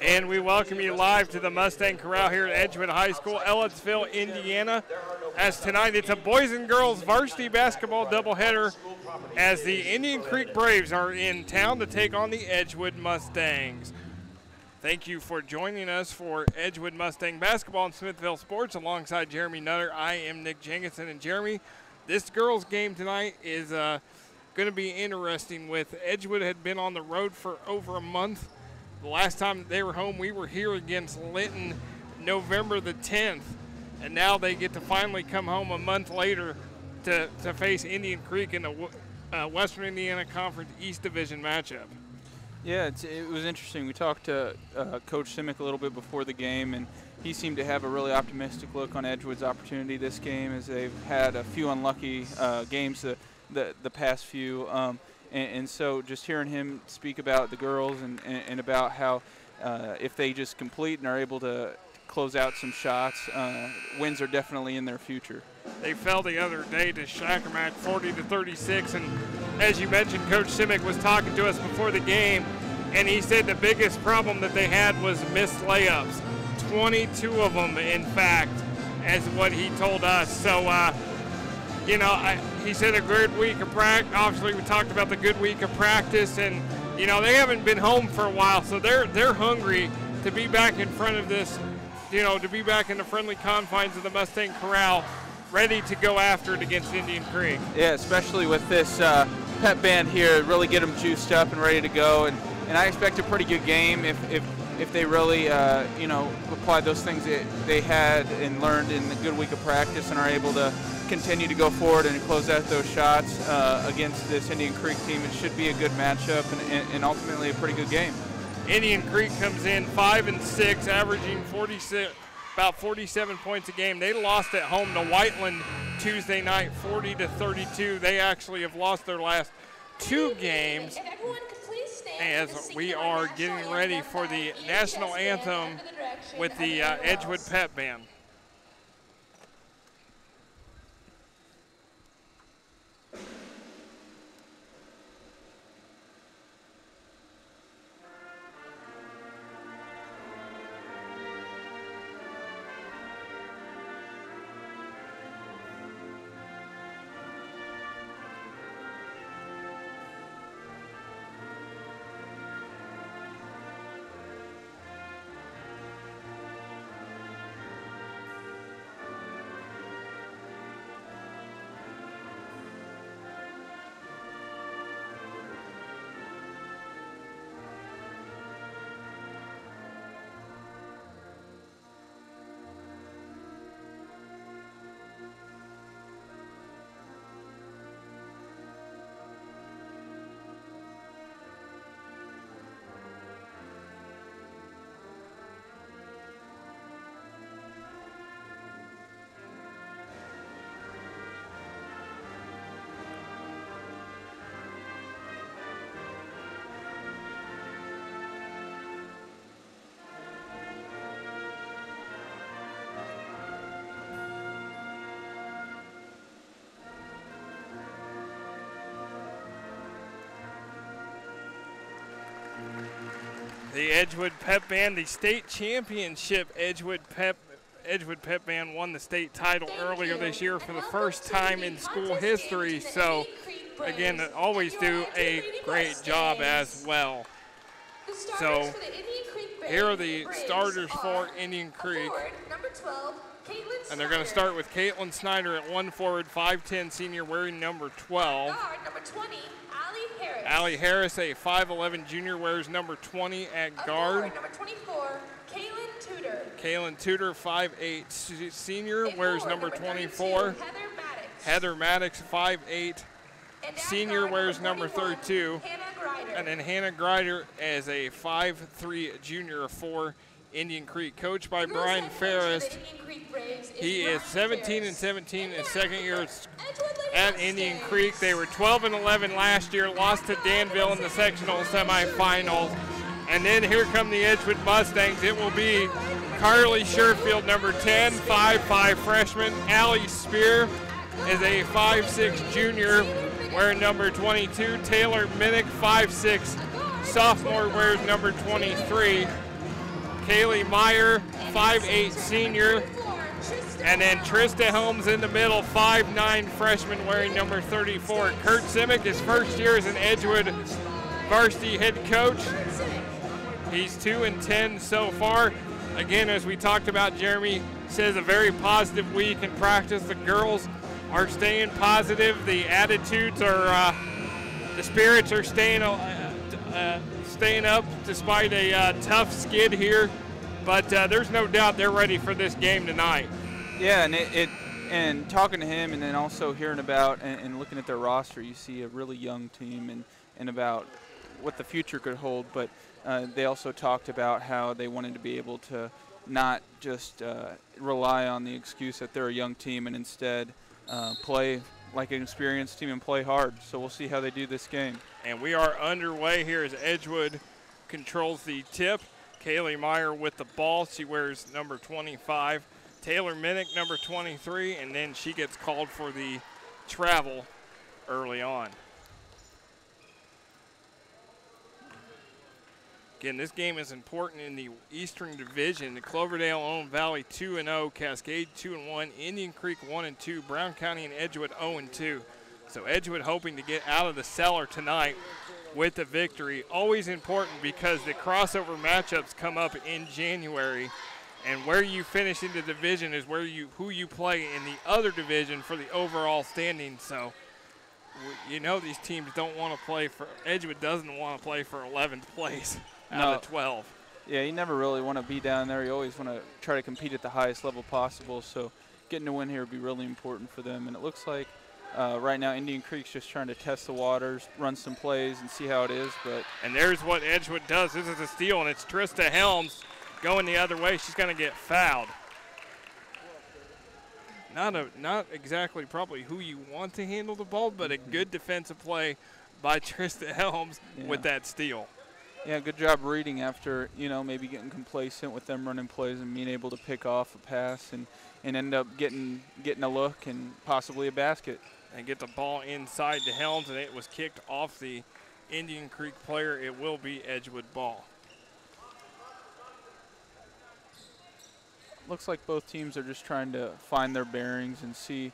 And we welcome you live to the Mustang Corral here at Edgewood High School, Ellettsville, Indiana. As tonight, it's a boys and girls varsity basketball doubleheader as the Indian Creek Braves are in town to take on the Edgewood Mustangs. Thank you for joining us for Edgewood Mustang basketball and Smithville Sports. Alongside Jeremy Nutter, I am Nick Jenkinson. And Jeremy, this girls' game tonight is going to be interesting. With Edgewood had been on the road for over a month. The last time they were home, we were here against Linton November the 10th, and now they get to finally come home a month later to face Indian Creek in the Western Indiana Conference East Division matchup. Yeah, it was interesting. We talked to Coach Simic a little bit before the game, and he seemed to have a really optimistic look on Edgewood's opportunity this game, as they've had a few unlucky games the past few. And so just hearing him speak about the girls and about how if they just complete and are able to close out some shots, wins are definitely in their future. They fell the other day to Shackermack 40-36, and as you mentioned, Coach Simic was talking to us before the game, and he said the biggest problem that they had was missed layups, 22 of them, in fact, as what he told us. So, you know, he said a good week of practice. Obviously, we talked about the good week of practice, and you know they haven't been home for a while, so they're hungry to be back in front of this, you know, to be back in the friendly confines of the Mustang Corral, ready to go after it against Indian Creek. Yeah, especially with this pep band here, really get them juiced up and ready to go, and I expect a pretty good game if they really you know, apply those things that they had and learned in the good week of practice and are able to continue to go forward and close out those shots against this Indian Creek team. It should be a good matchup and ultimately a pretty good game. Indian Creek comes in 5-6, averaging about 47 points a game. They lost at home to Whiteland Tuesday night, 40-32. They actually have lost their last two games. As we are getting ready for the national anthem with the Edgewood Pep Band. The Edgewood Pep Band, the state championship Edgewood Pep Band won the state title earlier this year for the first time in school history. So, again, they always do a great job as well. So here are the starters for Indian Creek. Number 12, and they're going to start with Caitlin Snyder at 1 forward, 5'10" senior wearing number 12. Guard, number 20, Allie Harris. Allie Harris, a 5'11" junior, wears number 20 at guard. Number 24, Kaylin Tudor. Kaylin Tudor, 5'8" senior, wears number 24. Heather Maddox, 5'8" senior, wears number 32. And then Hannah Grider as a 5'3" junior for Indian Creek, coached by Brian Ferris. He is 17-17 in his second year at Indian Creek. They were 12-11 last year, lost to Danville in the sectional semifinals. And then here come the Edgewood Mustangs. It will be Carly Sherfield, number 10, 5'5" freshman. Allie Spear is a 5'6" junior, wearing number 22. Taylor Minnick, 5'6" sophomore, wears number 23. Kaylee Meyer, 5'8" senior. And then Trista Helms in the middle, 5'9" freshman, wearing number 34. Kurt Simic, his first year as an Edgewood varsity head coach. He's 2-10 so far. Again, as we talked about, Jeremy says a very positive week in practice. The girls are staying positive. The attitudes are, the spirits are staying up despite a tough skid here. But there's no doubt they're ready for this game tonight. Yeah, and talking to him, and then also hearing about and looking at their roster, you see a really young team and about what the future could hold. But they also talked about how they wanted to be able to not just rely on the excuse that they're a young team, and instead play like an experienced team and play hard. So we'll see how they do this game. And we are underway here as Edgewood controls the tip. Kaylee Meyer with the ball. She wears number 25. Taylor Minnick, number 23, and then she gets called for the travel early on. Again, this game is important in the Eastern Division. The Cloverdale, Owen Valley 2-0, Cascade 2-1, Indian Creek 1-2, Brown County and Edgewood 0-2. So Edgewood hoping to get out of the cellar tonight with the victory. Always important because the crossover matchups come up in January, and where you finish in the division is who you play in the other division for the overall standing. So you know these teams don't want to play for, Edgewood doesn't want to play for 11th place out of 12. Yeah, you never really want to be down there. You always want to try to compete at the highest level possible. So getting a win here would be really important for them. And it looks like right now Indian Creek's just trying to test the waters, run some plays, and see how it is. And there's what Edgewood does. This is a steal, and it's Trista Helms going the other way. She's going to get fouled. Not exactly probably who you want to handle the ball, but a good defensive play by Trista Helms with that steal. Yeah, good job reading after, maybe getting complacent with them running plays and being able to pick off a pass and end up getting a look and possibly a basket. And get the ball inside to Helms, and it was kicked off the Indian Creek player. It will be Edgewood ball. Looks like both teams are just trying to find their bearings and see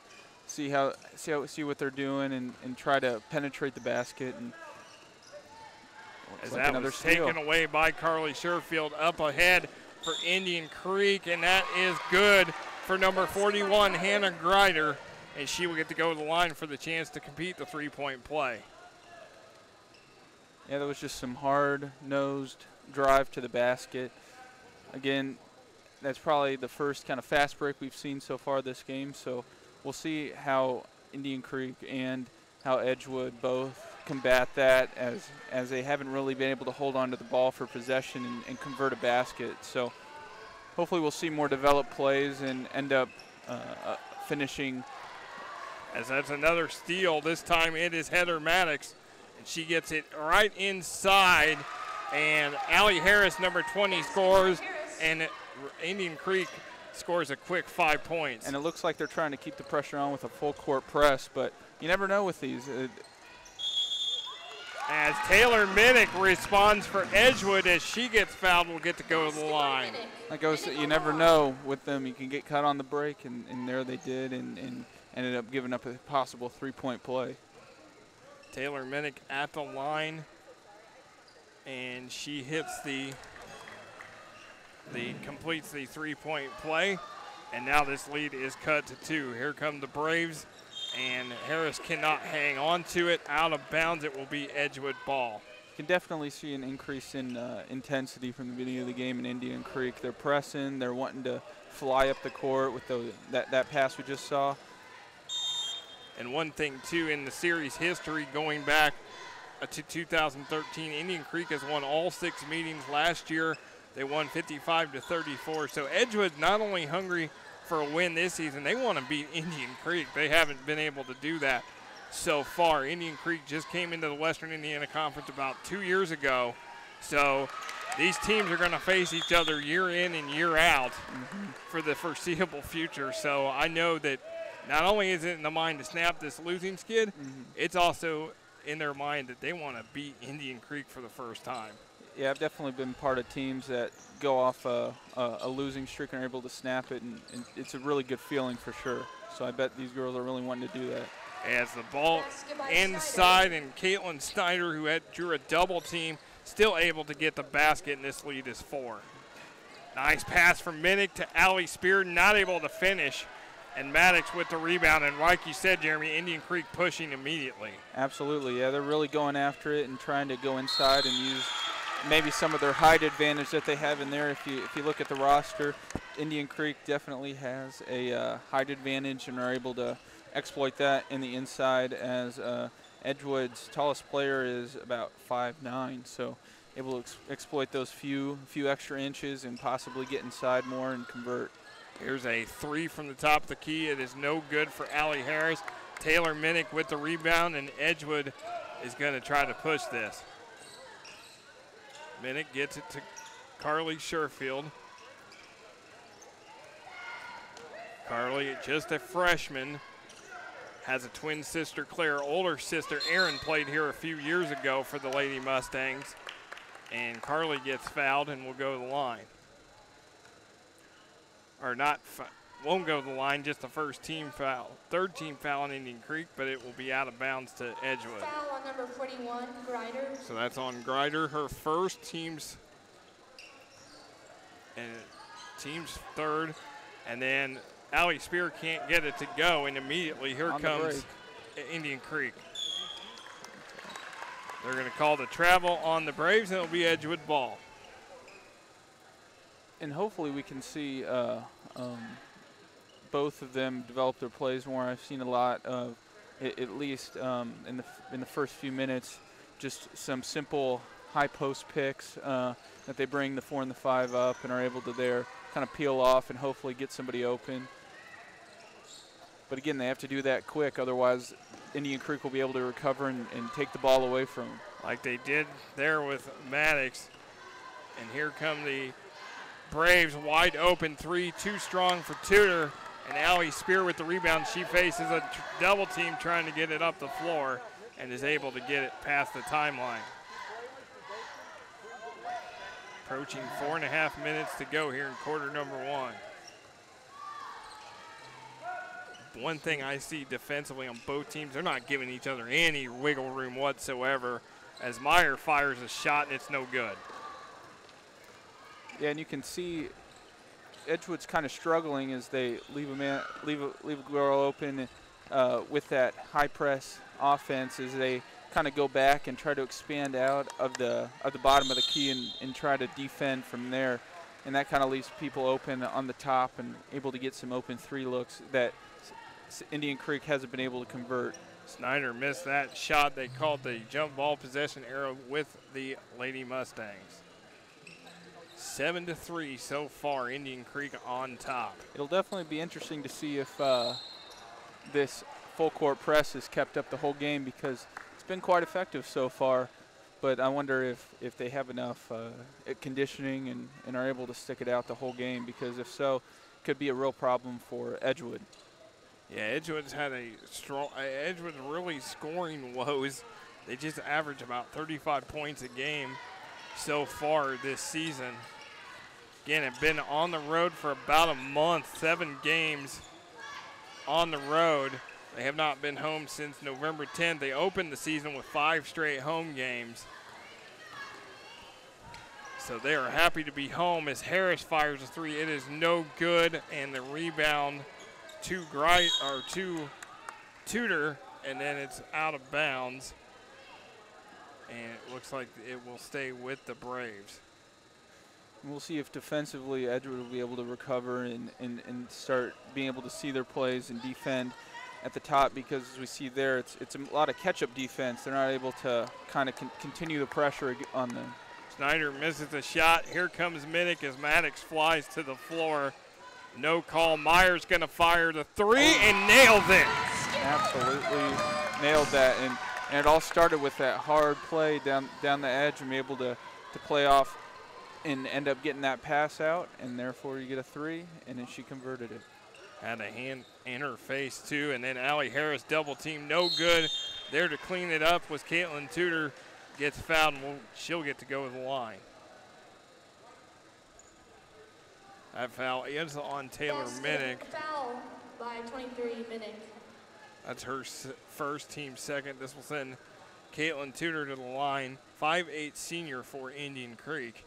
what they're doing and try to penetrate the basket. And as that was taken away by Carly Sherfield, up ahead for Indian Creek, and that is good for number 41, Hannah Grider, and she will get to go to the line for the chance to compete the three-point play. Yeah, that was just some hard-nosed drive to the basket. Again, that's probably the first kind of fast break we've seen so far this game, so we'll see how Indian Creek and how Edgewood both combat that as they haven't really been able to hold on to the ball for possession and convert a basket. So hopefully we'll see more developed plays and end up finishing. As that's another steal. This time it is Heather Maddox, and she gets it right inside, and Allie Harris, number 20, scores, and Indian Creek scores a quick 5 points. And it looks like they're trying to keep the pressure on with a full court press, but you never know with these. As Taylor Minnick responds for Edgewood, as she gets fouled, will get to go to the line. Like I was saying, you never know with them. You can get cut on the break, and there they did, and ended up giving up a possible three-point play. Taylor Minnick at the line. and she hits completes the three-point play, and now this lead is cut to 2. Here come the Braves, and Harris cannot hang on to it. Out of bounds, it will be Edgewood ball. You can definitely see an increase in intensity from the beginning of the game in Indian Creek. They're pressing, they're wanting to fly up the court with that pass we just saw. And one thing, too, in the series history going back to 2013, Indian Creek has won all 6 meetings. Last year, they won 55-34. So Edgewood not only hungry for a win this season, they want to beat Indian Creek. They haven't been able to do that so far. Indian Creek just came into the Western Indiana Conference about 2 years ago. So these teams are going to face each other year in and year out for the foreseeable future. So I know that not only is it in the mind to snap this losing skid, it's also in their mind that they want to beat Indian Creek for the first time. Yeah, I've definitely been part of teams that go off a losing streak and are able to snap it, and it's a really good feeling for sure. So I bet these girls are really wanting to do that. As the ball inside, and Caitlin Snyder, who drew a double team, still able to get the basket, and this lead is 4. Nice pass from Minnick to Allie Spear, not able to finish. And Maddox with the rebound, and like you said, Jeremy, Indian Creek pushing immediately. Absolutely, yeah, they're really going after it and trying to go inside and use maybe some of their height advantage that they have in there. If you look at the roster, Indian Creek definitely has a height advantage and are able to exploit that in the inside, as Edgewood's tallest player is about 5'9", so able to exploit those few extra inches and possibly get inside more and convert. Here's a 3 from the top of the key. It is no good for Allie Harris. Taylor Minnick with the rebound, and Edgewood is going to try to push this. Minnick gets it to Carly Sherfield. Carly, just a freshman, has a twin sister, Claire. Older sister, Erin, played here a few years ago for the Lady Mustangs. And Carly gets fouled and will go to the line. Or won't go to the line, just the first team foul. Third team foul on Indian Creek, but it will be out of bounds to Edgewood. Foul on number 41, Grider. So that's on Grider, her first, team's third. And then Allie Spear can't get it to go, and immediately here comes Indian Creek. They're going to call the travel on the Braves, and it'll be Edgewood ball. And hopefully we can see both of them develop their plays more. I've seen a lot of, at least in the first few minutes, just some simple high post picks that they bring the 4 and the 5 up and are able to there kind of peel off and hopefully get somebody open. But again, they have to do that quick, otherwise Indian Creek will be able to recover and take the ball away from them. Like they did there with Maddox. And here come the Braves, wide open 3, too strong for Tudor, and Allie Spear with the rebound. She faces a double team trying to get it up the floor and is able to get it past the timeline. Approaching 4.5 minutes to go here in quarter number 1. One thing I see defensively on both teams, they're not giving each other any wiggle room whatsoever, as Meyer fires a shot and it's no good. Yeah, and you can see Edgewood's kind of struggling as they leave a girl open with that high press offense, as they kind of go back and try to expand out of the bottom of the key and try to defend from there, and that kind of leaves people open on the top and able to get some open 3 looks that Indian Creek hasn't been able to convert. Snyder missed that shot. They called the jump ball possession arrow with the Lady Mustangs. 7-3 so far, Indian Creek on top. It'll definitely be interesting to see if this full court press is kept up the whole game, because it's been quite effective so far. But I wonder if they have enough conditioning and are able to stick it out the whole game, because if so, it could be a real problem for Edgewood. Yeah, Edgewood's had Edgewood's really scoring woes. They just average about 35 points a game so far this season. Again, have been on the road for about a month, 7 games on the road. They have not been home since November 10th. They opened the season with 5 straight home games. So they are happy to be home as Harris fires a three. It is no good, and the rebound to Tudor, and then it's out of bounds. And it looks like it will stay with the Braves. We'll see if defensively Edgewood will be able to recover and start being able to see their plays and defend at the top, because as we see there, it's a lot of catch-up defense. They're not able to kind of continue the pressure on them. Snyder misses the shot. Here comes Minnick as Maddox flies to the floor. No call. Myers going to fire the three and nails it. Absolutely nailed that. And it all started with that hard play down the edge and be able to play off and end up getting that pass out, and therefore you get a three, and then she converted it. Had a hand in her face too, and then Allie Harris double team, no good. There to clean it up was Caitlin Tudor. Gets fouled, and she'll get to go to the line. That foul is on Taylor Minnick. Foul by 23 Minnick. That's her first, team second. This will send Caitlin Tudor to the line. 5'8" senior for Indian Creek.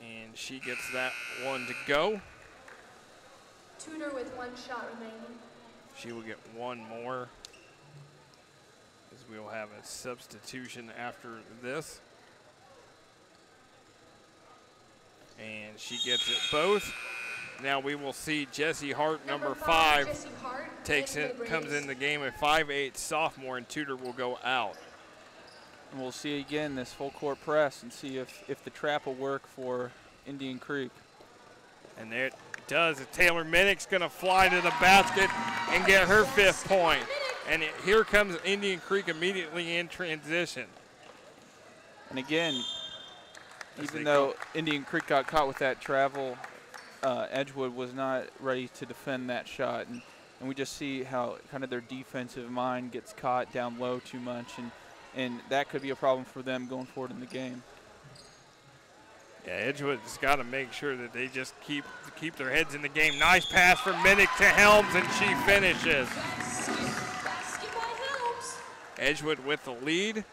And she gets that one to go. Tudor with one shot remaining. She will get one more, as we will have a substitution after this. And she gets it both. Now we will see Jessie Hart, number 5, comes in the game, a 5'8" sophomore, and Tudor will go out. And we'll see again this full court press and see if the trap will work for Indian Creek. And there it does. Taylor Minnick's going to fly to the basket and get her 5th point. And here comes Indian Creek immediately in transition. And again, even though Indian Creek got caught with that travel, Edgewood was not ready to defend that shot. And we just see how kind of their defensive mind gets caught down low too much. And that could be a problem for them going forward in the game. Yeah, Edgewood's got to make sure that they just keep their heads in the game. Nice pass from Minnick to Helms, and she finishes. Edgewood with the lead.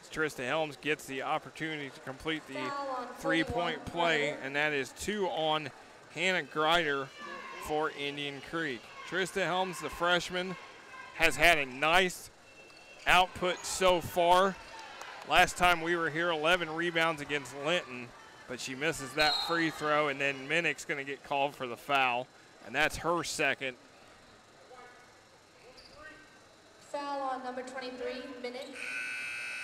Trista Helms gets the opportunity to complete the 3-point play, and that is 2 on Hannah Greider for Indian Creek. Trista Helms, the freshman, has had a nice output so far. Last time we were here, 11 rebounds against Linton, but she misses that free throw, and then Minnick's going to get called for the foul, and that's her second. Foul on number 23, Minnick.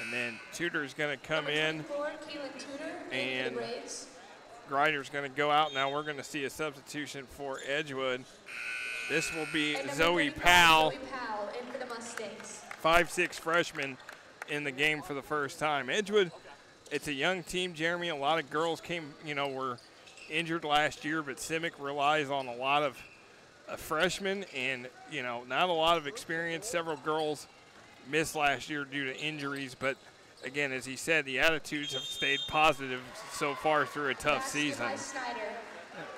And then Tudor's going to come in, Tudor, and Greider's going to go out. Now we're going to see a substitution for Edgewood. This will be Zoe Powell, in for the Mustangs. 5'6" freshman in the game for the first time. Edgewood, it's a young team, Jeremy. A lot of girls were injured last year, but Simic relies on a lot of freshmen and, not a lot of experience. Several girls missed last year due to injuries, but again, as he said, the attitudes have stayed positive so far through a tough season.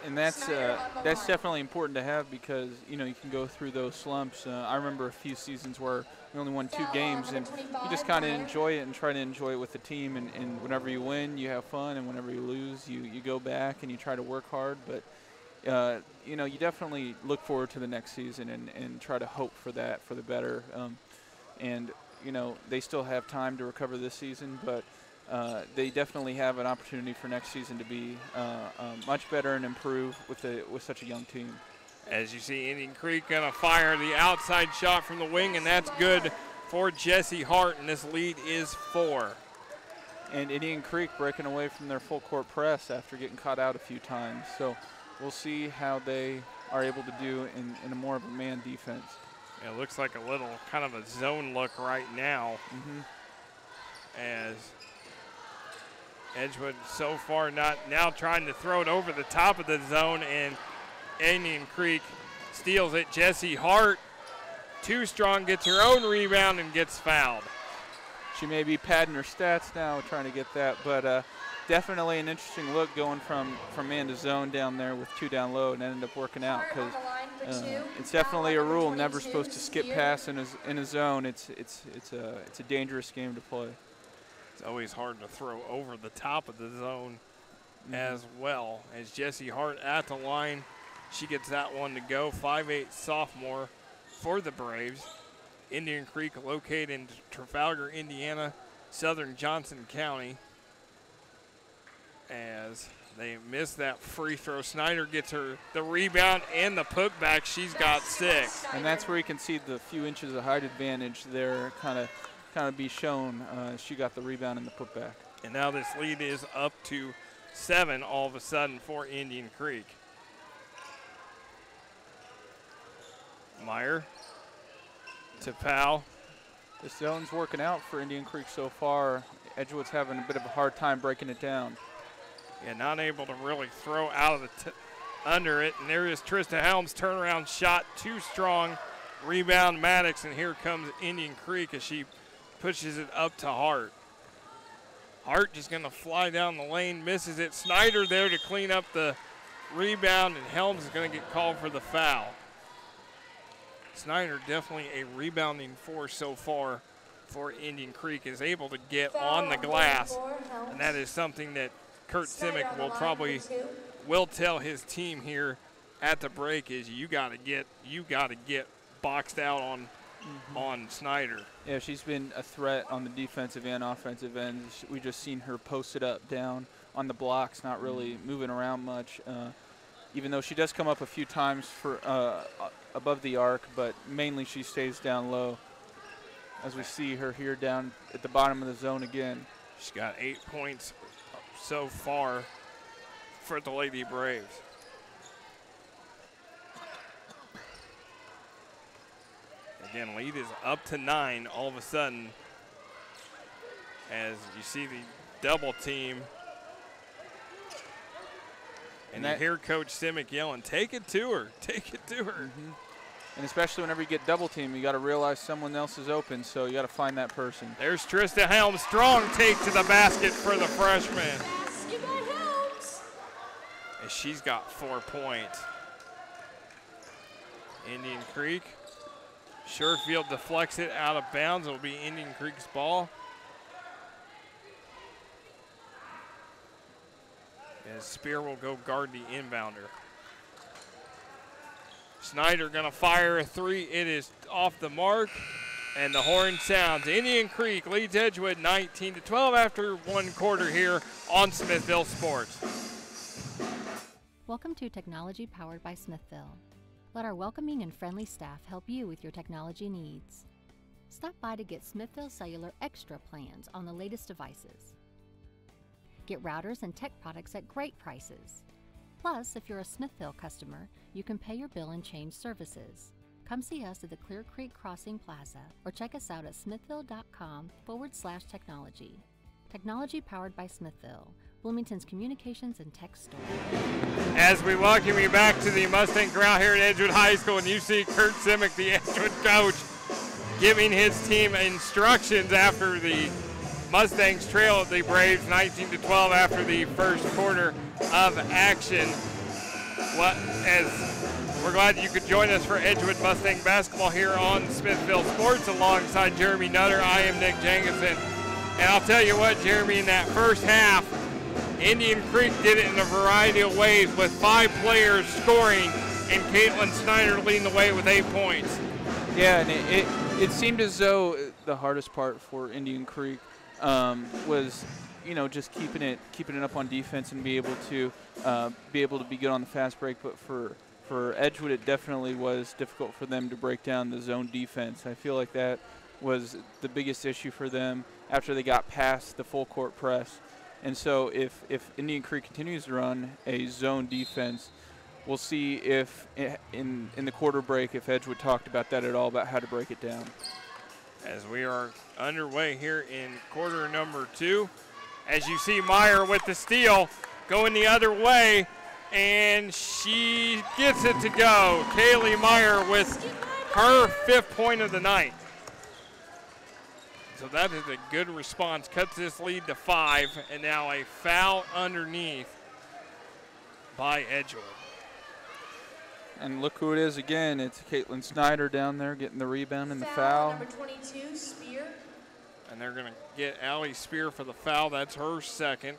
And that's definitely important to have, because you can go through those slumps. I remember a few seasons where we only won 2 games, and you just kind of enjoy it and try to enjoy it with the team. And whenever you win, you have fun, and whenever you lose, you go back and you try to work hard. But you definitely look forward to the next season and try to hope for that, for the better. And they still have time to recover this season, but they definitely have an opportunity for next season to be much better and improve with such a young team. As you see, Indian Creek going to fire the outside shot from the wing, and that's good for Jessie Hart, and this lead is 4. And Indian Creek breaking away from their full court press after getting caught out a few times. So we'll see how they are able to do in a more of a man defense. It looks like a little kind of a zone look right now, as Edgewood so far now trying to throw it over the top of the zone, and Indian Creek steals it. Jessie Hart, too strong, gets her own rebound and gets fouled. She may be padding her stats now trying to get that, but definitely an interesting look going from man to zone down there with 2 down low, and ended up working out, because it's definitely a rule, never supposed to skip pass in a zone. It's a dangerous game to play. It's always hard to throw over the top of the zone as well. As Jessie Hart at the line, she gets that one to go. 5'8" sophomore for the Braves. Indian Creek located in Trafalgar, Indiana, southern Johnson County. As they miss that free throw, Snyder gets her the rebound and the putback. She's got 6. And that's where you can see the few inches of height advantage there kind of be shown. She got the rebound and the putback. And now this lead is up to 7 all of a sudden for Indian Creek. Meyer to Powell. The zone's working out for Indian Creek so far. Edgewood's having a bit of a hard time breaking it down. Yeah, not able to really throw out of the under it. And there is Trista Helms' turnaround shot, too strong. Rebound Maddox, and here comes Indian Creek as she pushes it up to Hart. Hart just going to fly down the lane, misses it. Snyder there to clean up the rebound, and Helms is going to get called for the foul. Snyder definitely a rebounding force so far for Indian Creek, is able to get on the glass, and that is something that Kurt Simic will tell his team here at the break is you got to get boxed out on Snyder. Yeah, she's been a threat on the defensive and offensive end. We just seen her posted up, down on the blocks, not really moving around much. Even though she does come up a few times for above the arc, but mainly she stays down low. As we see her here down at the bottom of the zone again. She's got 8 points so far for the Lady Braves. Again, lead is up to 9 all of a sudden as you see the double team. And you hear Coach Simic yelling, take it to her, take it to her. And especially whenever you get double team, you got to realize someone else is open, so you got to find that person. There's Trista Helms, strong take to the basket for the freshman. And she's got 4 points. Indian Creek. Sherfield deflects it out of bounds. It'll be Indian Creek's ball. As Spear will go guard the inbounder. Snyder gonna fire a 3. It is off the mark, and the horn sounds. Indian Creek leads Edgewood 19-12 after 1 quarter here on Smithville Sports. Welcome to Technology Powered by Smithville. Let our welcoming and friendly staff help you with your technology needs. Stop by to get Smithville Cellular Extra plans on the latest devices. Get routers and tech products at great prices. Plus, if you're a Smithville customer, you can pay your bill and change services. Come see us at the Clear Creek Crossing Plaza or check us out at smithville.com/technology. Technology powered by Smithville, Bloomington's communications and tech store. As we welcome you back to the Mustang Corral here at Edgewood High School, and you see Kurt Simic, the Edgewood coach, giving his team instructions after the Mustangs trail the Braves 19-12 after the first quarter of action. As we're glad you could join us for Edgewood Mustang basketball here on Smithville Sports alongside Jeremy Nutter. I am Nick Jenkinson. And I'll tell you what, Jeremy, in that first half, Indian Creek did it in a variety of ways with 5 players scoring and Caitlin Snyder leading the way with 8 points. Yeah, and it seemed as though the hardest part for Indian Creek was, just keeping it up on defense and be able to be good on the fast break. But for Edgewood, it definitely was difficult for them to break down the zone defense. I feel like that was the biggest issue for them after they got past the full court press. And so if Indian Creek continues to run a zone defense, we'll see if in the quarter break if Edgewood talked about that at all, about how to break it down. As we are underway here in quarter number 2. As you see Meyer with the steal going the other way, and she gets it to go. Kaylee Meyer with her 5th point of the night. So that is a good response. Cuts this lead to 5, and now a foul underneath by Edgewood. And look who it is again. It's Caitlin Snyder down there getting the rebound and the foul. Number 22, Spear. And they're going to get Allie Spear for the foul. That's her second.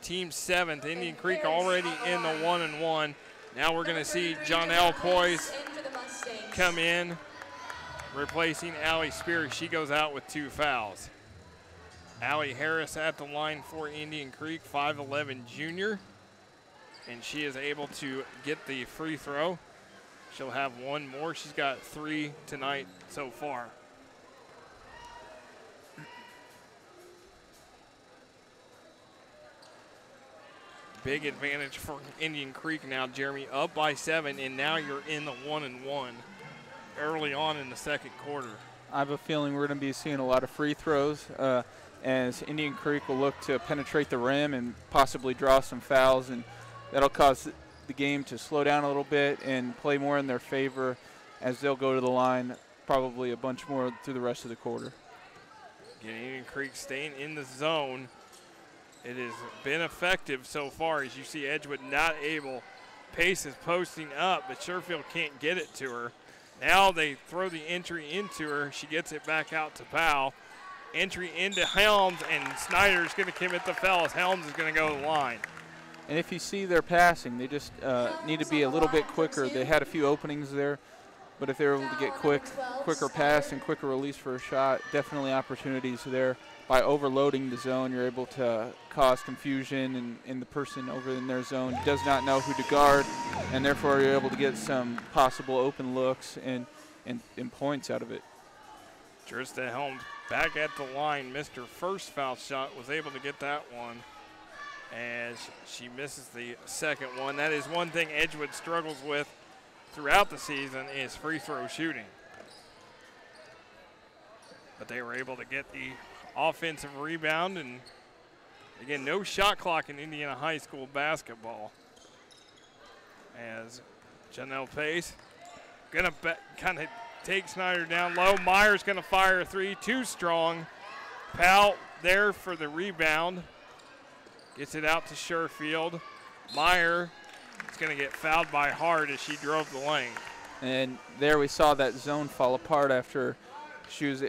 Team 7th. Indian Creek already in the 1-1. Now we're going to see Jonelle Poise come in, replacing Allie Spear. She goes out with 2 fouls. Allie Harris at the line for Indian Creek, 5'11" junior. And she is able to get the free throw. She'll have one more. She's got 3 tonight so far. Big advantage for Indian Creek now, Jeremy, up by 7, and now you're in the 1-1 early on in the second quarter. I have a feeling we're going to be seeing a lot of free throws as Indian Creek will look to penetrate the rim and possibly draw some fouls, and that'll cause the game to slow down a little bit and play more in their favor as they'll go to the line probably a bunch more through the rest of the quarter. Again, Indian Creek staying in the zone. It has been effective so far. As you see, Edgewood not able. Pace is posting up, but Sherfield can't get it to her. Now they throw the entry into her. She gets it back out to Powell. Entry into Helms, and Snyder's going to commit the foul as Helms is going to go to the line. And if you see their passing, they just need to be a little bit quicker. They had a few openings there, but if they're able to get quicker pass and quicker release for a shot, definitely opportunities there. By overloading the zone, you're able to cause confusion, and the person over in their zone does not know who to guard, and therefore you're able to get some possible open looks and points out of it. Trista Helms back at the line. Missed her first foul shot, was able to get that one as she misses the second one. That is one thing Edgewood struggles with throughout the season is free throw shooting. But they were able to get the offensive rebound, and again, no shot clock in Indiana High School basketball. As Janelle Pace gonna kind of take Snyder down low. Meyer's gonna fire a 3, too strong. Powell there for the rebound. Gets it out to Sherfield. Meyer is gonna get fouled by Hart as she drove the lane. And there we saw that zone fall apart after she was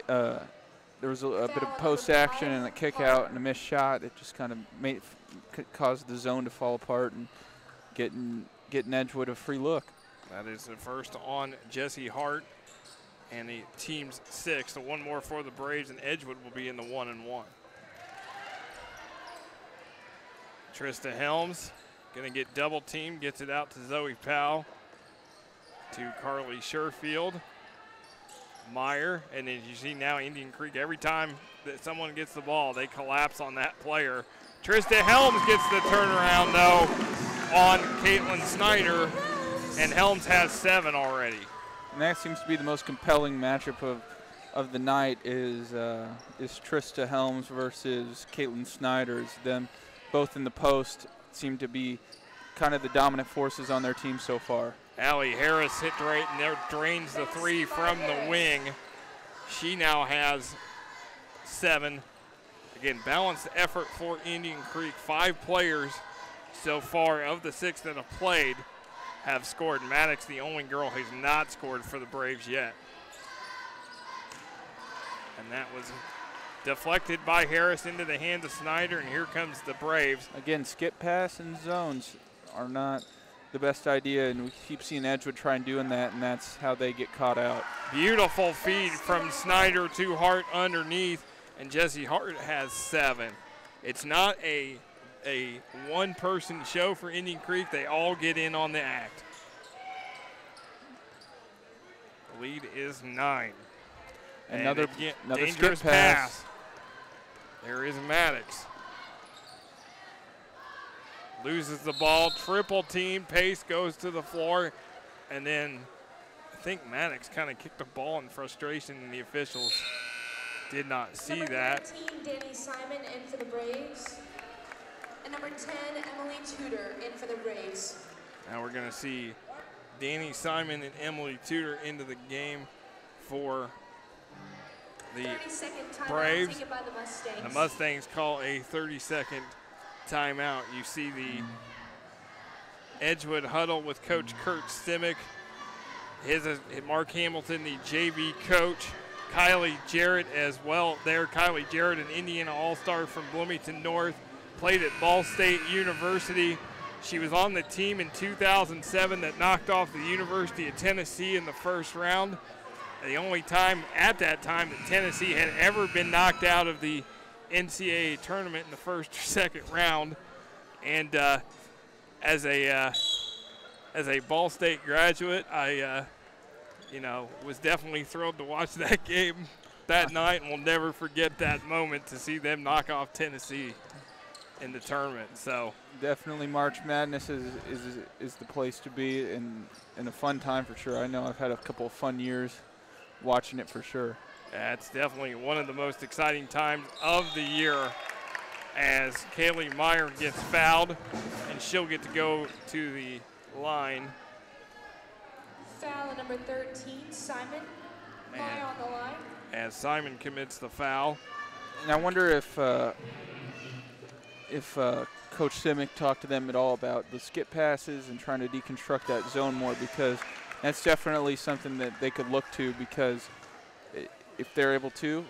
there was a bit of post action and a kick out and a missed shot. It just kind of caused the zone to fall apart and getting Edgewood a free look. That is the first on Jesse Hart and the team's 6. So one more for the Braves, and Edgewood will be in the 1-1. Trista Helms gonna get double teamed, gets it out to Zoe Powell, to Carly Sherfield. Meyer, and as you see now, Indian Creek, every time that someone gets the ball, they collapse on that player. Trista Helms gets the turnaround, though, on Caitlin Snyder, and Helms has 7 already. And that seems to be the most compelling matchup of the night is Trista Helms versus Caitlin Snyder. Them both in the post seem to be kind of the dominant forces on their team so far. Allie Harris hit right and there, drains the 3 from the wing. She now has 7. Again, balanced effort for Indian Creek. 5 players so far of the 6 that have played have scored. Maddox, the only girl who's not scored for the Braves yet. And that was deflected by Harris into the hands of Snyder, and here comes the Braves. Again, skip pass and zones are not the best idea, and we keep seeing Edgewood try and doing that, and that's how they get caught out. Beautiful feed from Snyder to Hart underneath, and Jesse Hart has 7. It's not a one-person show for Indian Creek. They all get in on the act. The lead is 9. Another dangerous skip pass. There is Maddox. Loses the ball, triple team, Pace goes to the floor, and then I think Maddox kind of kicked the ball in frustration, and the officials did not see that. Number 13, Danny Simon in for the Braves. And number 10, Emily Tudor in for the Braves. Now we're going to see Danny Simon and Emily Tudor into the game for the Braves. Taken by the Mustangs. The Mustangs call a 30-second timeout. You see the Edgewood huddle with Coach Kurt Simic. Mark Hamilton, the JV coach, Kylie Jarrett as well there. Kylie Jarrett, an Indiana All-Star from Bloomington North, played at Ball State University. She was on the team in 2007 that knocked off the University of Tennessee in the first round. The only time at that time that Tennessee had ever been knocked out of the NCAA tournament in the first or second round. And as a Ball State graduate, I was definitely thrilled to watch that game that night, and will never forget that moment to see them knock off Tennessee in the tournament. So definitely March Madness is the place to be, and a fun time for sure. I know I've had a couple of fun years watching it for sure. That's definitely one of the most exciting times of the year, as Kaylee Meyer gets fouled, and she'll get to go to the line. Foul number 13, Simon. Meyer on the line. As Simon commits the foul. And I wonder if Coach Simic talked to them at all about the skip passes and trying to deconstruct that zone more, because that's definitely something that they could look to, because if they're able to,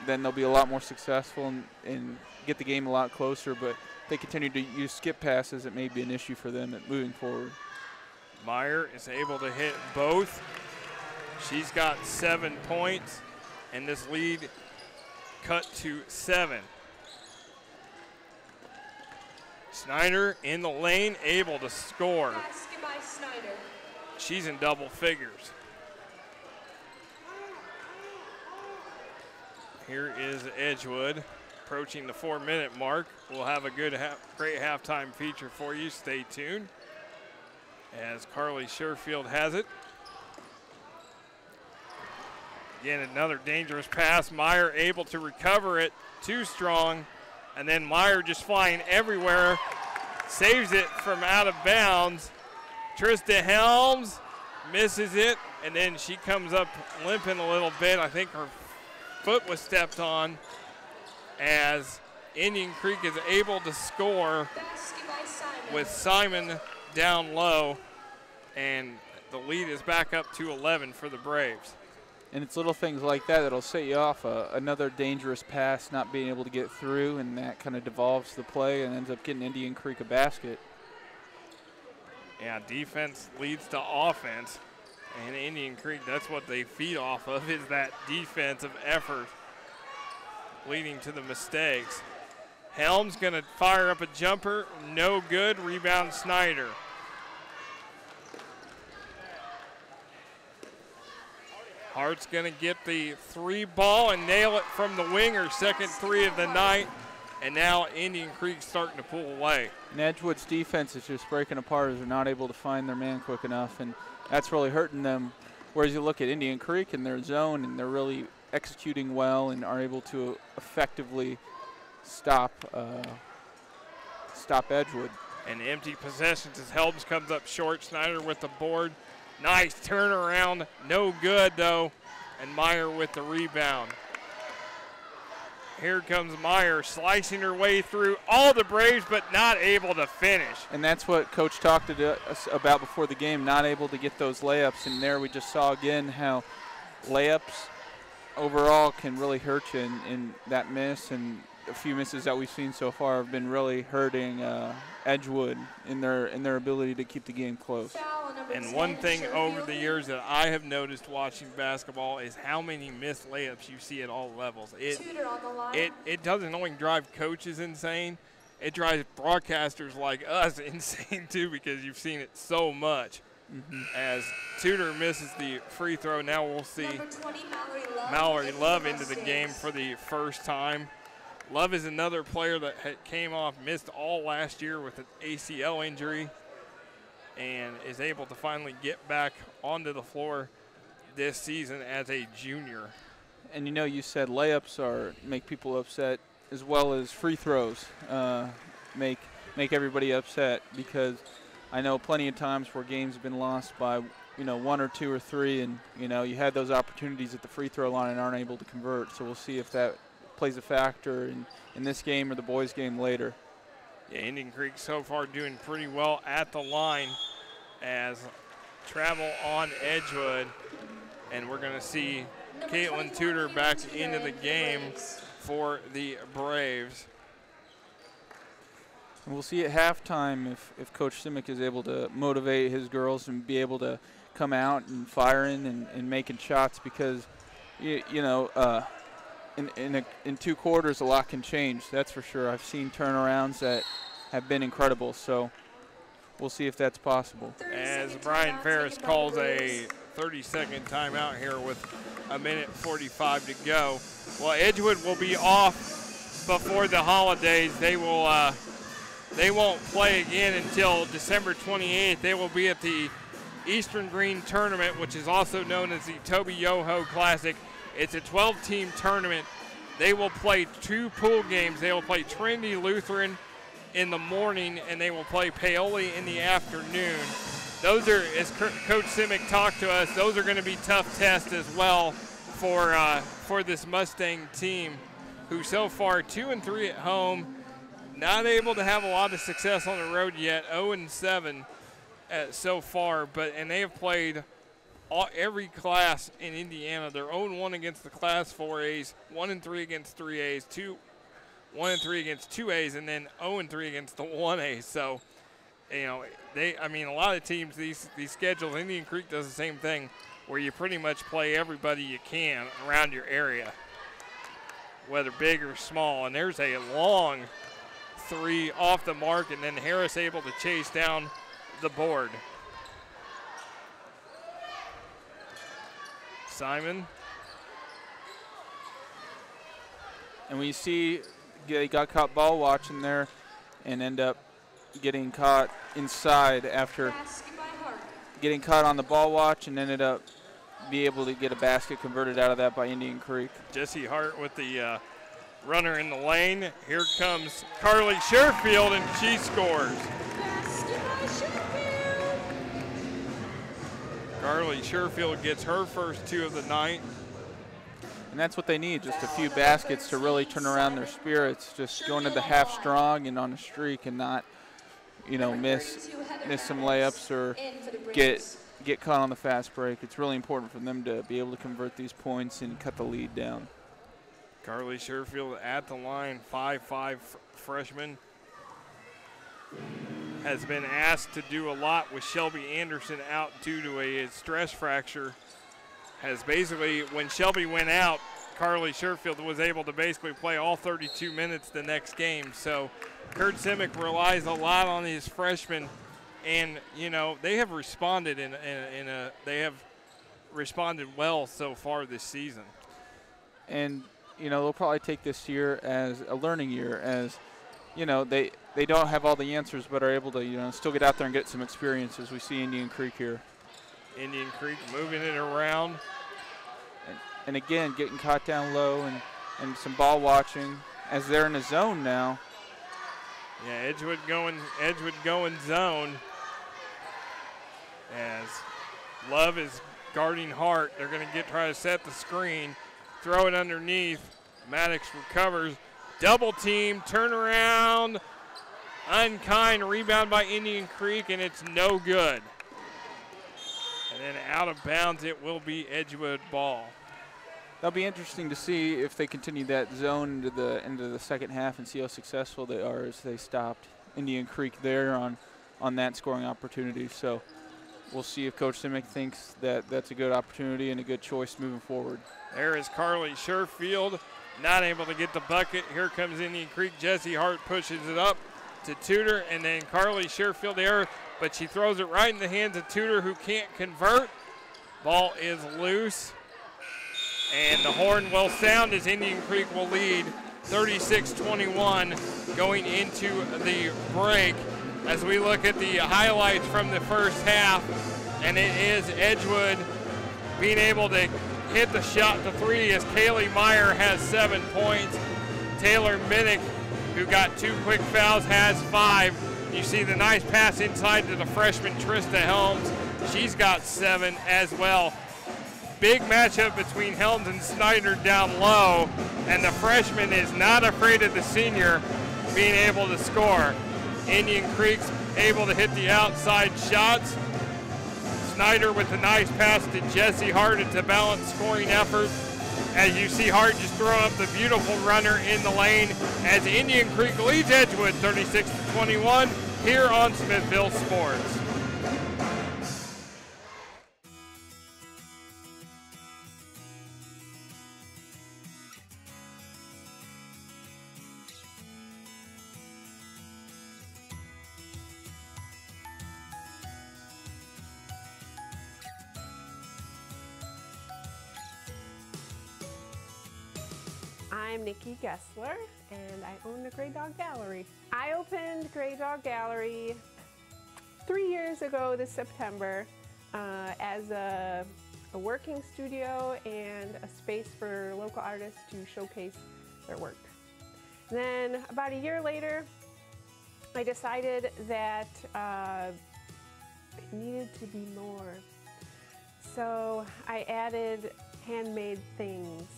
then they'll be a lot more successful and get the game a lot closer. But if they continue to use skip passes, it may be an issue for them moving forward. Meyer is able to hit both. She's got 7 points, and this lead cut to 7. Snyder in the lane, able to score. Basket by Snyder. She's in double figures. Here is Edgewood approaching the 4-minute mark. We'll have a good, great halftime feature for you. Stay tuned as Carly Sherfield has it. Again, another dangerous pass. Meyer able to recover it, too strong. And then Meyer just flying everywhere, saves it from out of bounds. Trista Helms misses it, and then she comes up limping a little bit. I think her foot was stepped on, as Indian Creek is able to score with Simon down low, and the lead is back up to 11 for the Braves. And it's little things like that that'll set you off. Another dangerous pass not being able to get through, and that kind of devolves the play and ends up getting Indian Creek a basket. Yeah, defense leads to offense, and Indian Creek, that's what they feed off of, is that defensive effort leading to the mistakes. Helms going to fire up a jumper, no good. Rebound Snyder. Hart's going to get the 3 ball and nail it from the wing, her second 3 of the night. And now Indian Creek starting to pull away. And Edgewood's defense is just breaking apart as they're not able to find their man quick enough, and that's really hurting them. Whereas you look at Indian Creek in their zone, and they're really executing well and are able to effectively stop Edgewood. And empty possessions as Helms comes up short. Snyder with the board. Nice turnaround, no good though, and Meyer with the rebound. Here comes Meyer slicing her way through all the Braves, but not able to finish. And that's what Coach talked to us about before the game, not able to get those layups. And there we just saw again how layups overall can really hurt you, in that miss and a few misses that we've seen so far have been really hurting Edgewood in their ability to keep the game close. And one thing over the years that I have noticed watching basketball is how many missed layups you see at all levels. It doesn't only drive coaches insane, it drives broadcasters like us insane too, because you've seen it so much. As Tudor misses the free throw, now we'll see 20, Mallory Love into the game for the first time. Love is another player that missed all last year with an ACL injury, and is able to finally get back onto the floor this season as a junior. And you said layups make people upset, as well as free throws make everybody upset, because I know plenty of times where games have been lost by 1 or 2 or 3, and you had those opportunities at the free throw line and aren't able to convert. So we'll see if that plays a factor in this game or the boys' game later. Yeah, Indian Creek so far doing pretty well at the line, as travel on Edgewood, and we're going to see Caitlin Tudor back into the game for the Braves. And we'll see at halftime if Coach Simic is able to motivate his girls and be able to come out and firing and making shots, because, in 2 quarters a lot can change, that's for sure. I've seen turnarounds that have been incredible, so we'll see if that's possible. As Brian Ferris calls a 30-second timeout here with 1:45 to go. Well, Edgewood will be off before the holidays. They won't play again until December 28th. They will be at the Eastern Green Tournament, which is also known as the Toby Yoho Classic. It's a 12-team tournament. They will play 2 pool games. They will play Trinity Lutheran in the morning, and they will play Paoli in the afternoon. Those are, as Coach Simic talked to us, those are going to be tough tests as well for this Mustang team, who so far 2-3 at home, not able to have a lot of success on the road yet, 0-7 so far, and they have played every class in Indiana. They're 0-1 against the Class 4As, 1-3 against 3As, 1-3 against 2As, and then 0-3 against the 1As. So, a lot of teams, these schedules, Indian Creek does the same thing, where you pretty much play everybody you can around your area, whether big or small. And there's a long 3 off the mark, and then Harris able to chase down the board. Simon. And we see they got caught ball watching there and end up getting caught inside after getting caught on the ball watch, and ended up be able to get a basket converted out of that by Indian Creek. Jesse Hart with the runner in the lane. Here comes Carly Sherfield, and she scores. Carly Sherfield gets her first 2 of the night. And that's what they need, just a few baskets to really turn around their spirits, just going to the half strong and on a streak, and not, miss some layups or get caught on the fast break. It's really important for them to be able to convert these points and cut the lead down. Carly Sherfield at the line, 5'5" freshman. Has been asked to do a lot with Shelby Anderson out due to a stress fracture. Has basically, when Shelby went out, Carly Sherfield was able to basically play all 32 minutes the next game. So Kurt Simic relies a lot on his freshmen, and they have responded they have responded well so far this season. And they'll probably take this year as a learning year, as they don't have all the answers, but are able to still get out there and get some experience, as we see Indian Creek here. Indian Creek moving it around. And again, getting caught down low and some ball watching as they're in a zone now. Yeah, Edgewood going zone. As Love is guarding Hart. They're going to try to set the screen, throw it underneath. Maddox recovers. Double team, turnaround, unkind, rebound by Indian Creek, and it's no good. And then out of bounds, it will be Edgewood ball. That'll be interesting to see if they continue that zone into the second half and see how successful they are, as they stopped Indian Creek there on that scoring opportunity. So we'll see if Coach Simic thinks that that's a good opportunity and a good choice moving forward. There is Carly Sherfield, not able to get the bucket. Here comes Indian Creek. Jesse Hart pushes it up to Tudor, and then Carly Sherfield there, but she throws it right in the hands of Tudor, who can't convert. Ball is loose. And the horn will sound as Indian Creek will lead 36-21 going into the break. As we look at the highlights from the first half, and it is Edgewood being able to hit the shot to 3, as Kaylee Meyer has 7 points. Taylor Minnick, who got 2 quick fouls, has 5. You see the nice pass inside to the freshman Trista Helms. She's got 7 as well. Big matchup between Helms and Snyder down low, and the freshman is not afraid of the senior being able to score. Indian Creek's able to hit the outside shots. Snyder with a nice pass to Jesse Hart. It's a balanced scoring effort As you see Hart just throwing up the beautiful runner in the lane as Indian Creek leads Edgewood 36-21 here on Smithville Sports. I'm Nikki Gessler, and I own the Gray Dog Gallery. I opened Gray Dog Gallery 3 years ago this September as a working studio and a space for local artists to showcase their work. And then about a year later, I decided that it needed to be more. So I added handmade things,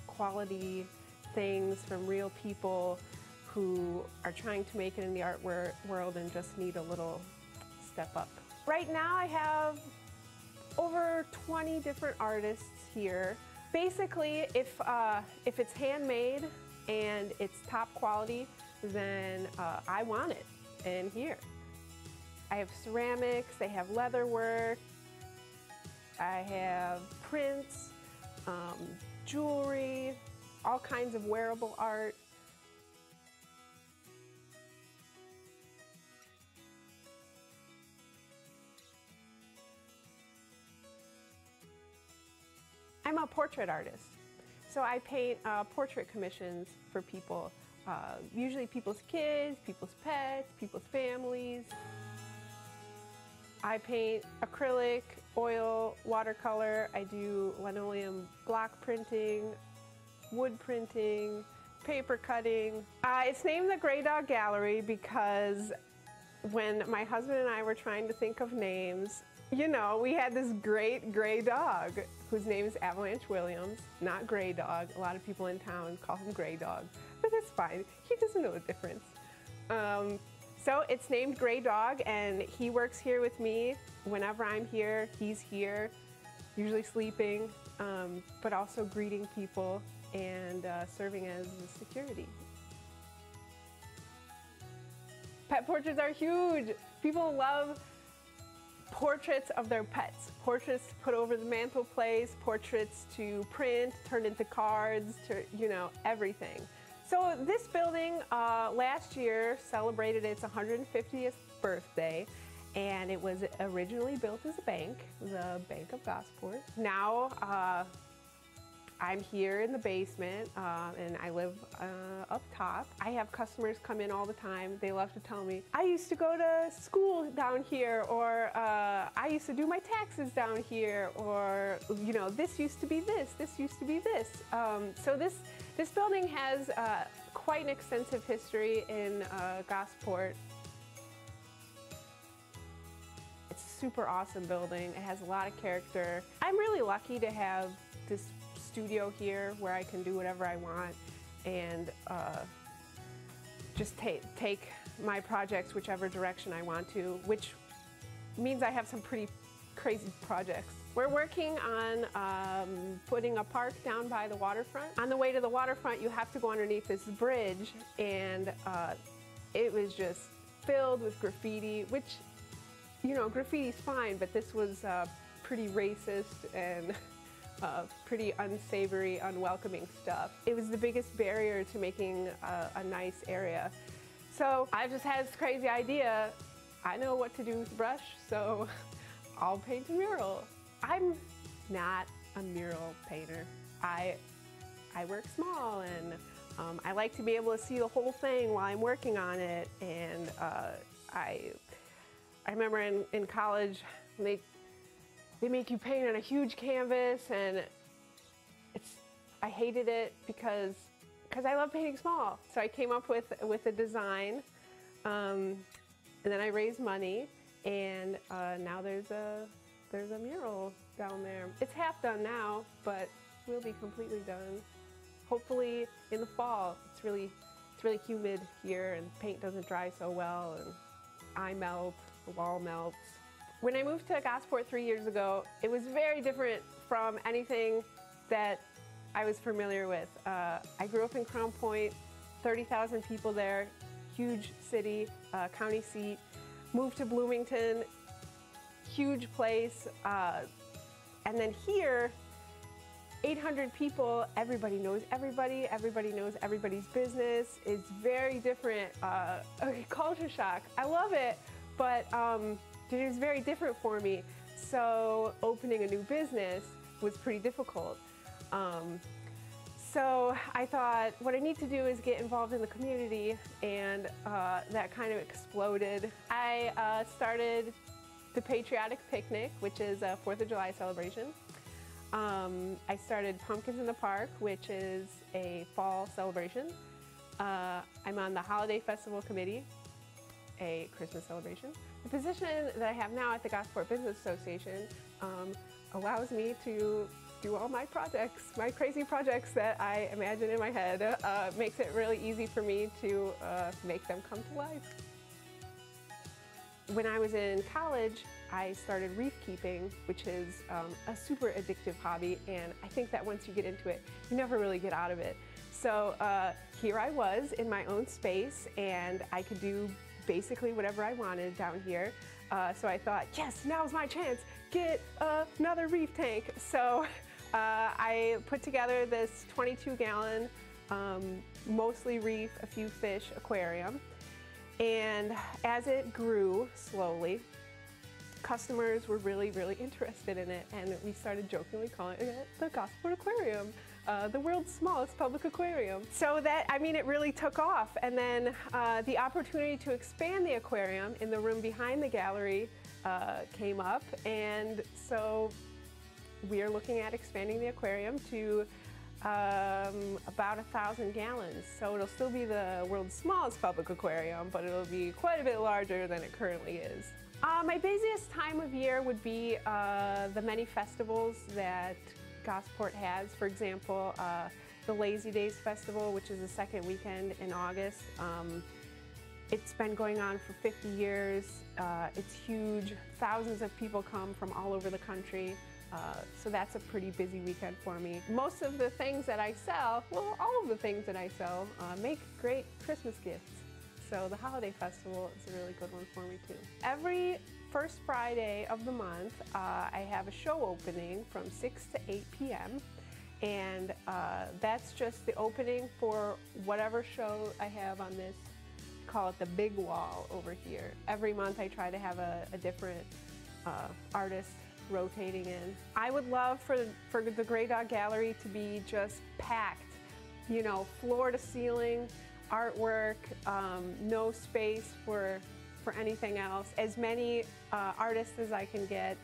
quality things from real people who are trying to make it in the art world and just need a little step up. Right now I have over 20 different artists here. Basically, if it's handmade and it's top quality, then I want it in here. I have ceramics, I have leather work, I have prints, jewelry, all kinds of wearable art. I'm a portrait artist, so I paint portrait commissions for people, usually people's kids, people's pets, people's families. I paint acrylic, oil, watercolor. I do linoleum block printing, wood printing, paper cutting. It's named the Gray Dog Gallery because when my husband and I were trying to think of names, you know, we had this great gray dog whose name is Avalanche Williams, not Gray Dog. A lot of people in town call him Gray Dog, but that's fine. He doesn't know the difference. So it's named Gray Dog, and he works here with me. Whenever I'm here, he's here, usually sleeping, but also greeting people and serving as security. Pet portraits are huge. People love portraits of their pets. Portraits to put over the mantelpiece, portraits to print, turn into cards, to, you know, everything. So this building last year celebrated its 150th birthday, and it was originally built as a bank, the Bank of Gosport. Now I'm here in the basement, and I live up top. I have customers come in all the time. They love to tell me, I used to go to school down here, or I used to do my taxes down here, or, you know, this used to be this used to be this. So this building has quite an extensive history in Gosport. It's a super awesome building. It has a lot of character. I'm really lucky to have this studio here where I can do whatever I want and just take my projects whichever direction I want to, which means I have some pretty crazy projects. We're working on putting a park down by the waterfront. On the way to the waterfront, you have to go underneath this bridge, and it was just filled with graffiti, which, you know, graffiti's fine, but this was pretty racist and pretty unsavory, unwelcoming stuff. It was the biggest barrier to making a nice area. So I just had this crazy idea. I know what to do with the brush, so I'll paint a mural. I'm not a mural painter. I work small, and I like to be able to see the whole thing while I'm working on it. And I remember in college, they make you paint on a huge canvas, and I hated it because I love painting small. So I came up with a design, and then I raised money, and now there's a mural down there. It's half done now, but will be completely done. Hopefully in the fall. It's really humid here, and paint doesn't dry so well, and I melt, the wall melts. When I moved to Gosport 3 years ago, it was very different from anything that I was familiar with. I grew up in Crown Point, 30,000 people there, huge city, county seat. Moved to Bloomington, huge place. And then here, 800 people, everybody knows everybody knows everybody's business. It's very different, culture shock. I love it, but it was very different for me. So opening a new business was pretty difficult. So I thought what I need to do is get involved in the community, and that kind of exploded. I started the Patriotic Picnic, which is a 4th of July celebration. I started Pumpkins in the Park, which is a fall celebration. I'm on the Holiday Festival Committee, a Christmas celebration. The position that I have now at the Gosport Business Association allows me to do all my projects, my crazy projects that I imagine in my head. Makes it really easy for me to make them come to life. When I was in college, I started reef keeping, which is a super addictive hobby, and I think that once you get into it, you never really get out of it. So here I was in my own space, and I could do basically whatever I wanted down here. So I thought, yes, now's my chance, get another reef tank. So I put together this 22-gallon, mostly reef, a few fish aquarium. And as it grew slowly, customers were really, really interested in it, and we started jokingly calling it the Gosport Aquarium, the world's smallest public aquarium. So that, I mean, it really took off. And then the opportunity to expand the aquarium in the room behind the gallery came up, and so we are looking at expanding the aquarium to about 1,000 gallons. So it'll still be the world's smallest public aquarium, but it'll be quite a bit larger than it currently is. My busiest time of year would be the many festivals that Gosport has. For example, the Lazy Days Festival, which is the second weekend in August. It's been going on for 50 years. It's huge. Thousands of people come from all over the country. So that's a pretty busy weekend for me. Most of the things that I sell, well, all of the things that I sell, make great Christmas gifts. So the Holiday Festival is a really good one for me too. Every first Friday of the month, I have a show opening from 6 to 8 p.m. And that's just the opening for whatever show I have on this, call it the big wall over here. Every month I try to have a different artist rotating in. I would love for the Grey Dog Gallery to be just packed, you know, floor to ceiling artwork, no space for anything else. As many artists as I can get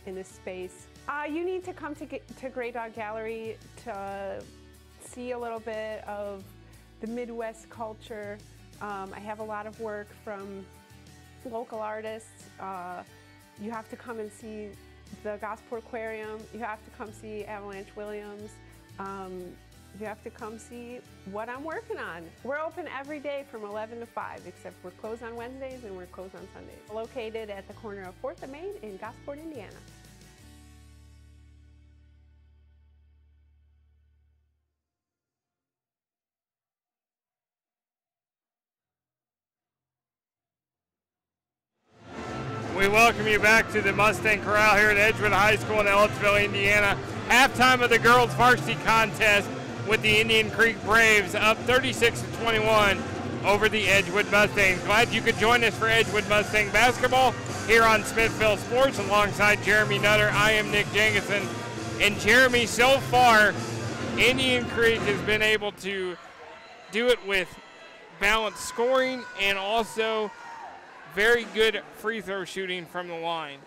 in this space. You need to come to Grey Dog Gallery to see a little bit of the Midwest culture. I have a lot of work from local artists. You have to come and see the Gosport Aquarium. You have to come see Avalanche Williams. You have to come see what I'm working on. We're open every day from 11 to 5, except we're closed on Wednesdays and we're closed on Sundays. Located at the corner of 4th and Main in Gosport, Indiana. We welcome you back to the Mustang Corral here at Edgewood High School in Ellettsville, Indiana. Halftime of the girls varsity contest with the Indian Creek Braves up 36-21 over the Edgewood Mustangs. Glad you could join us for Edgewood Mustang basketball here on Smithville Sports alongside Jeremy Nutter. I am Nick Jenkinson. And Jeremy, so far, Indian Creek has been able to do it with balanced scoring and also very good free throw shooting from the line.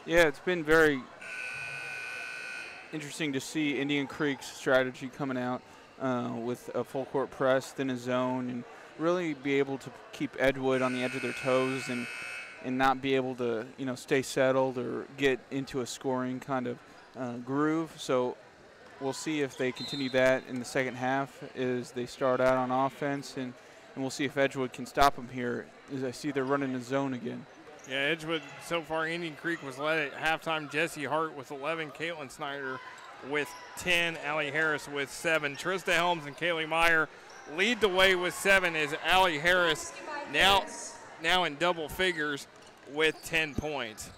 Yeah, it's been very interesting to see Indian Creek's strategy coming out with a full court press, then a zone, and really be able to keep Edgewood on the edge of their toes and not be able to, you know, stay settled or get into a scoring kind of groove. So we'll see if they continue that in the second half as they start out on offense, and we'll see if Edgewood can stop them here. As I see they're running a zone again. Yeah, Edgewood so far, Indian Creek was led at halftime. Jesse Hart with 11, Caitlin Snyder with 10. Allie Harris with 7. Trista Helms and Kaylee Meyer lead the way with 7 as Allie Harris now in double figures with 10 points.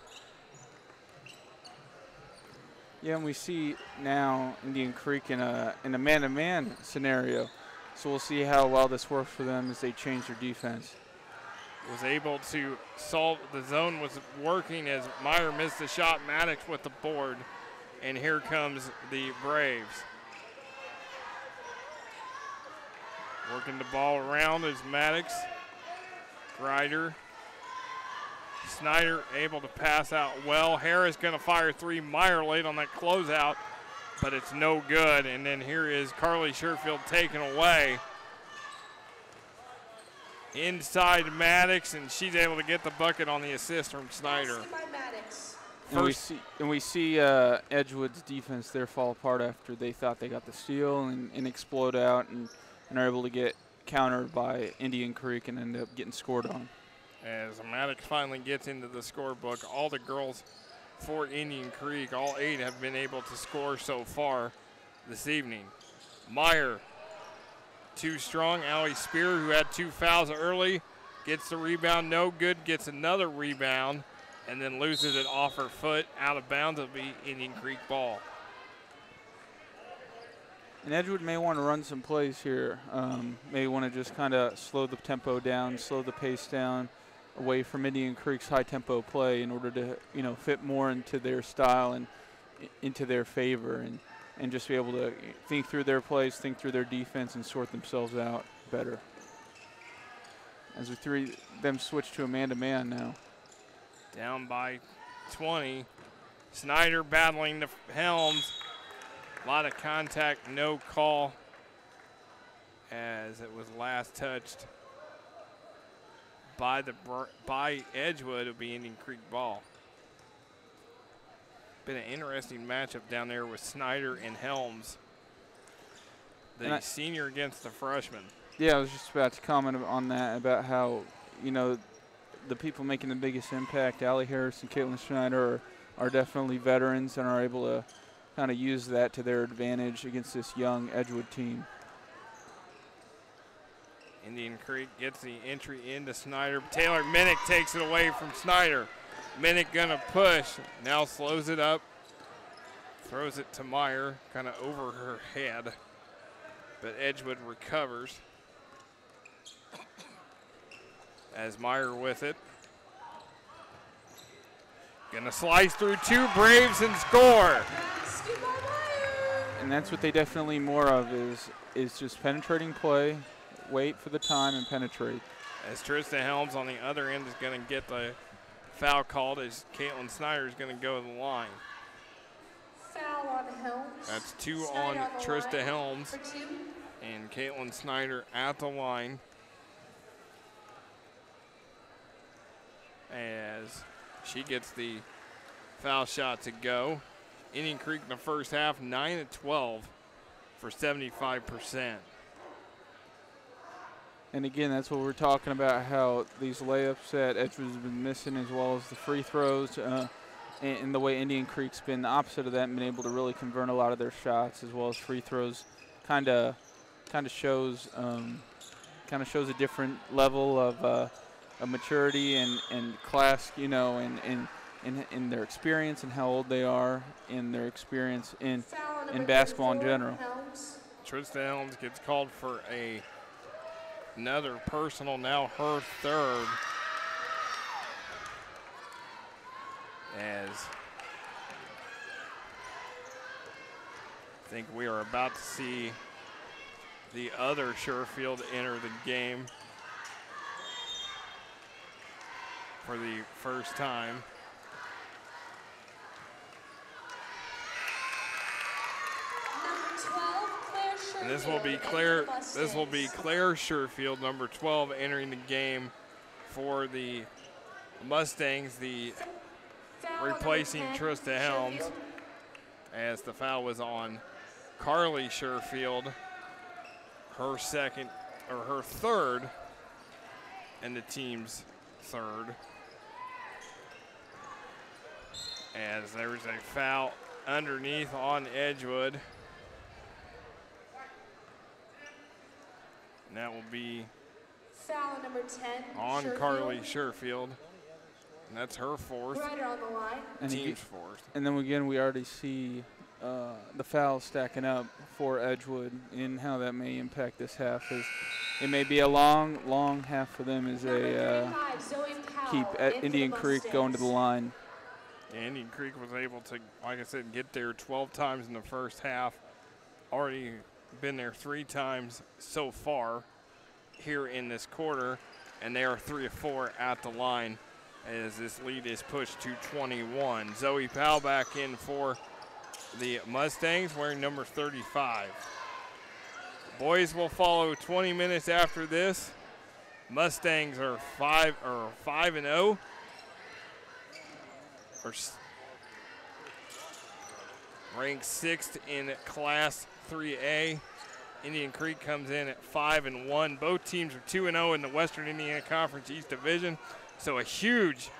Yeah, and we see now Indian Creek in a man-to-man scenario. So we'll see how well this works for them as they change their defense. Was able to solve, the zone was working as Meyer missed the shot, Maddox with the board, and here comes the Braves. Working the ball around is Maddox, Grider, Snyder able to pass out well. Harris gonna fire 3, Meyer late on that closeout, but it's no good, and then here is Carly Sherfield taken away. Inside Maddox, and she's able to get the bucket on the assist from Snyder. And we see Edgewood's defense there fall apart after they thought they got the steal and explode out and are able to get countered by Indian Creek and end up getting scored on. As Maddox finally gets into the scorebook, all the girls for Indian Creek, all 8 have been able to score so far this evening. Meyer, too strong. Allie Spear, who had 2 fouls early, gets the rebound, no good, gets another rebound, and then loses it off her foot, out of bounds. It'll be Indian Creek ball. And Edgewood may want to run some plays here. May want to just kind of slow the tempo down, slow the pace down away from Indian Creek's high tempo play in order to, fit more into their style and into their favor and just be able to think through their plays, think through their defense, and sort themselves out better. As them switch to a man-to-man now. Down by 20. Snyder battling the Helms. A lot of contact, no call, as it was last touched by Edgewood. It'll be Indian Creek ball. Been an interesting matchup down there with Snyder and Helms. The senior against the freshman. Yeah, I was just about to comment on that, about how, the people making the biggest impact, Allie Harris and Caitlin Schneider, are definitely veterans and are able to kind of use that to their advantage against this young Edgewood team. Indian Creek gets the entry into Snyder. Taylor Minnick takes it away from Snyder. Minnick gonna push, now slows it up, throws it to Meyer, kind of over her head, but Edgewood recovers. As Meyer with it. Gonna slice through 2 Braves and score. And that's what they definitely more of is just penetrating play, wait for the time and penetrate. As Trista Helms on the other end is gonna get the foul called as Caitlin Snyder is gonna go to the line. Foul on Helms. That's 2 Snyder on Trista line Helms. for 2. And Caitlin Snyder at the line. As she gets the foul shot to go. Indian Creek in the first half, 9-12 for 75%. And again, that's what we're talking about, how these layups that Edgewood has been missing, as well as the free throws, and the way Indian Creek's been the opposite of that and been able to really convert a lot of their shots, as well as free throws, kind of shows a different level of maturity and class, in their experience and how old they are, in their experience in basketball in general. Trista Helms gets called for another personal, now her 3rd. As I think we are about to see the other Sherfield enter the game for the first time. And this will be Claire Sherfield, number 12, entering the game for the Mustangs, replacing Trista Helms, as the foul was on Carly Sherfield, her 3rd, and the team's 3rd. As there's a foul underneath on Edgewood. And that will be foul number 10 on Sherfield. Carly Sherfield. And that's her fourth. Ryder on the line. And Team's fourth. And then again, we already see the fouls stacking up for Edgewood and how that may impact this half. As it may be a long half for them as they keep Indian Creek going to the line. Indian Creek was able to, like I said, get there 12 times in the first half. Already been there 3 times so far here in this quarter, and they are 3 of 4 at the line as this lead is pushed to 21. Zoe Powell back in for the Mustangs, wearing number 35. Boys will follow 20 minutes after this. Mustangs are 5-0. Ranked 6th in Class 3A. Indian Creek comes in at 5-1. Both teams are 2-0 in the Western Indiana Conference East Division. So a huge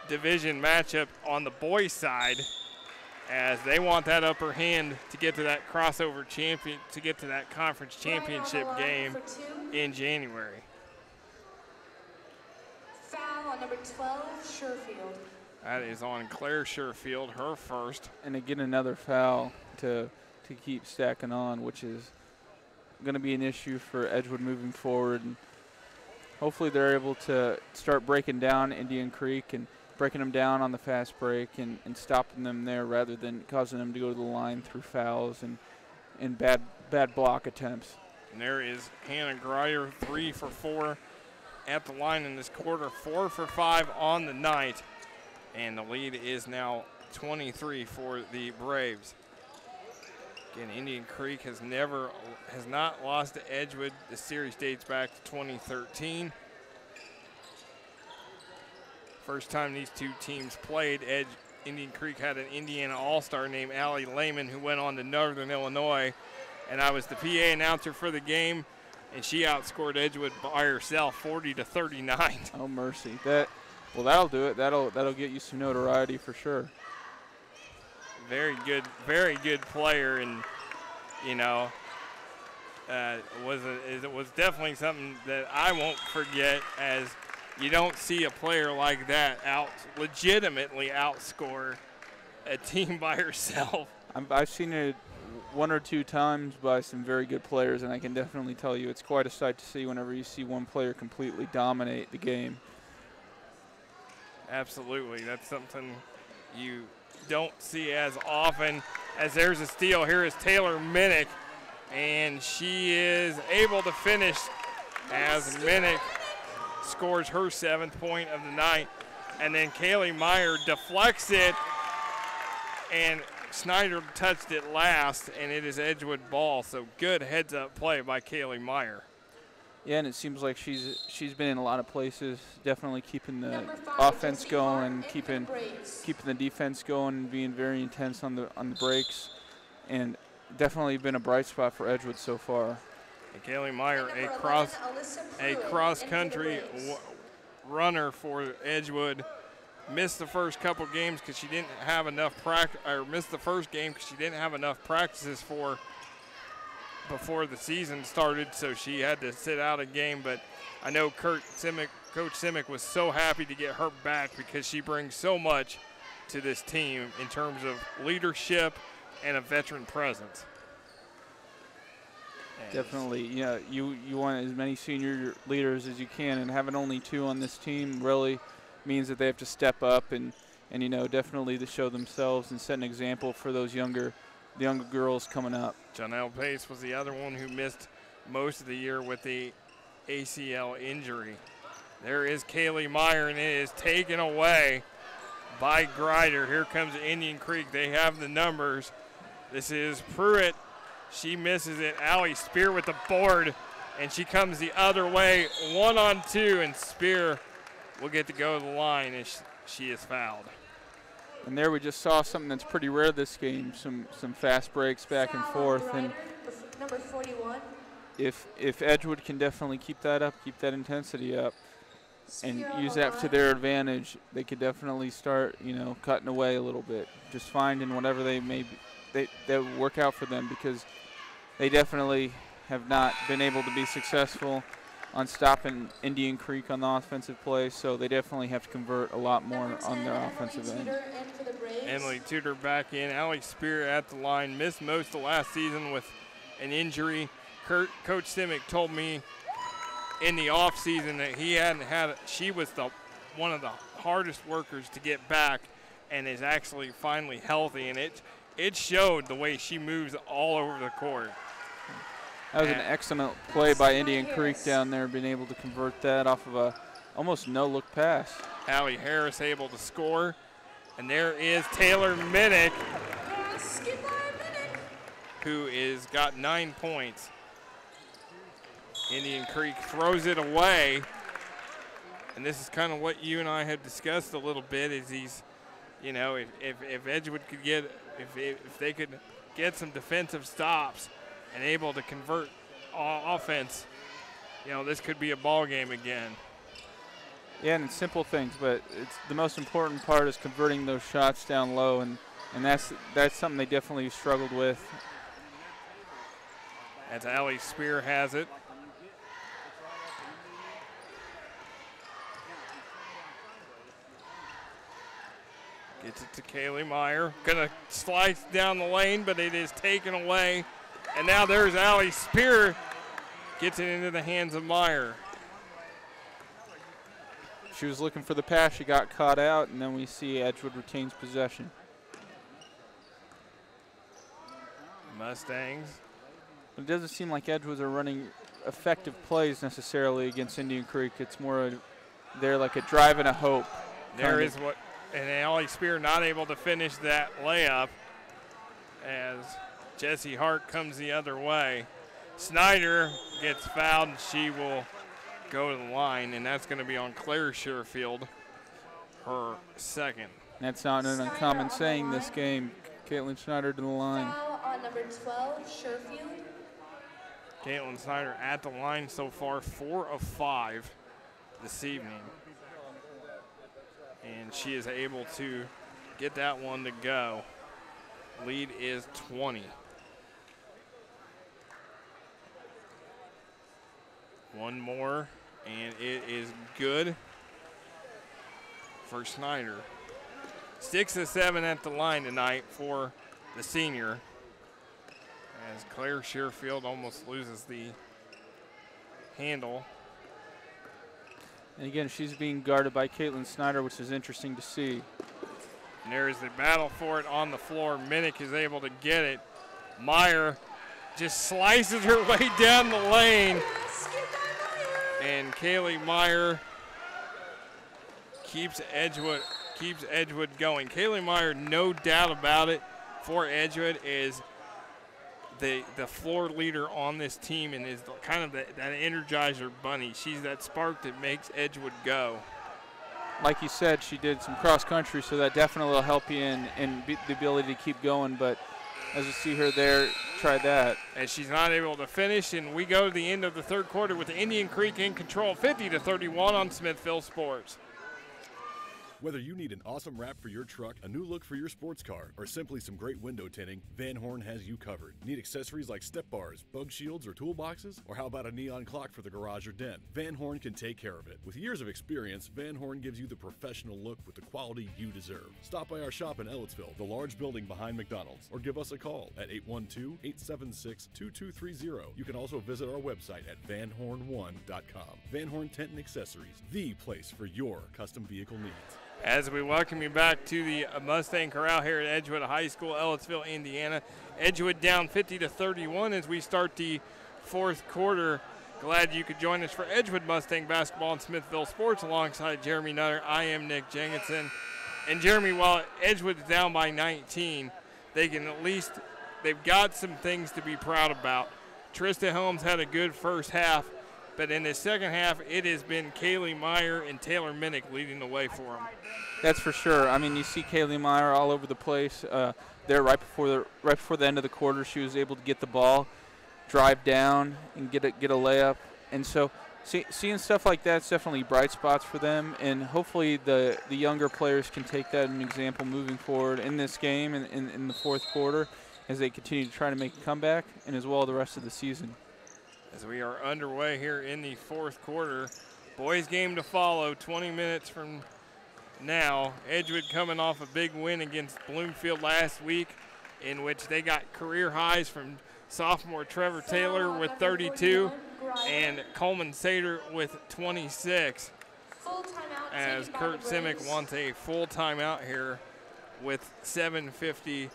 division matchup on the boys' side, as they want that upper hand to get to that crossover champion, to get to that conference championship game in January. Foul on number 12, Sherfield. That is on Claire Sherfield, her first. And again, another foul to keep stacking on, which is going to be an issue for Edgewood moving forward. And hopefully they're able to start breaking down Indian Creek and breaking them down on the fast break and stopping them there rather than causing them to go to the line through fouls and bad block attempts. And there is Hannah Grier, 3 for 4 at the line in this quarter, 4 for 5 on the night. And the lead is now 23 for the Braves. Again, Indian Creek has not lost to Edgewood. The series dates back to 2013. First time these two teams played, Indian Creek had an Indiana All-Star named Allie Lehman, who went on to Northern Illinois. And I was the PA announcer for the game, and she outscored Edgewood by herself 40-39. Oh, mercy. Well, that'll do it. That'll get you some notoriety for sure. Very good player, and it was definitely something that I won't forget, as you don't see a player like that legitimately outscore a team by herself. I've seen it 1 or 2 times by some very good players, and I can definitely tell you it's quite a sight to see whenever you see one player completely dominate the game. Absolutely. That's something you don't see as often. As there's a steal, here is Taylor Minnick, and she is able to finish as Minnick scores her 7th point of the night. And then Kaylee Meyer deflects it, and Snyder touched it last, and it is Edgewood ball. So good heads-up play by Kaylee Meyer. Yeah, and it seems like she's been in a lot of places, definitely keeping the offense going, keeping the defense going, and being very intense on the breaks, and definitely been a bright spot for Edgewood so far. And Kaylee Meyer, a cross-country runner for Edgewood, missed the first couple games because she didn't have enough practice, or missed the first game because she didn't have enough practices before the season started, so she had to sit out a game. But I know Coach Simic was so happy to get her back because she brings so much to this team in terms of leadership and a veteran presence. Definitely, yeah. You want as many senior leaders as you can, and having only 2 on this team really means that they have to step up and definitely to show themselves and set an example for those younger girls coming up. Janelle Pace was the other one who missed most of the year with the ACL injury. There is Kaylee Meyer, and it is taken away by Grider. Here comes Indian Creek. They have the numbers. This is Pruitt. She misses it. Allie Spear with the board, and she comes the other way, 1-on-2, and Spear will get to go to the line, and she is fouled. And there we just saw something that's pretty rare this game, some fast breaks back and forth. And number 41. If Edgewood can definitely keep that up, keep that intensity up, and use that to their advantage, they could definitely start, cutting away a little bit, just finding whatever they may be, that would work out for them, because they definitely have not been able to be successful on stopping Indian Creek on the offensive play, so they definitely have to convert a lot more on their offensive end. Emily Tudor back in. Allie Spear at the line. Missed most of last season with an injury. Coach Simic told me in the offseason that she was one of the hardest workers to get back, and is actually finally healthy, and it showed the way she moves all over the court. That was an excellent play by Indian Creek down there, being able to convert that off of a almost no-look pass. Allie Harris able to score, and there is Taylor Minnick, who is got 9 points. Indian Creek throws it away, and this is kind of what you and I have discussed a little bit. Is if Edgewood could if they could get some defensive stops and able to convert offense, this could be a ball game again. Yeah, and it's simple things, but the most important part is converting those shots down low, and that's something they definitely struggled with. As Allie Spear has it. Gets it to Kaylee Meyer. Gonna slice down the lane, but it is taken away. And now there's Allie Spear. Gets it into the hands of Meyer. She was looking for the pass. She got caught out, and then we see Edgewood retains possession. Mustangs. It doesn't seem like Edgewood are running effective plays necessarily against Indian Creek. It's more they're like a drive and a hope. There is what, and Allie Spear not able to finish that layup as Jessie Hart comes the other way. Snyder gets fouled, and she will go to the line, and that's going to be on Claire Sherfield, her second. That's not an uncommon saying this game. Caitlin Snyder to the line. Foul on number 12, Sherfield. Caitlin Snyder at the line so far, 4 of 5 this evening. And she is able to get that one to go. Lead is 20. One more, and it is good for Snyder. 6 of 7 at the line tonight for the senior, as Claire Sherfield almost loses the handle. And again, she's being guarded by Caitlin Snyder, which is interesting to see. And there's the battle for it on the floor. Minnick is able to get it. Meyer just slices her way down the lane. And Kaylee Meyer keeps Edgewood going. Kaylee Meyer, no doubt about it, for Edgewood is the floor leader on this team, and is kind of that energizer bunny. She's that spark that makes Edgewood go. Like you said, she did some cross country, so that definitely will help you in the ability to keep going. But as you see her there, try that. And she's not able to finish, and we go to the end of the third quarter with Indian Creek in control, 50-31 on Smithville Sports. Whether you need an awesome wrap for your truck, a new look for your sports car, or simply some great window tinting, Van Horn has you covered. Need accessories like step bars, bug shields, or toolboxes? Or how about a neon clock for the garage or den? Van Horn can take care of it. With years of experience, Van Horn gives you the professional look with the quality you deserve. Stop by our shop in Ellettsville, the large building behind McDonald's, or give us a call at 812-876-2230. You can also visit our website at vanhorn1.com. Van Horn Tent and Accessories, the place for your custom vehicle needs. As we welcome you back to the Mustang Corral here at Edgewood High School, Ellettsville, Indiana. Edgewood down 50-31 as we start the fourth quarter. Glad you could join us for Edgewood Mustang basketball and Smithville Sports alongside Jeremy Nutter. I am Nick Jenkinson. And Jeremy, while Edgewood's down by 19, they can at least, they've got some things to be proud about. Trista Holmes had a good first half, but in the second half, it has been Kaylee Meyer and Taylor Minnick leading the way for them. That's for sure. I mean, you see Kaylee Meyer all over the place. There, right before the end of the quarter, she was able to get the ball, drive down, and get a layup. And so seeing stuff like that's definitely bright spots for them, and hopefully the younger players can take that as an example moving forward in this game and in the fourth quarter as they continue to try to make a comeback, and as well the rest of the season. As we are underway here in the fourth quarter, boys game to follow 20 minutes from now. Edgewood coming off a big win against Bloomfield last week, in which they got career highs from sophomore Trevor Taylor with 32 and Coleman Sater with 26. As Kurt Simic wants a full timeout here with 7:50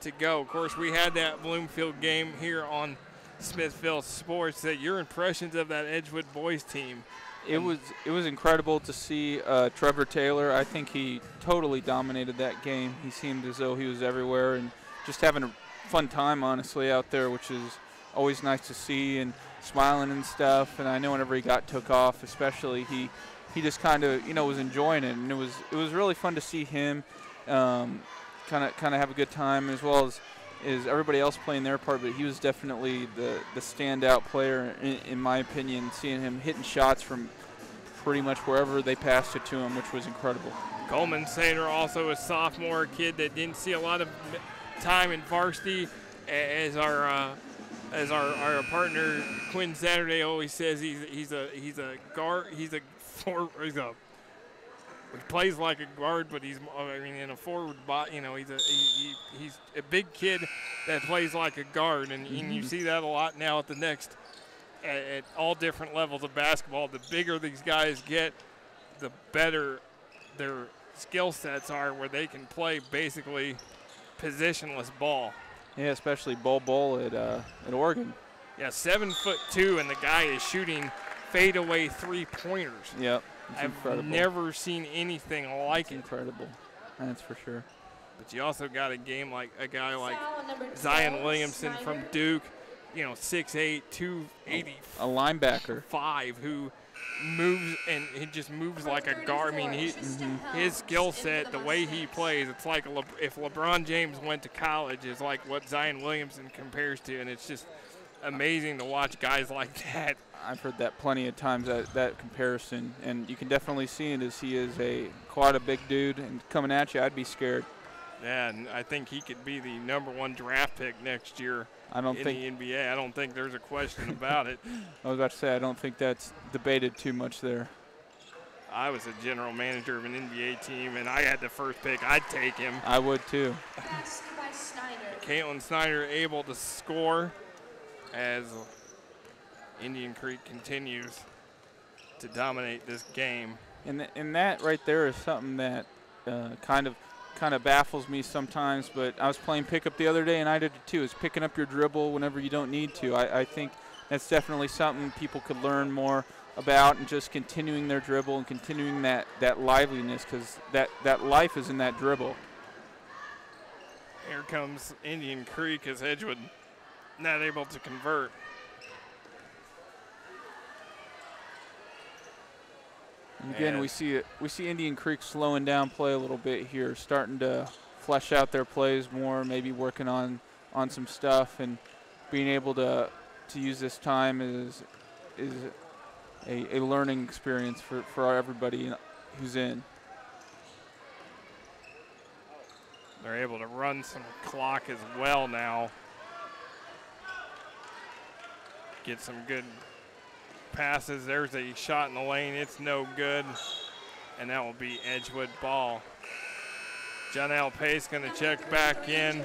to go. Of course, we had that Bloomfield game here on Smithville Sports. Your impressions of that Edgewood boys team? It was incredible to see Trevor Taylor. I think he totally dominated that game. He seemed as though he was everywhere and just having a fun time, honestly, out there, which is always nice to see, and smiling and stuff. And I know whenever he took off, especially, he just kind of was enjoying it, and it was really fun to see him kind of have a good time, as well as everybody else playing their part. But he was definitely the standout player in my opinion, seeing him hitting shots from pretty much wherever they passed it to him, which was incredible. Coleman Sater, also a sophomore kid that didn't see a lot of time in varsity, as our partner Quinn Saturday always says. He's a guard. He plays like a guard, but he's in a forward bot. He's a big kid that plays like a guard, and you see that a lot now at all different levels of basketball. The bigger these guys get, the better their skill sets are, where they can play basically positionless ball. Yeah, especially ball at Oregon. Yeah, 7'2", and the guy is shooting fadeaway three-pointers. Yep, I've never seen anything like it. Incredible, that's for sure. But you also got a guy like Zion Williamson from Duke, 6'8", 280. A linebacker. 5, who moves, and he just moves like a guard. His skill set, the way he plays, it's like if LeBron James went to college, is like what Zion Williamson compares to, and it's just amazing to watch guys like that. I've heard that plenty of times, that comparison, and you can definitely see it, as he is quite a big dude, and coming at you, I'd be scared. Yeah, and I think he could be the #1 draft pick next year in the NBA. I don't think there's a question about it. I was about to say, I don't think that's debated too much there. I was a general manager of an NBA team, and I had the first pick. I'd take him. I would too. Caitlin Snyder able to score as Indian Creek continues to dominate this game. And that right there is something that kind of baffles me sometimes, but I was playing pickup the other day, and I did it too, is picking up your dribble whenever you don't need to. I think that's definitely something people could learn more about, and just continuing their dribble and continuing that liveliness, because that life is in that dribble. Here comes Indian Creek, as Edgewood not able to convert. And again, we see Indian Creek slowing down play a little bit here, starting to flesh out their plays more, maybe working on some stuff, and being able to use this time is a learning experience for everybody who's in. They're able to run some clock as well now. Get some good passes. There's a shot in the lane. It's no good. And that will be Edgewood ball. Janelle Pace going to check back in.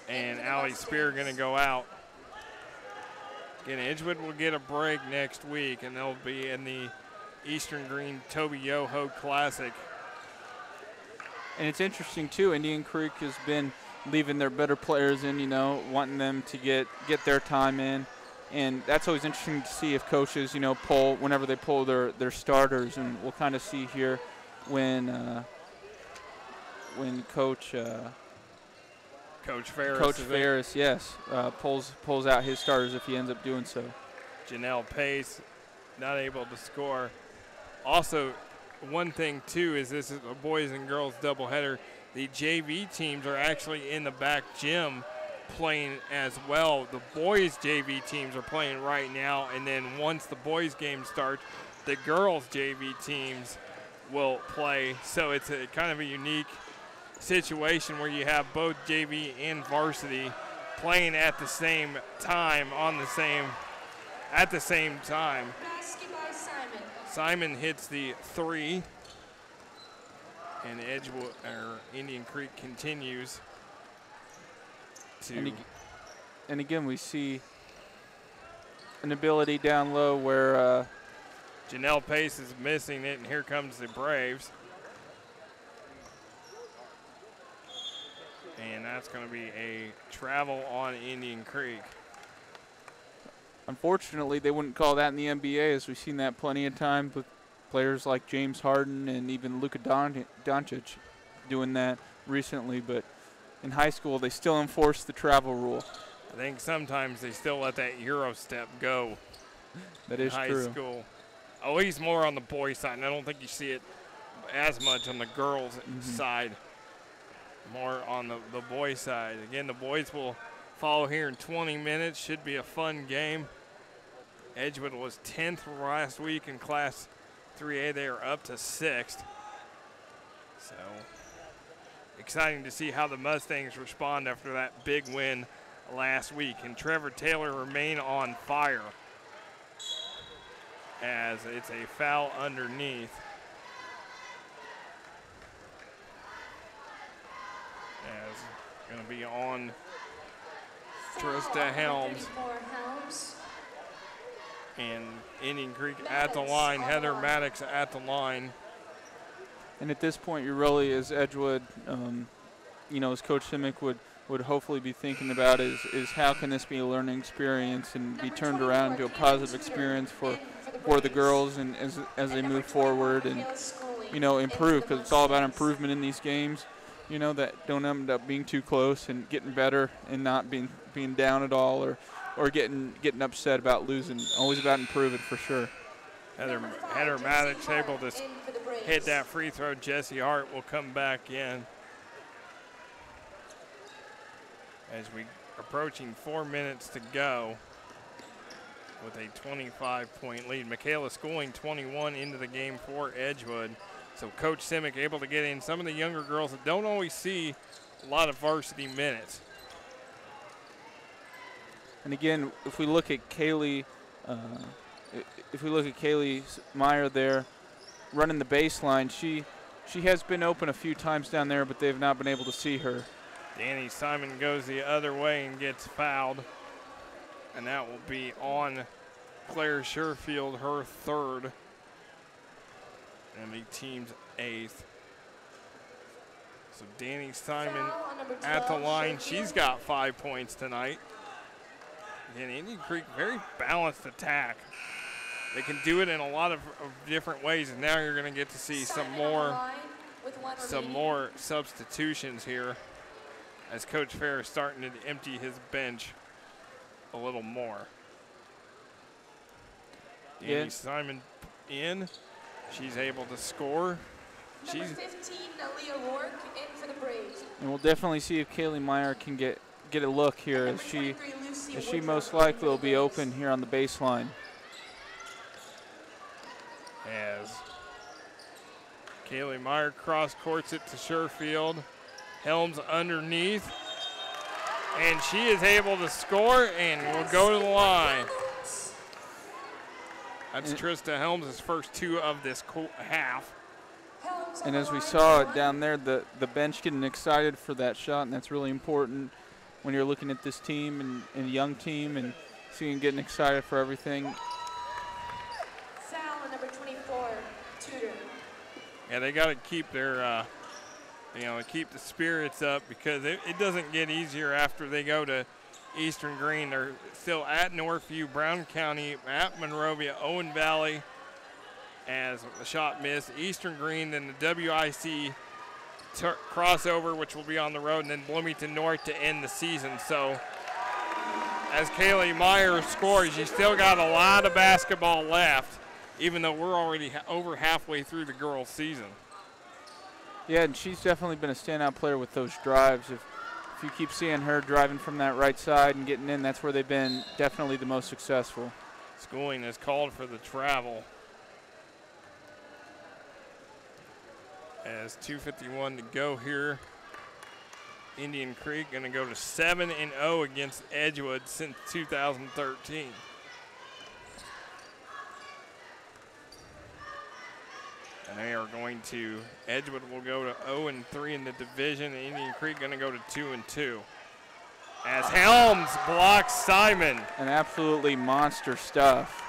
And Allie Spear going to go out. Again, Edgewood will get a break next week, and they'll be in the Eastern Green Toby Yoho Classic. And it's interesting, too, Indian Creek has been leaving their better players in, wanting them to get their time in. And that's always interesting to see if coaches, whenever they pull their starters. And we'll kind of see here when Coach Ferris, pulls out his starters if he ends up doing so. Janelle Pace not able to score. Also, one thing, too, is this is a boys and girls doubleheader. The JV teams are actually in the back gym playing as well. The boys JV teams are playing right now, and then once the boys game starts, the girls JV teams will play. So it's a kind of a unique situation where you have both JV and varsity playing at the same time at the same time. Basket by Simon. Simon hits the 3, and Edgewood or Indian Creek continues to. And again, we see an ability down low where Janelle Pace is missing it, and here comes the Braves. And that's going to be a travel on Indian Creek. unfortunately they wouldn't call that in the NBA, as we've seen that plenty of times with players like James Harden and even Luka Doncic doing that recently. But in high school, they still enforce the travel rule. I think sometimes they still let that Euro step go. That is high true. School. At least more on the boys' side, and I don't think you see it as much on the girls' side. More on the boys' side. Again, the boys will follow here in 20 minutes. Should be a fun game. Edgewood was 10th last week in Class 3A. They are up to 6th. So exciting to see how the Mustangs respond after that big win last week. And Trevor Taylor remain on fire, as it's a foul underneath. As going to be on Trista Helms. And Indian Creek at the line, Heather Maddox at the line. And at this point, you really, as Edgewood, as Coach Simic would hopefully be thinking about is how can this be a learning experience and be turned around into a positive experience for the girls, and as they move forward and improve, because it's all about improvement in these games. That don't end up being too close and getting better and not being down at all or getting upset about losing. Always about improving for sure. Heather Maddox able to hit that free throw. Jesse Hart will come back in. As we approaching 4 minutes to go with a 25-point lead. Michaela Schooling 21 into the game for Edgewood. So Coach Simic able to get in some of the younger girls that don't always see a lot of varsity minutes. And again, if we look at Kaylee, Meyer there, running the baseline, she has been open a few times down there, but they've not been able to see her. Danny Simon goes the other way and gets fouled, and that will be on Claire Sherfield, her third, and the team's 8th. So Danny Simon at the line. She's got 5 points tonight. Again, Indian Creek, very balanced attack. They can do it in a lot of different ways, and now you're going to get to see some more substitutions here, as Coach Fair is starting to empty his bench a little more. Danny Simon in. She's able to score. Number 15, Aaliyah Rourke, in for the Braves. And we'll definitely see if Kaylee Meyer can get a look here, as she most likely will be open here on the baseline. As Kaylee Meyer cross courts it to Sherfield. Helms underneath. And she is able to score and will go to the line. That's Trista Helms' first 2 of this half. And as we saw it down there, the bench getting excited for that shot, and that's really important when you're looking at this team and a young team and seeing getting excited for everything. Foul, number 24, Tudor. Yeah, they got to keep their, keep the spirits up, because it doesn't get easier after they go to Eastern Green. They're still at Northview, Brown County, at Monrovia, Owen Valley, as the shot missed. Eastern Green, then the WIC crossover, which will be on the road, and then Bloomington North to end the season. So as Kaylee Meyer scores, you still got a lot of basketball left, even though we're already over halfway through the girls' season. Yeah, and she's definitely been a standout player with those drives. If if you keep seeing her driving from that right side and getting in, that's where they've been definitely the most successful. Schooling is called for the travel. As 2:51 to go here. Indian Creek going to go to 7-0 against Edgewood since 2013. And they are going to, Edgewood will go to 0-3 in the division. And Indian Creek going to go to 2-2. As Helms blocks Simon. And absolutely monster stuff.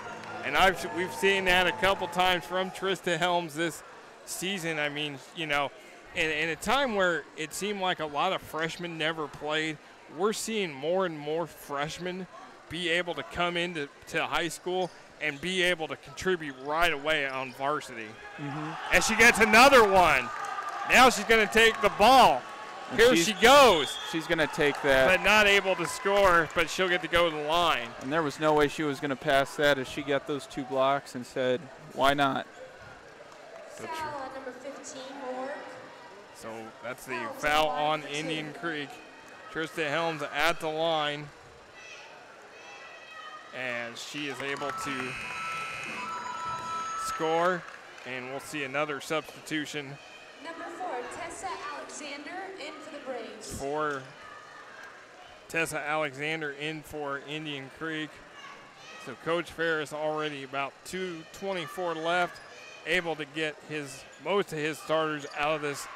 And we've seen that a couple times from Trista Helms this season. I mean, you know, in a time where it seemed like a lot of freshmen never played, we're seeing more and more freshmen be able to come into high school and be able to contribute right away on varsity. And she gets another one. Now she's going to take the ball. And here she goes. She's going to take that. But not able to score, but she'll get to go to the line. And there was no way she was going to pass that as she got those 2 blocks and said, why not? Foul on number 15, Ward. So that's the foul on Indian Creek. Trista Helms at the line. And she is able to score. And we'll see another substitution. Number 4, Tessa Alexander in for the Braves. For Tessa Alexander in for Indian Creek. So Coach Ferris already about 2:24 left, able to get most of his starters out of this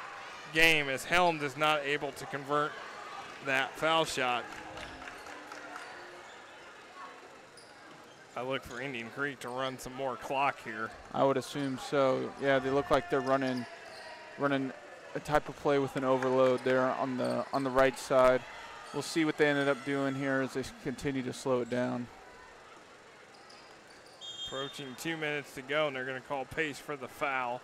game as Helms is not able to convert that foul shot. I look for Indian Creek to run some more clock here. I would assume so. Yeah, they look like they're running a type of play with an overload there on the right side. We'll see what they ended up doing here as they continue to slow it down. Approaching 2 minutes to go, and they're going to call pace for the foul.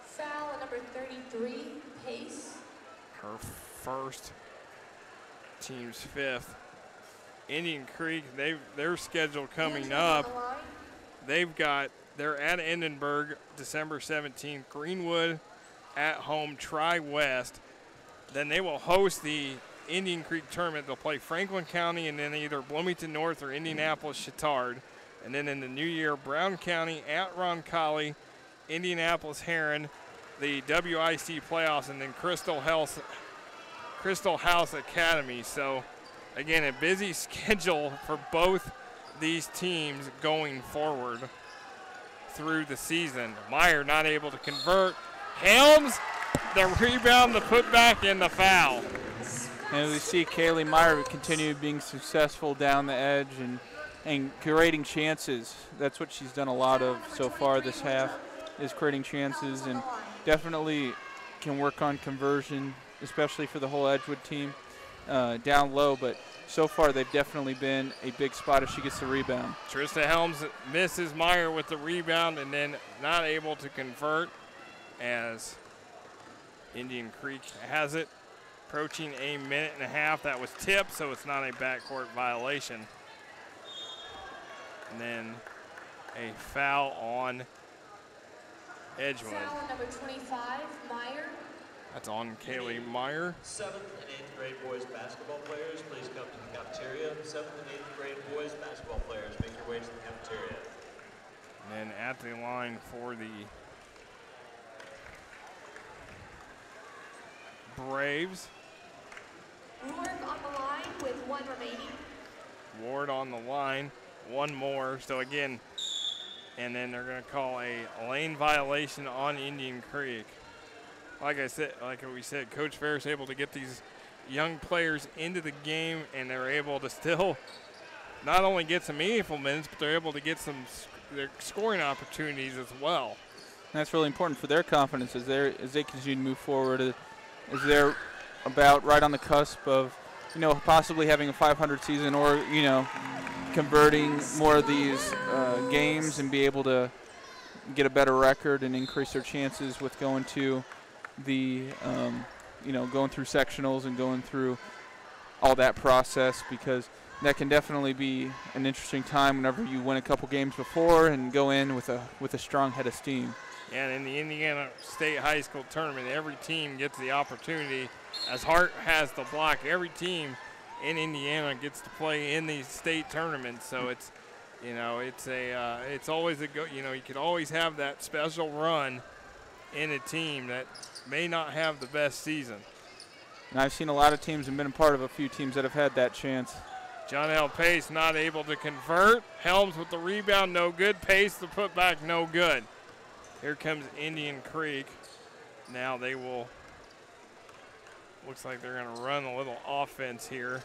Foul on number 33, Pace. Her first, team's 5th. Indian Creek, their schedule coming up. They're at Endenburg December 17th, Greenwood at home, Tri-West. Then they will host the Indian Creek tournament. They'll play Franklin County and then either Bloomington North or Indianapolis Chittard. And then in the new year, Brown County at Roncalli, Indianapolis Heron, the WIC playoffs, and then Crystal House Academy. So again, a busy schedule for both these teams going forward through the season. Meyer not able to convert. Helms, the rebound, the putback, and the foul. And we see Kaylee Meyer continue being successful down the edge and creating chances. That's what she's done a lot of so far this half, is creating chances, and definitely can work on conversion, especially for the whole Edgewood team down low. But so far they've definitely been a big spot if she gets the rebound. Trista Helms misses Meyer with the rebound and then not able to convert as Indian Creek has it. Approaching a minute and a half. That was tipped, so it's not a backcourt violation. And then a foul on Edgewood. Foul on number 25, Meyer. That's on Kaylee Meyer. 7th and 8th grade boys basketball players, please come to the cafeteria. 7th and 8th grade boys basketball players, make your way to the cafeteria. And then at the line for the Braves. Ward on the line with 1 remaining. Ward on the line, 1 more. So again, and then they're going to call a lane violation on Indian Creek. Like we said, Coach Ferris able to get these young players into the game, and they're able to still not only get some meaningful minutes, but they're able to get their scoring opportunities as well. And that's really important for their confidence as they continue to move forward, as they're about right on the cusp of, possibly having a 500 season, or, converting more of these games and be able to get a better record and increase their chances with going to the, going through sectionals and going through all that process, because that can definitely be an interesting time whenever you win a couple games before and go in with a strong head of steam. And in the Indiana State High School tournament, every team gets the opportunity, as Hart has the block, every team in Indiana gets to play in these state tournaments. So it's, you know, it's always you could always have that special run in a team that may not have the best season. And I've seen a lot of teams and been a part of a few teams that have had that chance. John L. Pace not able to convert. Helms with the rebound, no good. Pace the putback, no good. Here comes Indian Creek. Now they will, looks like they're going to run a little offense here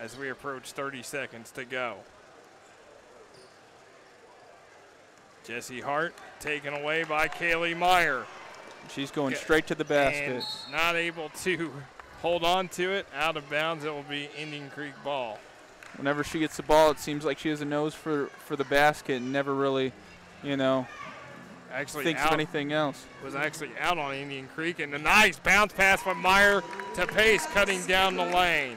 as we approach 30 seconds to go. Jesse Hart taken away by Kaylee Meyer. She's going straight to the basket. And not able to hold on to it. Out of bounds, it will be Indian Creek ball. Whenever she gets the ball, it seems like she has a nose for the basket and never really, you know, actually thinks of anything else. Was actually out on Indian Creek, and a nice bounce pass from Meyer to Pace, cutting down the lane.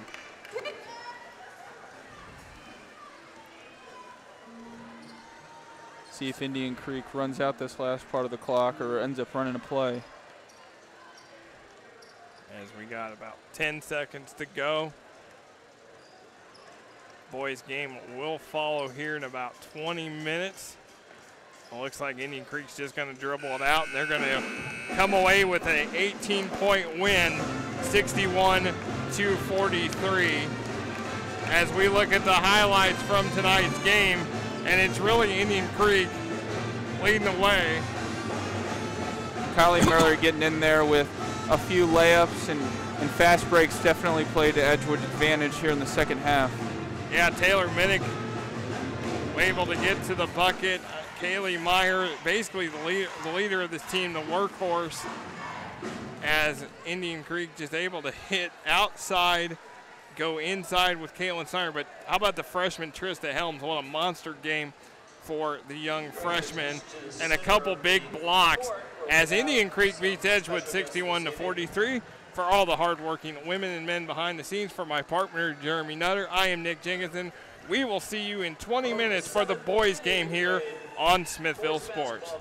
See if Indian Creek runs out this last part of the clock or ends up running a play. As we got about 10 seconds to go. Boys game will follow here in about 20 minutes. It looks like Indian Creek's just going to dribble it out, and they're going to come away with an 18-point win, 61-43. As we look at the highlights from tonight's game, and it's really Indian Creek leading the way. Kylie Miller getting in there with a few layups and fast breaks definitely played to Edgewood's advantage here in the second half. Yeah, Taylor Minnick able to get to the bucket. Kaylee Meyer, basically the leader of this team, the workhorse, as Indian Creek just able to hit outside, go inside with Caitlin Snyder. But how about the freshman Trista Helms? What a monster game for the young freshman, and a couple big blocks as Indian Creek beats Edgewood 61-43. For all the hardworking women and men behind the scenes, for my partner Jeremy Nutter, I am Nick Jenkinson. We will see you in 20 minutes for the boys game here on Smithville Sports.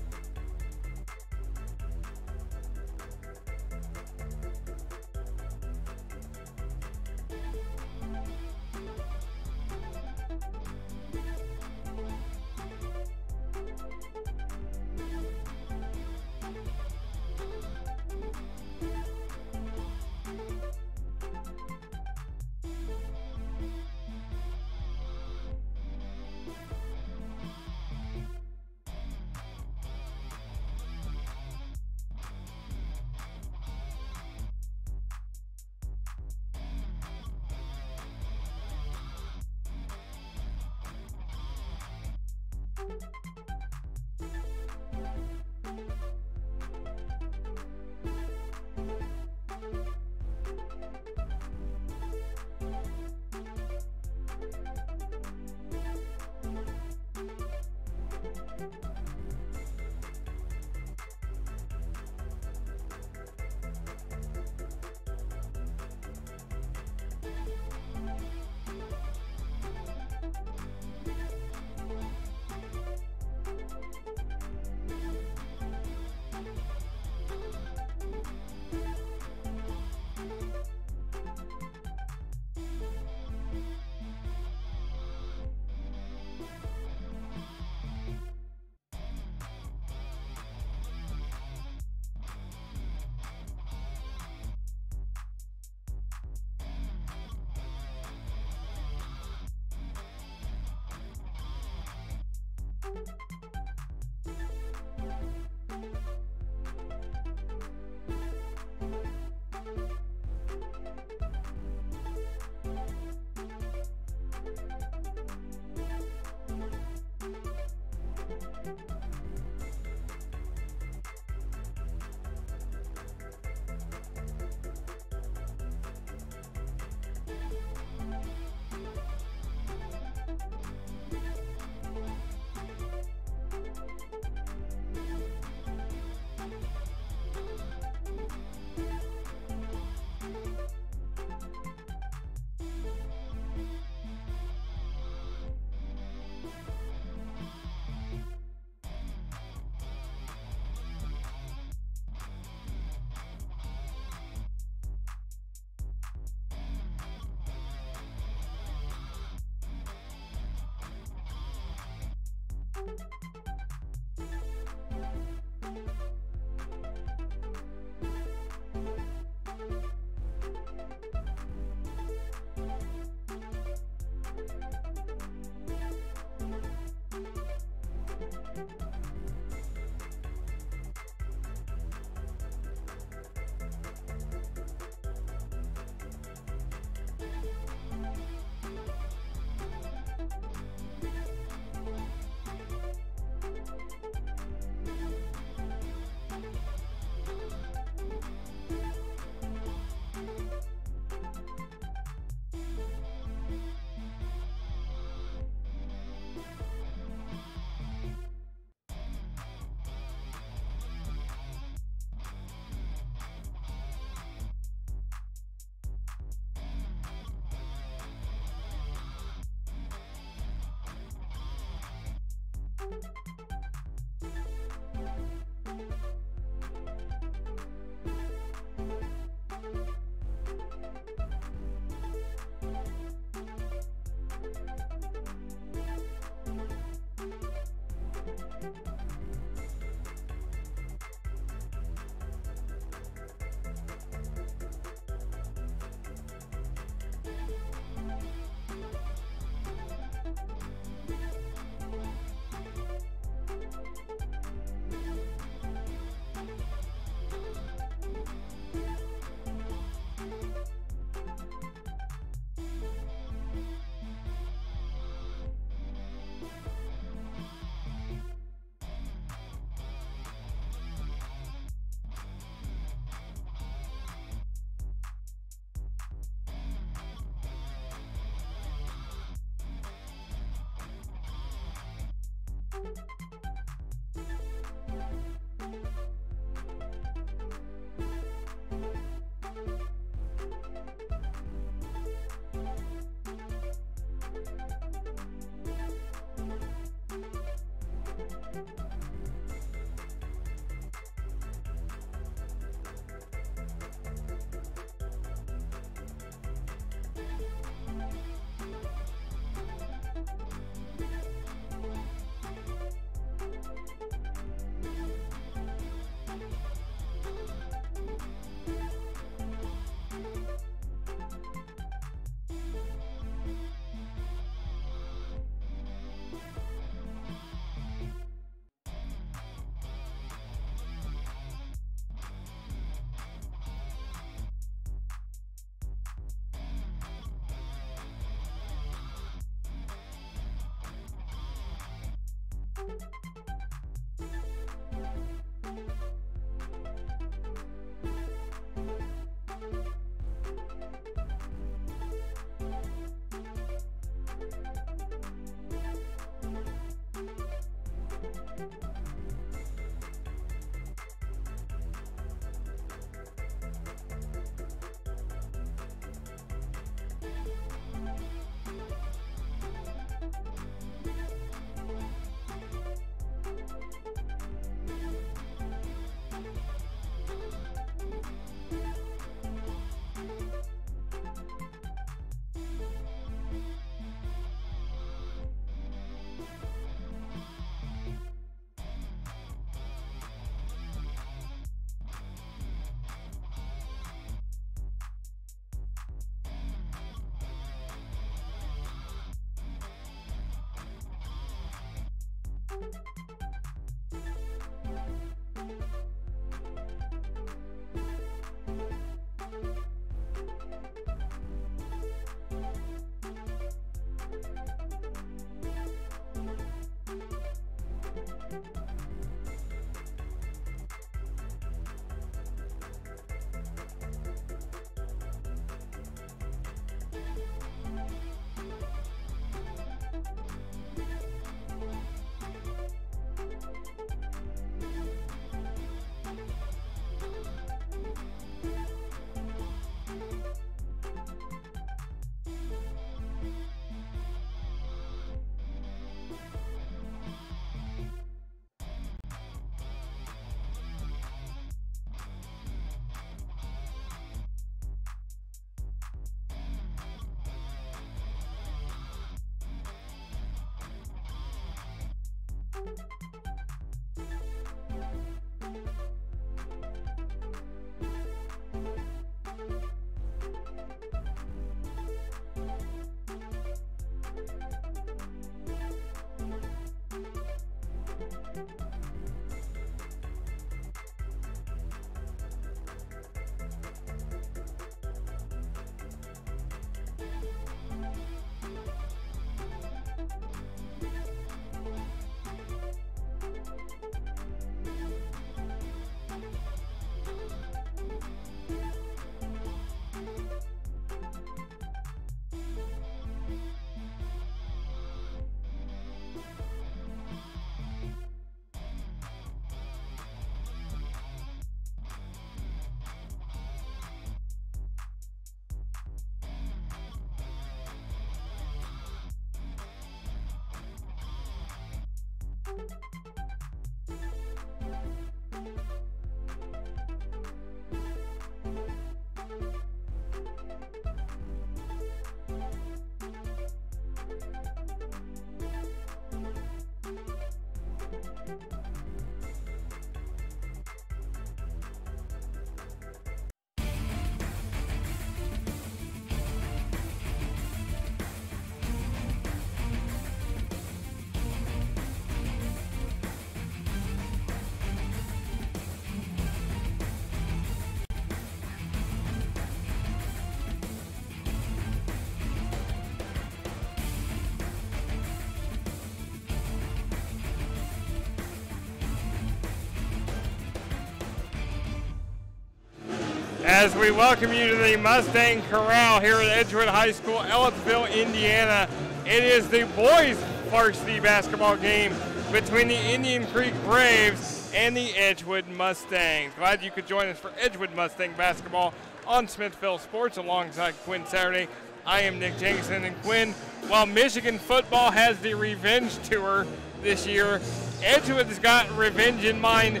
As we welcome you to the Mustang Corral here at Edgewood High School, Ellettsville, Indiana. It is the boys varsity basketball game between the Indian Creek Braves and the Edgewood Mustangs. Glad you could join us for Edgewood Mustang basketball on Smithville Sports alongside Quinn Saturday. I am Nick Jenkinson, and Quinn, while Michigan football has the revenge tour this year, Edgewood's got revenge in mind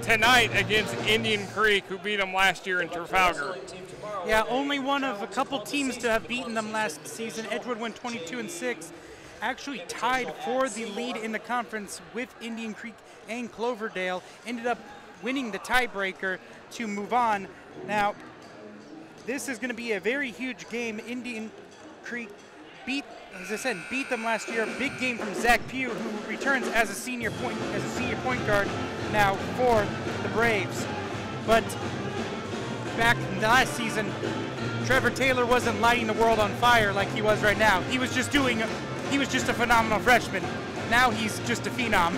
tonight against Indian Creek, who beat them last year in Trafalgar. Yeah, only one of a couple teams to have beaten them last season. Edgewood went 22-6, actually tied for the lead in the conference with Indian Creek and Cloverdale. Ended up winning the tiebreaker to move on. Now, this is going to be a very huge game. Indian Creek beat them last year. Big game from Zach Pugh, who returns as a senior point guard now for the Braves. But back last season, Trevor Taylor wasn't lighting the world on fire like he was right now. He was just a phenomenal freshman. Now he's just a phenom.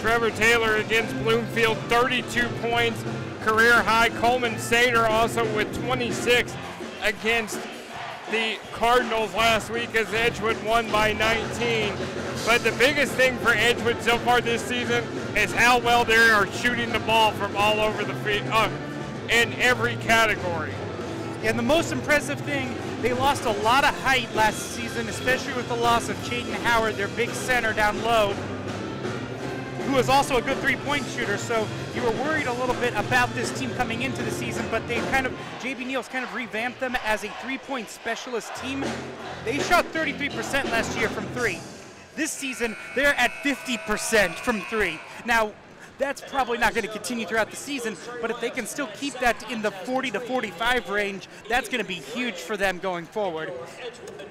Trevor Taylor against Bloomfield, 32 points, career high. Coleman Sater also with 26 against the Cardinals last week as Edgewood won by 19. But the biggest thing for Edgewood so far this season is how well they are shooting the ball from all over the field in every category. And the most impressive thing, they lost a lot of height last season, especially with the loss of Chayton Howard, their big center down low, who is also a good three-point shooter. So you were worried a little bit about this team coming into the season, but JB Neal's kind of revamped them as a three-point specialist team. They shot 33% last year from three. This season, they're at 50% from three. Now, That's probably not going to continue throughout the season, but if they can still keep that in the 40 to 45 range, that's going to be huge for them going forward,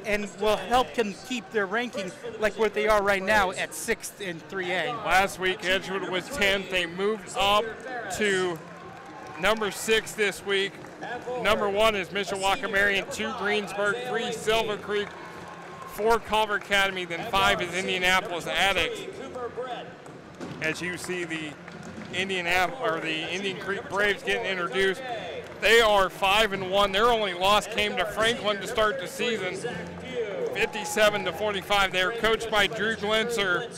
and will help them keep their ranking like what they are right now at 6th in 3A. Last week, Edgewood was 10th. They moved up to number 6 this week. Number 1 is Mishawaka Marion, 2 Greensburg, 3 Silver Creek, 4 Culver Academy, then 5 is Indianapolis Addicts. As you see the Indian Creek Braves getting introduced, they are 5-1. Their only loss came to Franklin to start the season, 57-45. They are coached by Drew Glintzer,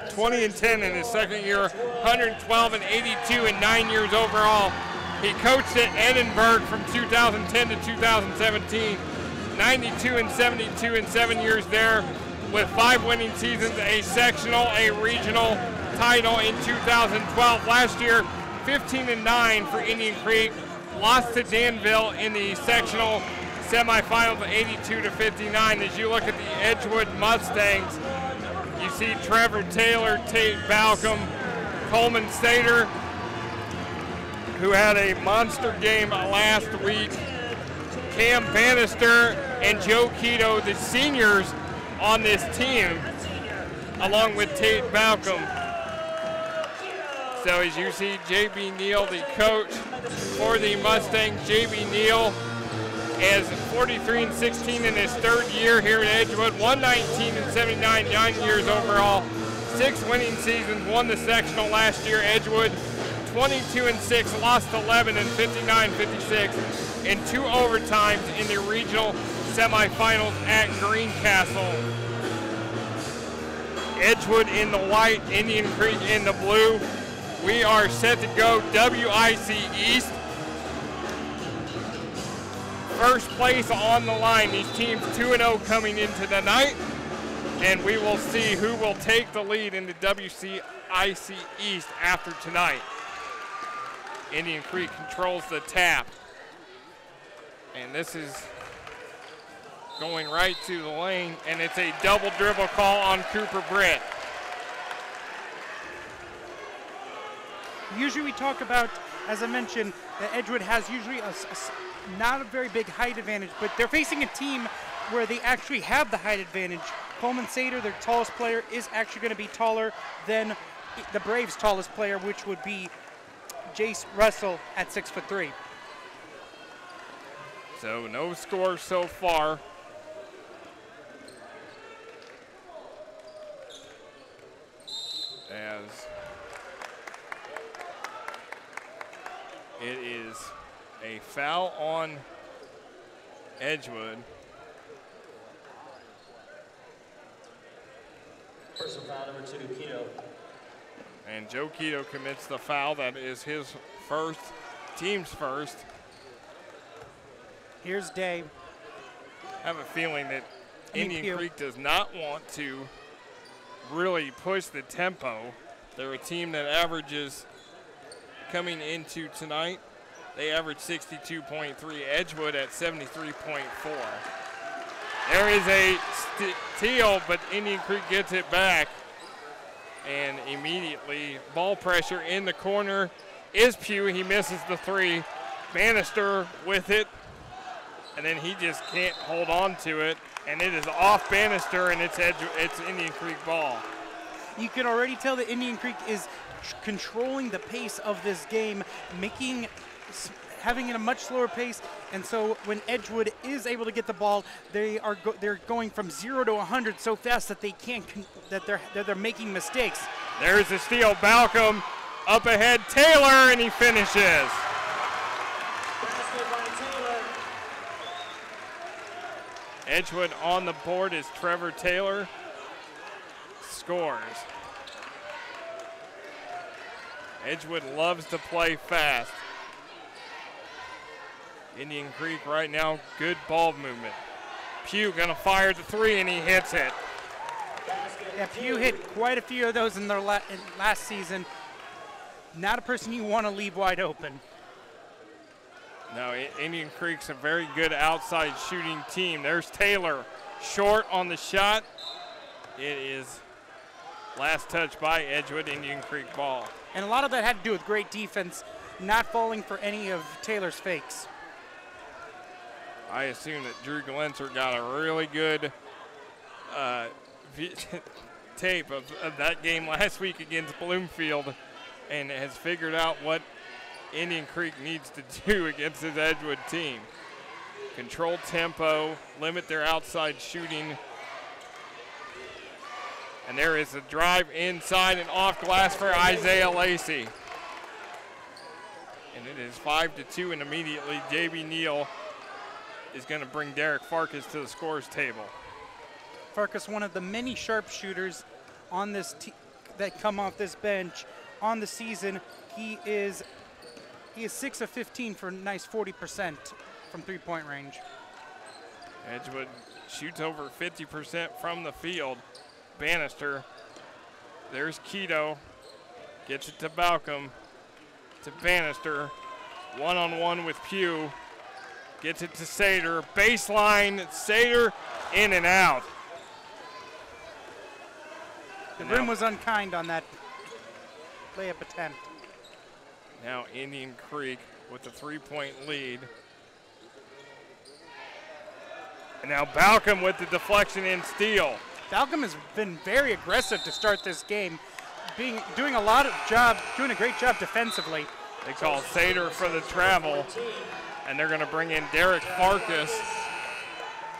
20-10 in his second year, 112-82 in 9 years overall. He coached at Edinburgh from 2010 to 2017, 92-72 in 7 years there, with 5 winning seasons, a sectional, a regional title in 2012. Last year, 15-9 for Indian Creek, lost to Danville in the sectional semifinals, 82-59. As you look at the Edgewood Mustangs, you see Trevor Taylor, Tate Balcom, Coleman Stater, who had a monster game last week, Cam Bannister and Joe Keto, the seniors on this team, along with Tate Balcom. So as you see J.B. Neal, the coach for the Mustangs, J.B. Neal is 43-16 in his 3rd year here at Edgewood, 119-79, 9 years overall, 6 winning seasons, won the sectional last year. Edgewood 22-6, lost 11 and 59-56 in 2 overtimes in the regional semifinals at Greencastle. Edgewood in the white, Indian Creek in the blue. We are set to go WIC East. First place on the line. These teams 2-0 coming into the night, and we will see who will take the lead in the WCIC East after tonight. Indian Creek controls the tap, and this is going right to the lane, and it's a double dribble call on Cooper Britt. Usually we talk about, as I mentioned, that Edgewood has usually not a very big height advantage, but they're facing a team where they actually have the height advantage. Coleman Sater, their tallest player, is actually going to be taller than the Braves' tallest player, which would be Jace Russell at 6'3". So no score so far. As it is a foul on Edgewood. Personal foul number 2, Keto. And Joe Keto commits the foul. That is his first, team's first. Here's Day. I have a feeling that Indian Creek does not want to really push the tempo. They're a team that averages, coming into tonight, they average 62.3. Edgewood at 73.4. There is a steal, but Indian Creek gets it back. And immediately, ball pressure in the corner is Pugh. He misses the 3. Bannister with it, and then he just can't hold on to it. And it is off Bannister, and it's Indian Creek ball. You can already tell that Indian Creek is controlling the pace of this game, having it a much slower pace, and so when Edgewood is able to get the ball, they're going from 0 to 100 so fast that they can't they're making mistakes. There's a steal. Balcom up ahead, Taylor, and he finishes. Edgewood on the board is Trevor Taylor. Scores. Edgewood loves to play fast. Indian Creek right now, good ball movement. Pugh gonna fire the 3, and he hits it. Yeah, Pugh hit quite a few of those in their last season. Not a person you want to leave wide open. No, Indian Creek's a very good outside shooting team. There's Taylor, short on the shot. It is Last touch by Edgewood, Indian Creek ball. And a lot of that had to do with great defense, not falling for any of Taylor's fakes. I assume that Drew Glenser got a really good tape of that game last week against Bloomfield and has figured out what Indian Creek needs to do against his Edgewood team. Control tempo, limit their outside shooting. And there is a drive inside and off glass for Isaiah Lacey. And it is 5-2, and immediately J.B. Neal is going to bring Derek Farkas to the scores table. Farkas, one of the many sharpshooters on this that come off this bench on the season. He is 6 of 15 for a nice 40% from three-point range. Edgewood shoots over 50% from the field. Bannister, there's Keto, gets it to Balcom, to Bannister, one-on-one with Pugh, gets it to Sater, baseline, Sater, in and out. The rim was unkind on that layup attempt. Now Indian Creek with a three-point lead. And now Balcom with the deflection and steal. Balcom has been very aggressive to start this game, doing a great job defensively. They call Sater for the travel, and they're going to bring in Derek Farkas.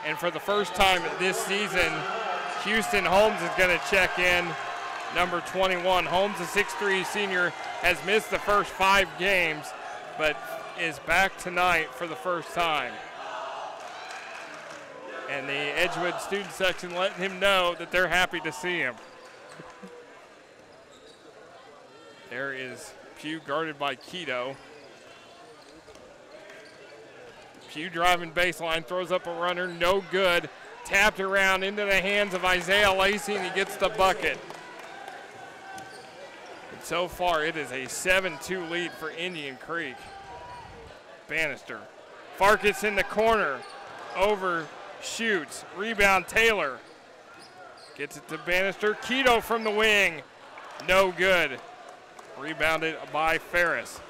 And for the first time this season, Houston Holmes is going to check in, number 21. Holmes, the 6'3" senior, has missed the first 5 games, but is back tonight for the first time. And the Edgewood student section letting him know that they're happy to see him. There is Pugh guarded by Keto. Pugh driving baseline, throws up a runner, no good. Tapped around into the hands of Isaiah Lacey, and he gets the bucket. And so far, it is a 7-2 lead for Indian Creek. Bannister. Farkas in the corner. Overshoots. Rebound, Taylor. Gets it to Bannister. Keto from the wing. No good. Rebounded by Ferris.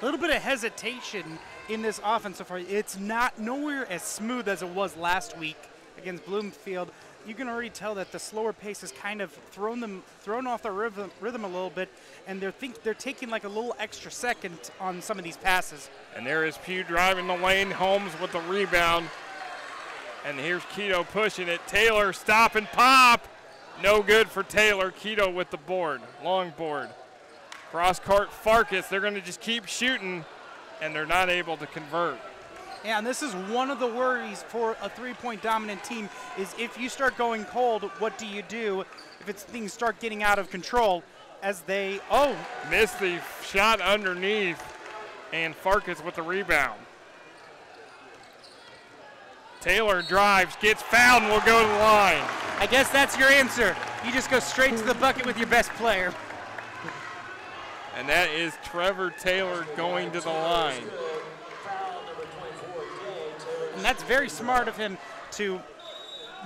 A little bit of hesitation in this offense so far. It's nowhere as smooth as it was last week against Bloomfield. You can already tell that the slower pace has kind of thrown off the rhythm a little bit, and they're taking like a little extra second on some of these passes. And there is Pugh driving the lane. Holmes with the rebound. And here's Keto pushing it. Taylor stop and pop. No good for Taylor. Keto with the board, long board. Cross court Farkas. They're going to just keep shooting, and they're not able to convert. Yeah, and this is one of the worries for a three-point dominant team is if you start going cold, what do you do if things start getting out of control as they, missed the shot underneath, and Farkas with the rebound. Taylor drives, gets fouled, and will go to the line. I guess that's your answer. You just go straight to the bucket with your best player. And that is Trevor Taylor going to the line. And that's very smart of him to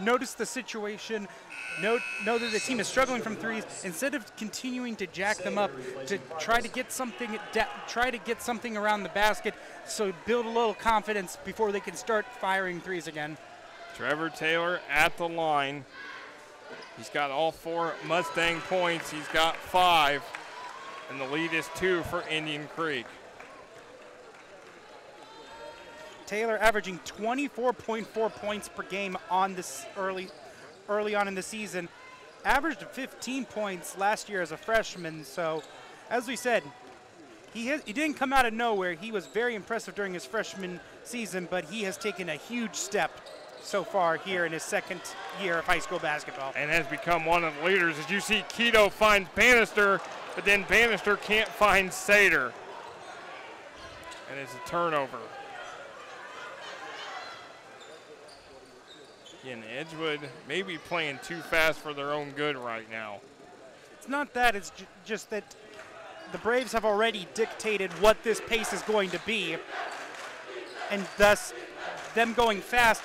notice the situation, know that the team is struggling from threes, instead of continuing to jack them up, to try to get something around the basket, so build a little confidence before they can start firing threes again. Trevor Taylor at the line. He's got all 4 Mustang points. He's got 5, and the lead is 2 for Indian Creek. Taylor averaging 24.4 points per game on this early on in the season. Averaged 15 points last year as a freshman. So, as we said, he didn't come out of nowhere. He was very impressive during his freshman season, but he has taken a huge step so far here in his second year of high school basketball. And has become one of the leaders. As you see, Keto finds Bannister, but then Bannister can't find Sater. And it's a turnover. Again, Edgewood may be playing too fast for their own good right now. It's not that, it's just that the Braves have already dictated what this pace is going to be, and thus them going fast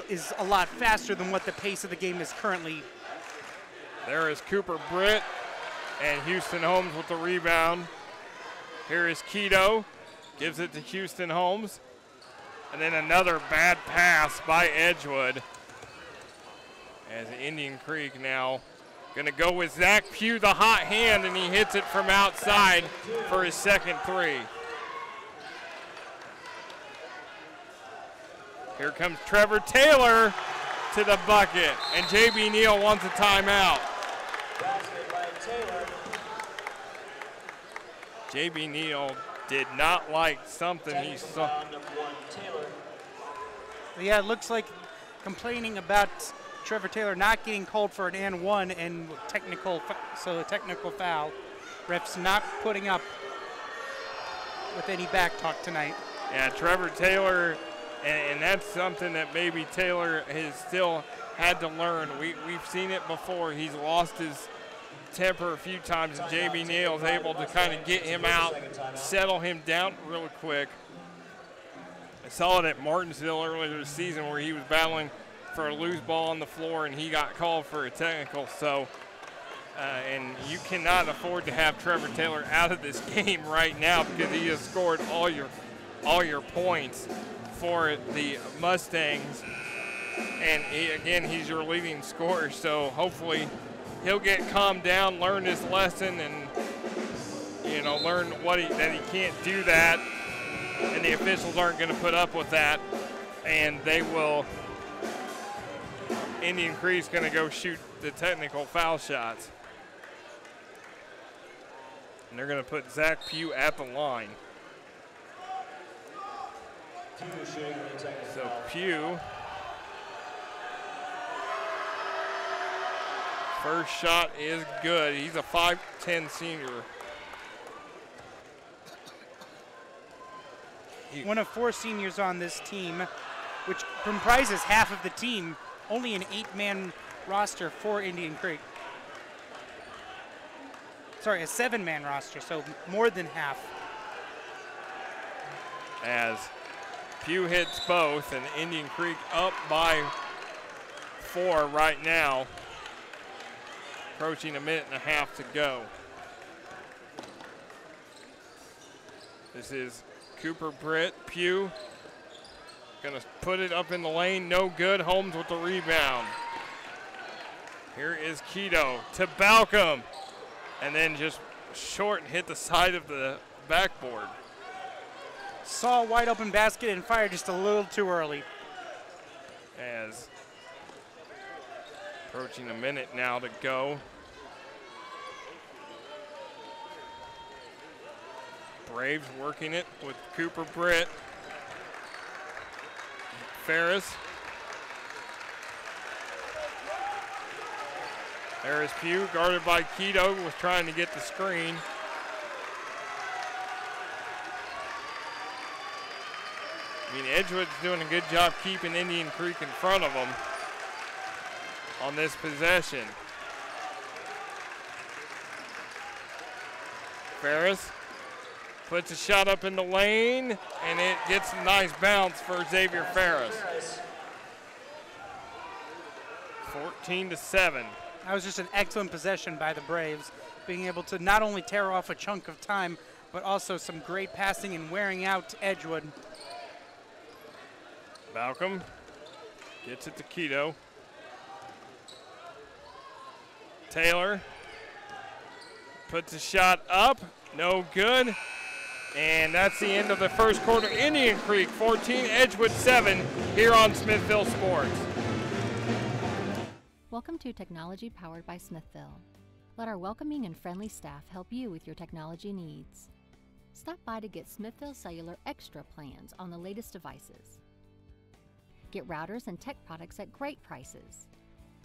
is a lot faster than what the pace of the game is currently There is Cooper Britt and Houston Holmes with the rebound. Here is Keto, gives it to Houston Holmes. And then another bad pass by Edgewood. As Indian Creek now gonna go with Zach Pugh, the hot hand, and he hits it from outside for his second three. Here comes Trevor Taylor to the bucket, and JB Neal wants a timeout. JB Neal did not like something he saw. Yeah, it looks like complaining about Trevor Taylor not getting called for an and one and a technical foul. Refs not putting up with any back talk tonight. Yeah, Trevor Taylor, and that's something that maybe Taylor has still had to learn. We've seen it before. He's lost his temper a few times, and JB Neal is able to kind of get him out, settle him down real quick. I saw it at Martinsville earlier this season where he was battling for a loose ball on the floor and he got called for a technical. So, and you cannot afford to have Trevor Taylor out of this game right now because he has scored all your points for the Mustangs. And he's your leading scorer. So hopefully he'll get calmed down, learn his lesson, and learn that he can't do that. And the officials aren't going to put up with that, and they will. Indian Creek's going to go shoot the technical foul shots, and they're going to put Zach Pugh at the line. So Pugh, first shot is good. He's a 5'10" senior. One of 4 seniors on this team, which comprises half of the team, only an 8-man roster for Indian Creek. Sorry, a 7-man roster, so more than half. As Pugh hits both, and Indian Creek up by 4 right now, approaching a minute and a half to go. This is Cooper Britt. Pugh gonna put it up in the lane, no good. Holmes with the rebound. Here is Keto to Balcom, and then just short and hit the side of the backboard. Saw a wide open basket and fired just a little too early. As approaching a minute now to go. Braves working it with Cooper Britt. Ferris. There is Pugh, guarded by Keto, was trying to get the screen. I mean, Edgewood's doing a good job keeping Indian Creek in front of them on this possession. Ferris puts a shot up in the lane, and it gets a nice bounce for Xavier Ferris. 14-7. That was just an excellent possession by the Braves, being able to not only tear off a chunk of time, but also some great passing and wearing out Edgewood. Balcom gets it to Keto. Taylor puts a shot up, no good. And that's the end of the first quarter. Indian Creek 14, Edgewood 7 here on Smithville Sports. Welcome to Technology Powered by Smithville. Let our welcoming and friendly staff help you with your technology needs. Stop by to get Smithville Cellular Extra plans on the latest devices. Get routers and tech products at great prices.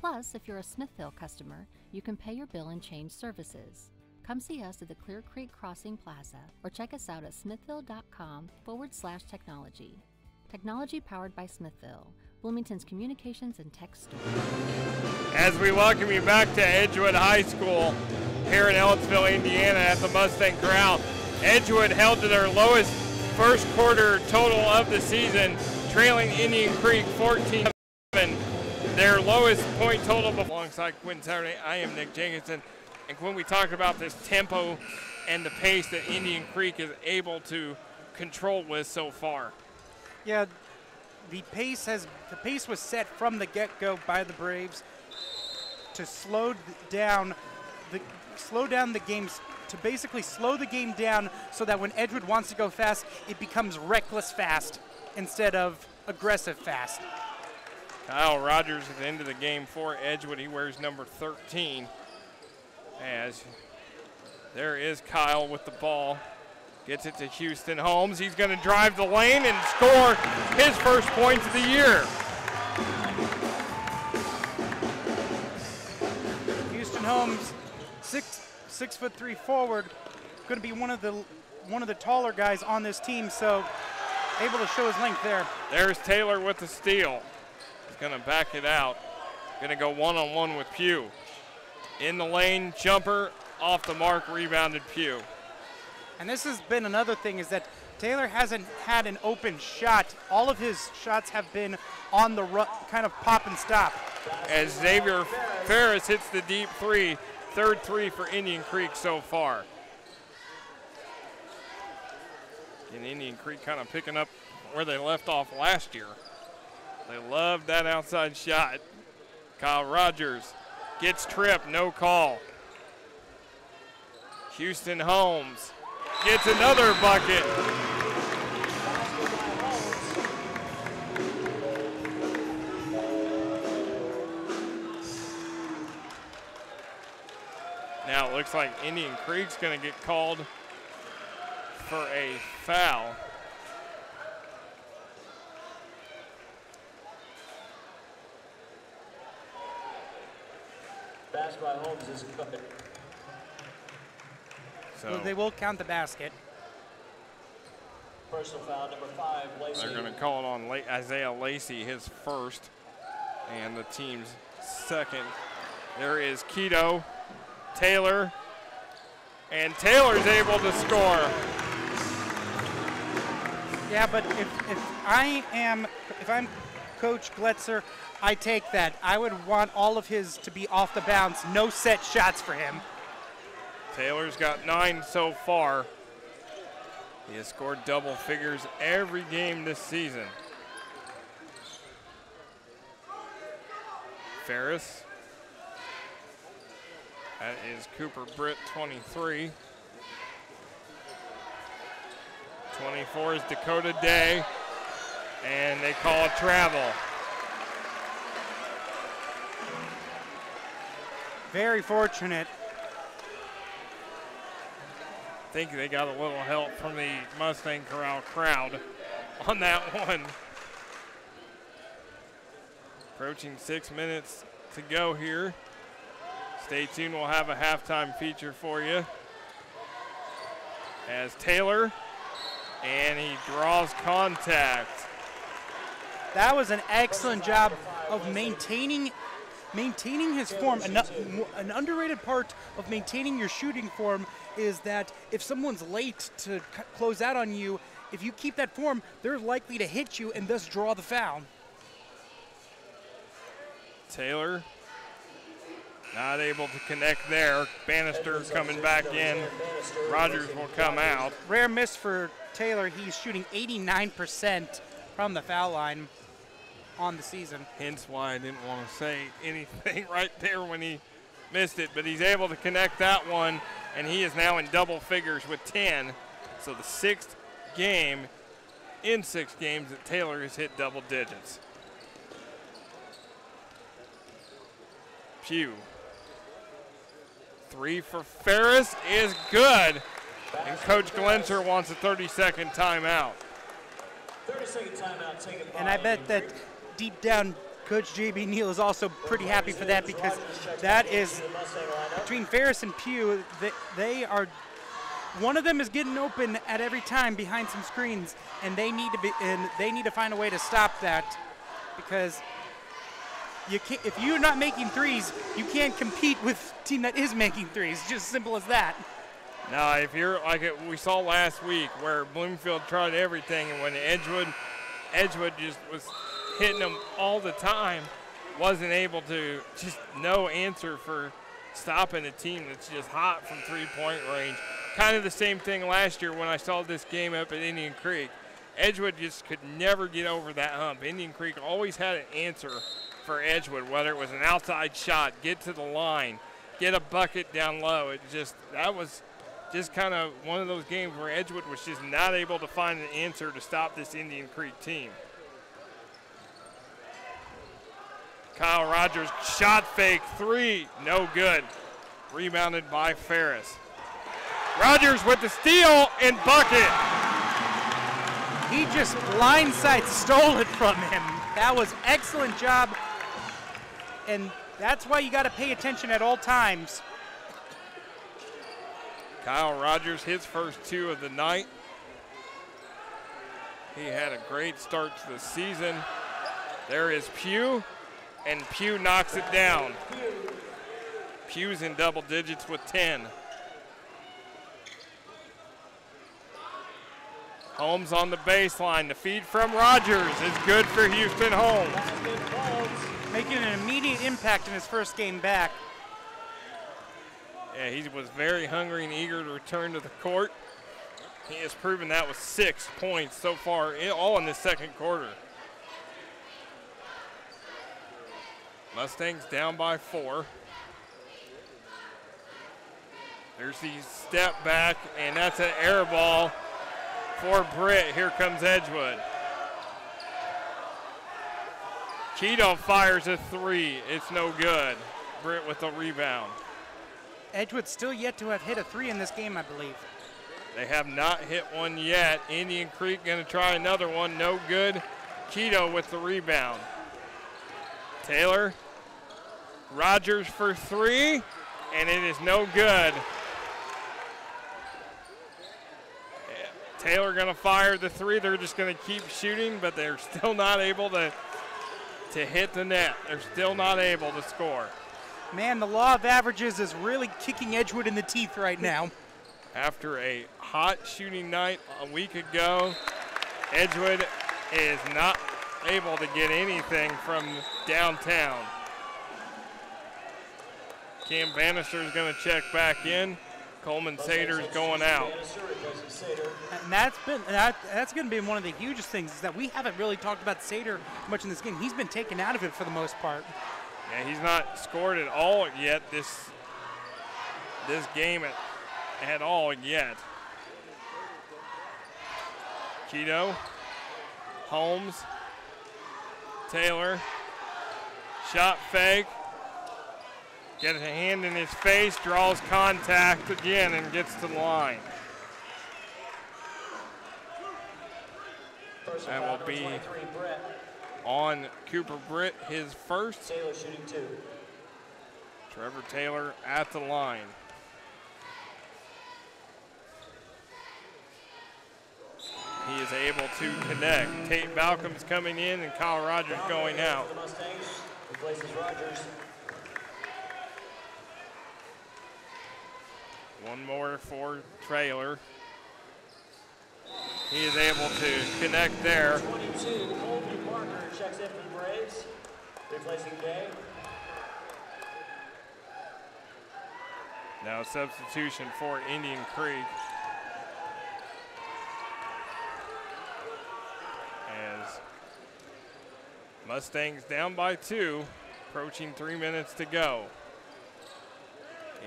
Plus, if you're a Smithville customer, you can pay your bill and change services. Come see us at the Clear Creek Crossing Plaza or check us out at smithville.com/technology. Technology powered by Smithville, Bloomington's communications and tech store. As we welcome you back to Edgewood High School here in Ellettsville, Indiana at the Mustang Corral. Edgewood held to their lowest first quarter total of the season, trailing Indian Creek 14-7 their lowest point total. Alongside Quinn Saturday, I am Nick Jenkinson. And when we talk about this tempo and the pace that Indian Creek is able to control with so far. Yeah, the pace was set from the get-go by the Braves to slow down the games, to basically slow the game down so that when Edgewood wants to go fast, it becomes reckless fast instead of aggressive fast. Kyle Rogers at the end of the game for Edgewood. He wears number 13. As there is Kyle with the ball. Gets it to Houston Holmes. He's going to drive the lane and score his first points of the year. Houston Holmes, 6'3" forward, going to be one of the taller guys on this team, so able to show his length there. There's Taylor with the steal. He's going to back it out. Going to go one-on-one with Pugh. In the lane, jumper, off the mark, rebounded Pugh. And this has been another thing, is that Taylor hasn't had an open shot. All of his shots have been on the kind of pop and stop. As Xavier Ferris hits the deep three, third three for Indian Creek so far. And Indian Creek kind of picking up where they left off last year. They love that outside shot. Kyle Rogers gets tripped, no call. Houston Holmes gets another bucket. Now it looks like Indian Creek's going to get called for a foul. Basket by Holmes is good. So they will count the basket. Personal foul number 5, Lacey. They're going to call it on Isaiah Lacey, his first, and the team's second. There is Keto, Taylor, and Taylor's able to score. Yeah, but if I'm Coach Gletzer, I take that. I would want all of his to be off the bounce, no set shots for him. Taylor's got 9 so far. He has scored double figures every game this season. Ferris. That is Cooper Britt, 23. 24 is Dakota Day, and they call it travel. Very fortunate. I think they got a little help from the Mustang Corral crowd on that one. Approaching 6 minutes to go here. Stay tuned, we'll have a halftime feature for you. As Taylor, and he draws contact. That was an excellent job of maintaining his form. An underrated part of maintaining your shooting form is that if someone's late to close out on you, if you keep that form, they're likely to hit you and thus draw the foul. Taylor not able to connect there. Bannister coming back in. Rogers will come out. Rare miss for Taylor. He's shooting 89% from the foul line on the season. Hence why I didn't want to say anything right there when he missed it, but he's able to connect that one, and he is now in double figures with 10. So the 6th game in 6 games that Taylor has hit double digits. Pugh. 3 for Ferris is good. And Coach Glenser wants a 30-second timeout. 30-second timeout taken by. And I bet that deep down, Coach J.B. Neal is also pretty happy for that, because that is between Ferris and Pugh. They are, one of them is getting open at every time behind some screens, and they need to find a way to stop that, because you can't, if you're not making threes, you can't compete with a team that is making threes. Just as simple as that. Now, if you're like we saw last week, where Bloomfield tried everything, and when Edgewood just was hitting them all the time, wasn't able to, just no answer for stopping a team that's just hot from three-point range. Kind of the same thing last year when I saw this game up at Indian Creek. Edgewood just could never get over that hump. Indian Creek always had an answer for Edgewood, whether it was an outside shot, get to the line, get a bucket down low. That was just kind of one of those games where Edgewood was just not able to find an answer to stop this Indian Creek team. Kyle Rogers, shot fake, three, no good. Rebounded by Ferris. Rogers with the steal and bucket. He just blindside stole it from him. That was excellent job. And that's why you got to pay attention at all times. Kyle Rogers, his first two of the night. He had a great start to the season. There is Pugh, and Pugh knocks it down. Pugh's in double digits with 10. Holmes on the baseline. The feed from Rogers is good for Houston Holmes. Making an immediate impact in his first game back. Yeah, he was very hungry and eager to return to the court. He has proven that with 6 points so far, all in the second quarter. Mustangs down by 4. There's the step back, and that's an air ball for Britt. Here comes Edgewood. Keto fires a three. It's no good. Britt with the rebound. Edgewood still yet to have hit a three in this game, I believe. They have not hit one yet. Indian Creek going to try another one. No good. Keto with the rebound. Taylor. Rogers for three, and it is no good. Taylor going to fire the three. They're just going to keep shooting, but they're still not able to hit the net. They're still not able to score. Man, the law of averages is really kicking Edgewood in the teeth right now. After a hot shooting night a week ago, Edgewood is not able to get anything from downtown. Cam Bannister is going to check back in. Coleman Sater is going out. And that's going to be one of the hugest things, is that we haven't really talked about Sater much in this game. He's been taken out of it for the most part. Yeah, he's not scored at all yet this game at all yet. Keto, Holmes, Taylor, shot fake. Gets a hand in his face, draws contact again, and gets to the line. That will be on Cooper Britt, his first. Taylor shooting 2. Trevor Taylor at the line. He is able to connect. Tate Balcom's coming in and Kyle Rogers going out. Mustangs replaces Rogers. One more for Taylor. He is able to connect there. 22, Colby Parker checks in for the Braves, replacing Gay. Now substitution for Indian Creek. As Mustangs down by 2, approaching 3 minutes to go.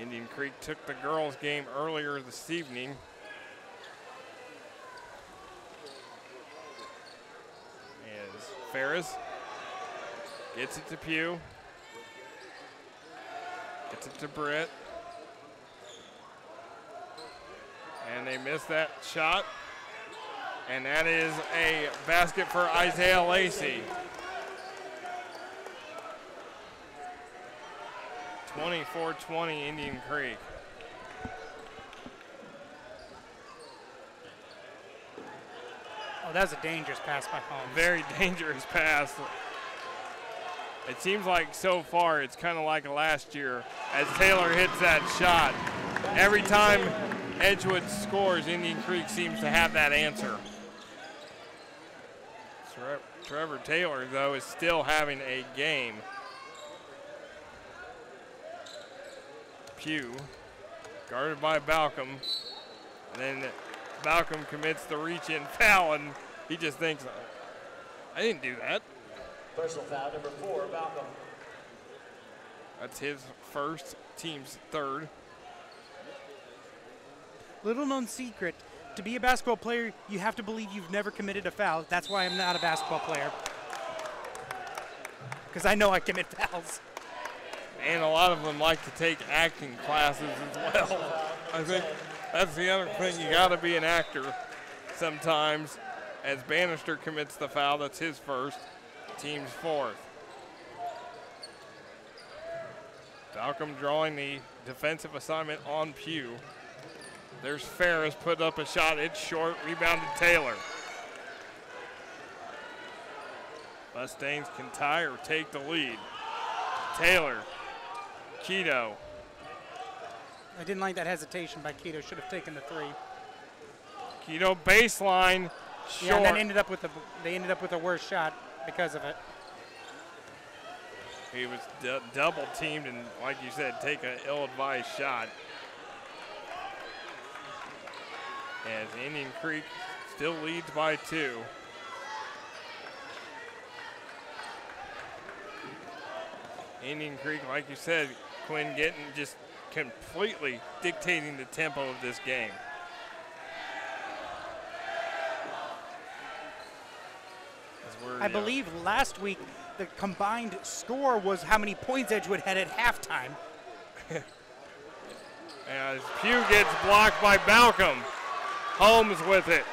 Indian Creek took the girls' game earlier this evening. As Ferris gets it to Pugh. Gets it to Britt. And they missed that shot. And that is a basket for Isaiah Lacey. 24-20 Indian Creek. Oh, that's a dangerous pass by Holmes. Very dangerous pass. It seems like so far it's kind of like last year as Taylor hits that shot. Every time Edgewood scores, Indian Creek seems to have that answer. Trevor Taylor, though, is still having a game. Pugh, guarded by Balcom. And then Balcom commits the reach-in foul, and he just thinks, I didn't do that. Personal foul number 4, Balcom. That's his first, team's third. Little known secret, to be a basketball player, you have to believe you've never committed a foul. That's why I'm not a basketball player. Because I know I commit fouls. And a lot of them like to take acting classes as well. I think that's the other thing. You got to be an actor sometimes. As Bannister commits the foul, that's his first, team's fourth. Balcom drawing the defensive assignment on Pugh. There's Ferris, put up a shot. It's short, rebounded Taylor. Mustangs can tie or take the lead. Taylor, Keto. I didn't like that hesitation by Keto. Should have taken the 3. Keto baseline, short. Yeah, and then they ended up with a worse shot because of it. He was double teamed and, like you said, take an ill-advised shot. As Indian Creek still leads by 2. Indian Creek, like you said, Quinn Gittin just completely dictating the tempo of this game. I believe last week the combined score was how many points Edgewood had at halftime. As Pugh gets blocked by Balcom. Holmes with it.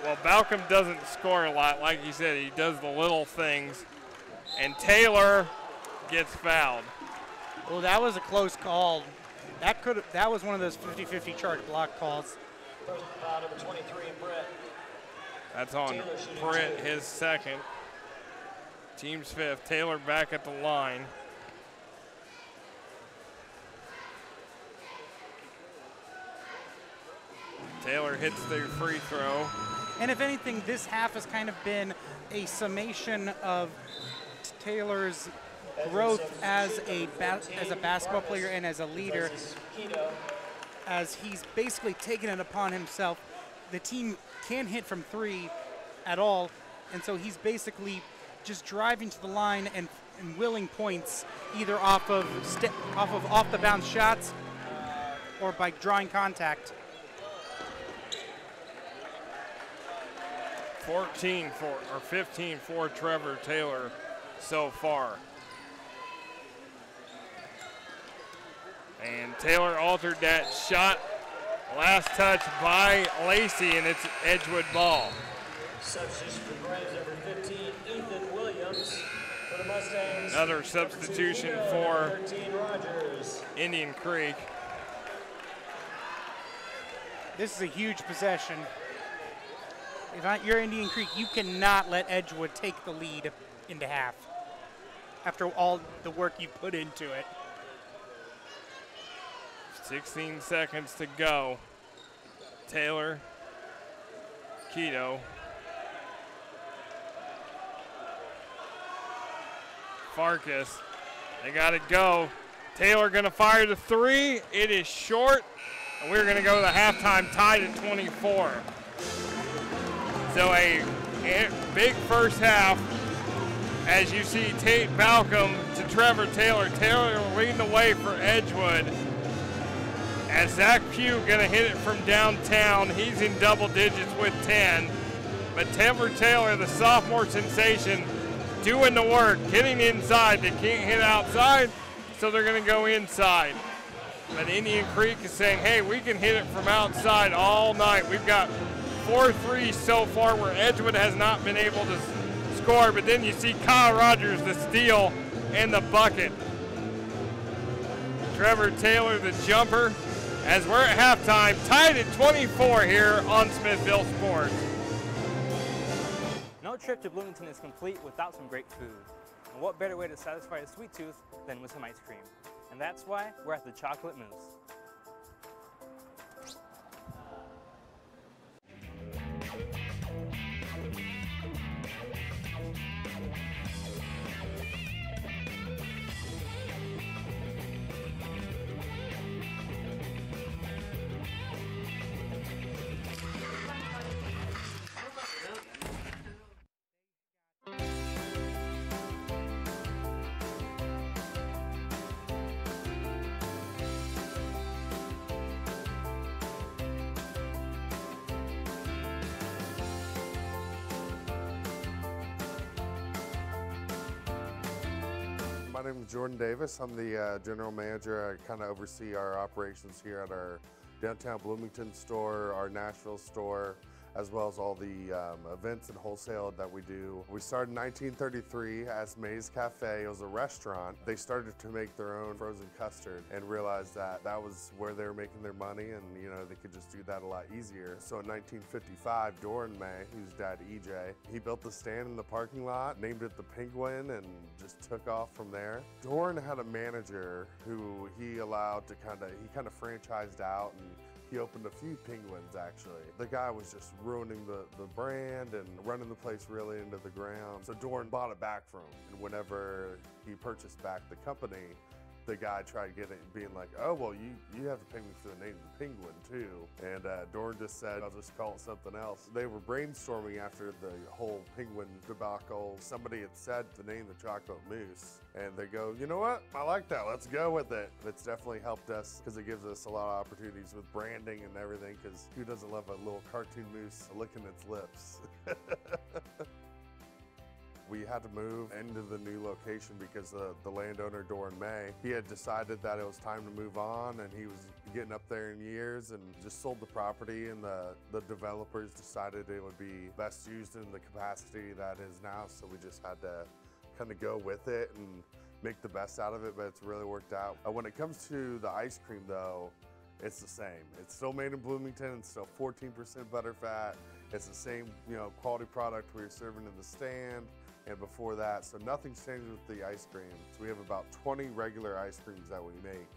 Well, Balcom doesn't score a lot. Like you said, he does the little things. And Taylor gets fouled. Well, that was a close call. That was one of those 50-50 charge block calls. First foul number 23, Brett. That's on Britt, his second. Team's fifth. Taylor back at the line. Taylor hits the free throw. And if anything, this half has kind of been a summation of Taylor's growth as a basketball player and as a leader, as he's basically taken it upon himself. The team can't hit from 3 at all, and so he's basically just driving to the line and willing points, either off the bounce shots or by drawing contact. 15 for Trevor Taylor so far. And Taylor altered that shot. Last touch by Lacey, and it's Edgewood ball. Substitution for Braves, number 15, Ethan Williams. For the Mustangs. Another substitution for 13, Rogers. Indian Creek. This is a huge possession. If you're Indian Creek, you cannot let Edgewood take the lead into half after all the work you put into it. 16 seconds to go. Taylor, Keto. Farkas, they got to go. Taylor going to fire the 3. It is short, and we're going to go to halftime tied at 24. So a big first half as you see Tate Balcom to Trevor Taylor. Taylor leading the way for Edgewood. As Zach Pugh going to hit it from downtown. He's in double digits with 10. But Trevor Taylor, the sophomore sensation, doing the work, getting inside. They can't hit outside, so they're going to go inside. But Indian Creek is saying, hey, we can hit it from outside all night. We've got 4 threes so far where Edgewood has not been able to score. But then you see Kyle Rogers, the steal and the bucket. Trevor Taylor, the jumper. As we're at halftime, tied at 24 here on Smithville Sports. No trip to Bloomington is complete without some great food. And what better way to satisfy a sweet tooth than with some ice cream? And that's why we're at the Chocolate Moose. My name is Jordan Davis. I'm the general manager. I kind of oversee our operations here at our downtown Bloomington store, our Nashville store, as well as all the events and wholesale that we do. We started in 1933 as Maze Cafe. It was a restaurant. They started to make their own frozen custard and realized that that was where they were making their money, and they could just do that a lot easier. So in 1955, Doran May, whose dad EJ, he built the stand in the parking lot, named it the Penguin, and just took off from there. Doran had a manager who he allowed to kind of franchised out, and he opened a few Penguins, actually. The guy was just ruining the brand and running the place really into the ground. So Doran bought it back from him. And whenever he purchased back the company, the guy tried to get it, being like, oh, well, you have to pay me for the name of the Penguin, too. And Doran just said, I'll just call it something else. They were brainstorming after the whole Penguin debacle. Somebody had said the name, the Chocolate Mousse. And they go, you know what? I like that. Let's go with it. It's definitely helped us because it gives us a lot of opportunities with branding and everything, because who doesn't love a little cartoon moose licking its lips? We had to move into the new location because the landowner, Doran May, he had decided that it was time to move on, and he was getting up there in years and just sold the property, and the developers decided it would be best used in the capacity that is now, so we just had to kind of go with it and make the best out of it, but it's really worked out. When it comes to the ice cream though, it's the same. It's still made in Bloomington, it's still 14% butterfat. It's the same, quality product we were serving in the stand and before that, so nothing's changed with the ice cream. So we have about 20 regular ice creams that we make.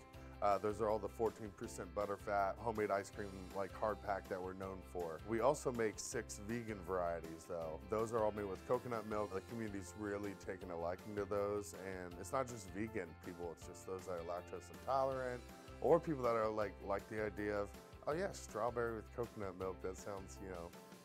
Those are all the 14% butterfat homemade ice cream, like hard pack, that we're known for. We also make 6 vegan varieties though. Those are all made with coconut milk. The community's really taken a liking to those, and it's not just vegan people, it's just those that are lactose intolerant, or people that are like the idea of, oh yeah, strawberry with coconut milk, that sounds,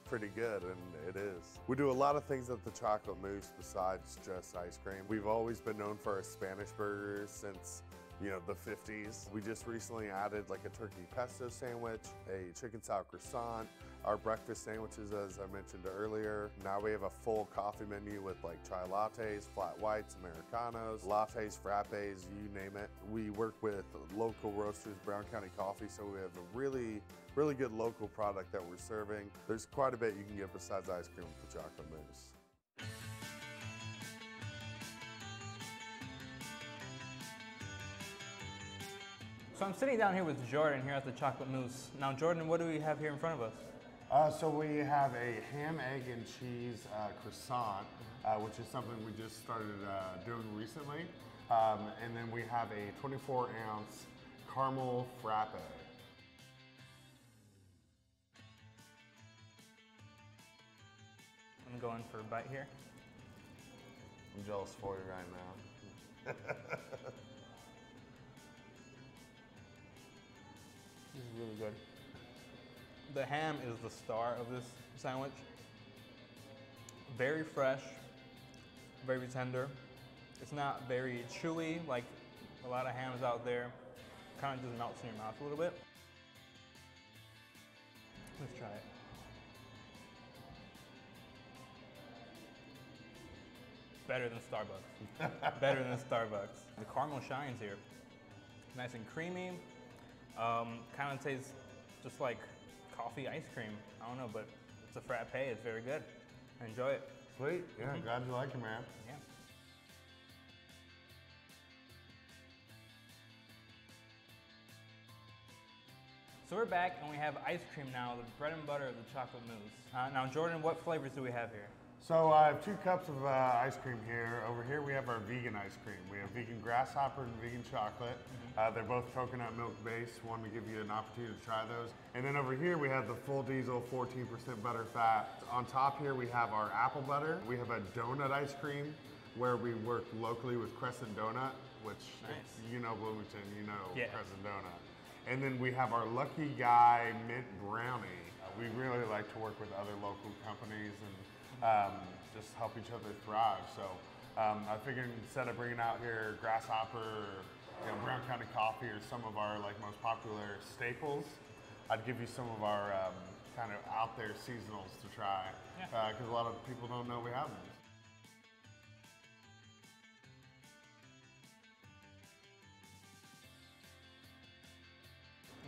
pretty good, and it is. We do a lot of things at the Chocolate Mousse besides just ice cream. We've always been known for our Spanish burgers since the 50s. We just recently added like a turkey pesto sandwich, a chicken sour croissant, our breakfast sandwiches, as I mentioned earlier. Now we have a full coffee menu with like chai lattes, flat whites, Americanos, lattes, frappes, you name it. We work with local roasters, Brown County Coffee, so we have a really good local product that we're serving. There's quite a bit you can get besides ice cream with the Chocolate Mousse. So I'm sitting down here with Jordan here at the Chocolate Mousse. Now, Jordan, what do we have here in front of us? So we have a ham, egg, and cheese croissant, which is something we just started doing recently. And then we have a 24-ounce caramel frappe. I'm going for a bite here. I'm jealous for you right now. This is really good. The ham is the star of this sandwich. Very fresh, very tender. It's not very chewy like a lot of hams out there. Kind of just melts in your mouth a little bit. Let's try it. Better than Starbucks. Better than Starbucks. The caramel shines here. Nice and creamy. Kind of tastes just like coffee ice cream. I don't know, but it's a frappe. It's very good. Enjoy it. Sweet. Yeah, glad you like it, man. Yeah. So we're back and we have ice cream now, the bread and butter of the Chocolate Mousse. Now, Jordan, what flavors do we have here? So I have 2 cups of ice cream here. Over here we have our vegan ice cream. We have vegan grasshopper and vegan chocolate. They're both coconut milk based. Wanted to give you an opportunity to try those. And then over here we have the full diesel 14% butter fat. On top here we have our apple butter. We have a donut ice cream where we work locally with Crescent Donut, which if you know Bloomington, you know Crescent Donut. And then we have our Lucky Guy mint brownie. We really like to work with other local companies and just help each other thrive. So I figured instead of bringing out here Grasshopper or Brown County Coffee or some of our most popular staples, I'd give you some of our kind of out there seasonals to try, because a lot of people don't know we have them.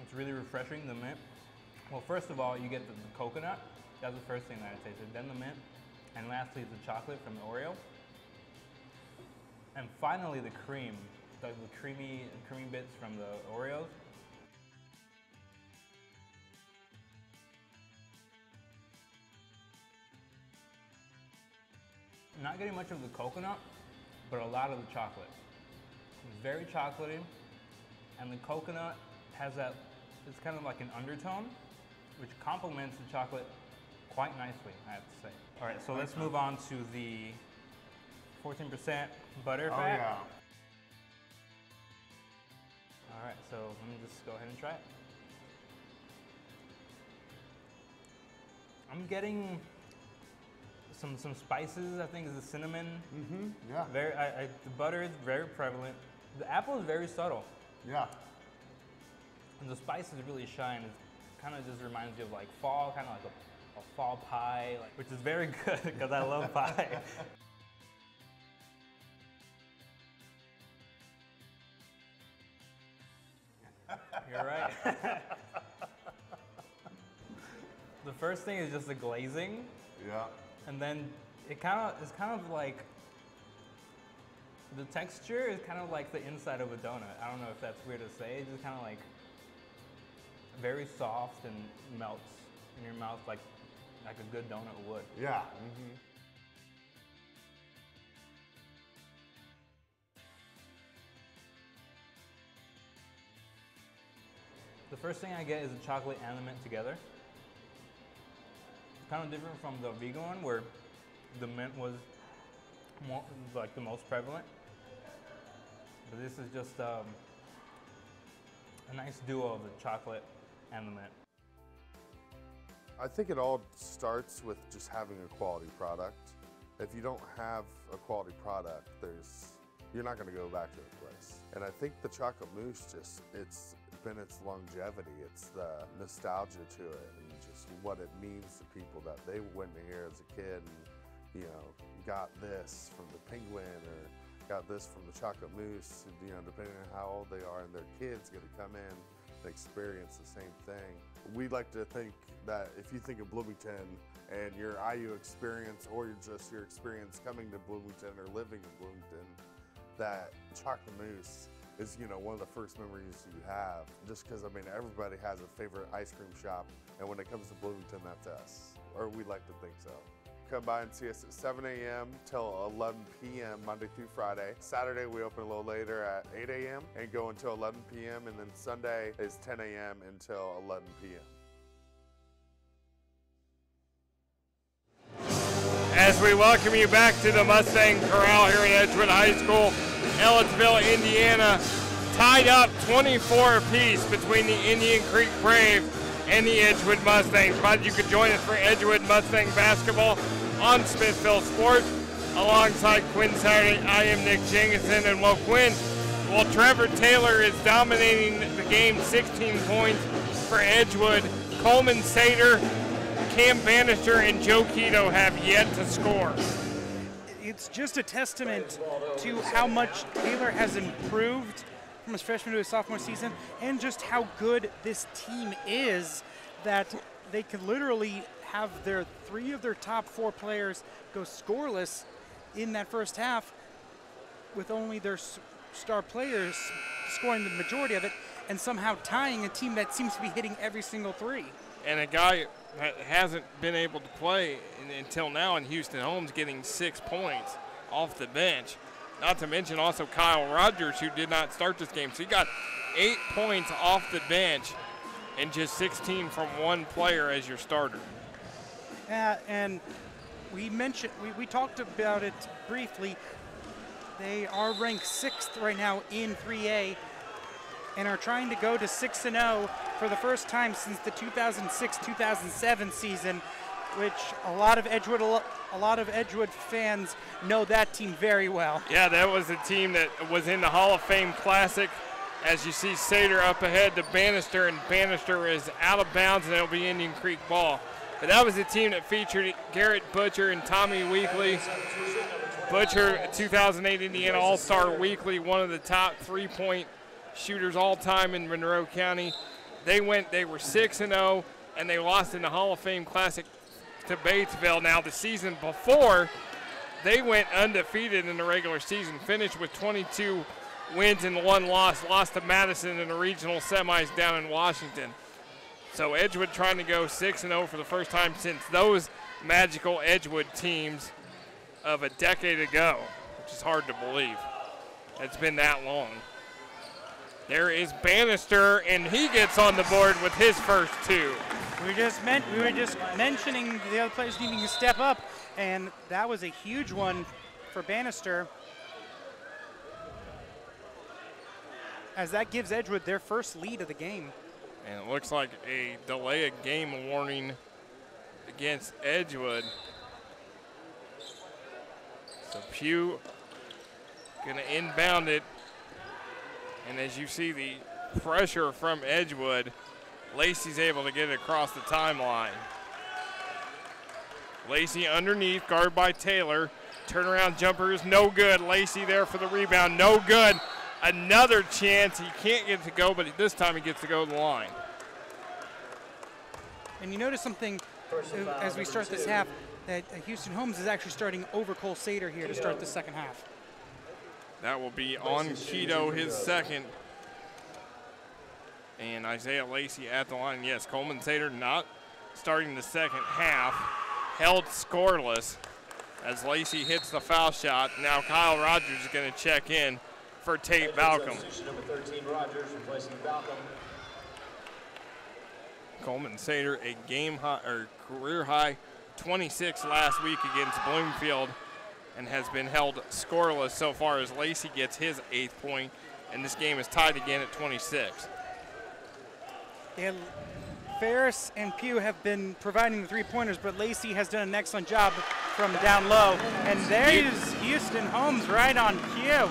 It's really refreshing, the mint. Well, first of all, you get the coconut. That's the first thing that I tasted. Then the mint. And lastly, the chocolate from the Oreo. And finally, the cream. The creamy bits from the Oreos. Not getting much of the coconut, but a lot of the chocolate. It's very chocolatey, and the coconut has that, it's kind of like an undertone, which complements the chocolate quite nicely, I have to say. All right, so let's move on to the 14% butter fat. Oh yeah. All right, so let me just go ahead and try it. I'm getting some spices. I think is the cinnamon. Mm-hmm. Yeah. The butter is very prevalent. The apple is very subtle. Yeah. And the spices really shine. It kind of just reminds you of like fall, kind of like a fall pie, which is very good because I love pie. You're right. The first thing is just the glazing. Yeah. And then it's kind of like, the texture is kind of like the inside of a donut. I don't know if that's weird to say. It's just kind of like very soft and melts in your mouth like a good donut would. Yeah. Mm-hmm. The first thing I get is the chocolate and the mint together. It's kind of different from the vegan one where the mint was more, like the most prevalent. But this is just a nice duo of the chocolate and the mint. I think it all starts with just having a quality product. If you don't have a quality product, you're not going to go back to the place. And I think the chocolate mousse it's been its longevity. It's the nostalgia to it and just what it means to people that they went in here as a kid and, got this from the penguin or got this from the chocolate mousse, depending on how old they are, and their kids get to come in and experience the same thing. We like to think that if you think of Bloomington and your IU experience or just your experience coming to Bloomington or living in Bloomington, that chocolate mousse is, one of the first memories you have. Just because, everybody has a favorite ice cream shop, and when it comes to Bloomington, that's us, or we like to think so. Come by and see us at 7 a.m. till 11 p.m. Monday through Friday. Saturday we open a little later at 8 a.m. and go until 11 p.m. and then Sunday is 10 a.m. until 11 p.m. As we welcome you back to the Mustang Corral here at Edgewood High School, Ellettsville, Indiana, tied up 24 apiece between the Indian Creek Brave and the Edgewood Mustangs. Glad you could join us for Edgewood Mustang basketball on Smithville Sports. Alongside Quinn Saturday, I am Nick Jenkinson, and Quinn, Trevor Taylor is dominating the game, 16 points for Edgewood. Coleman Sater, Cam Bannister, and Joe Keto have yet to score. It's just a testament to how much Taylor has improved from his freshman to his sophomore season, and just how good this team is, that they could literally have three of their top four players go scoreless in that first half, with only their star players scoring the majority of it, and somehow tying a team that seems to be hitting every single three. And a guy that hasn't been able to play until now in Houston Holmes, getting 6 points off the bench. Not to mention also Kyle Rogers, who did not start this game. So you got 8 points off the bench and just 16 from one player as your starter. And we talked about it briefly. They are ranked 6th right now in 3A and are trying to go to 6-0 for the first time since the 2006-2007 season, which a lot of Edgewood fans know that team very well. Yeah, that was a team that was in the Hall of Fame Classic. As you see Sater up ahead to Bannister, and Bannister is out of bounds, and it'll be Indian Creek ball. But that was a team that featured Garrett Butcher and Tommy Weekly. Butcher, 2008 Indiana All-Star Weekly, one of the top 3-point shooters all time in Monroe County. They were 6-0, and they lost in the Hall of Fame Classic to Batesville. Now, the season before, they went undefeated in the regular season, finished with 22 wins and 1 loss, lost to Madison in the regional semis down in Washington. So Edgewood trying to go 6-0 for the first time since those magical Edgewood teams of a decade ago, which is hard to believe. It's been that long. There is Bannister, and he gets on the board with his first 2. We were just mentioning the other players needing to step up, and that was a huge one for Bannister, as that gives Edgewood their first lead of the game. And it looks like a delay of game warning against Edgewood. So Pugh gonna inbound it. And as you see the pressure from Edgewood, Lacey's able to get it across the timeline. Lacey underneath, guarded by Taylor. Turnaround jumper is no good. Lacey there for the rebound, no good. Another chance, he can't get to go, but this time he gets to go to the line. And you notice something as we start this half, that Houston Holmes is actually starting over Cole Sater here to start the second half. That will be on Keto, his second. And Isaiah Lacey at the line. Yes, Coleman Sater not starting the second half. Held scoreless as Lacey hits the foul shot. Now Kyle Rogers is going to check in for Tate Balcom. Number 13, Rogers, replacing Balcom. Coleman Sater, a game high or career high 26 last week against Bloomfield, and has been held scoreless so far as Lacey gets his 8th point, and this game is tied again at 26. And Ferris and Pugh have been providing the 3-pointers, but Lacey has done an excellent job from down low. And there's Houston Holmes right on cue.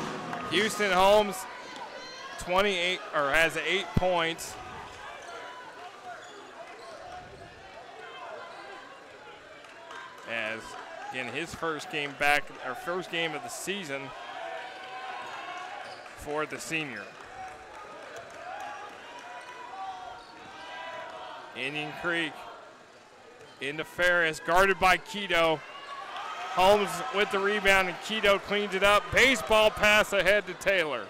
Houston Holmes, 28 or has 8 points. As again his first game back, or first game of the season for the senior. Indian Creek into Ferris, guarded by Keto. Holmes with the rebound, and Keto cleans it up. Baseball pass ahead to Taylor.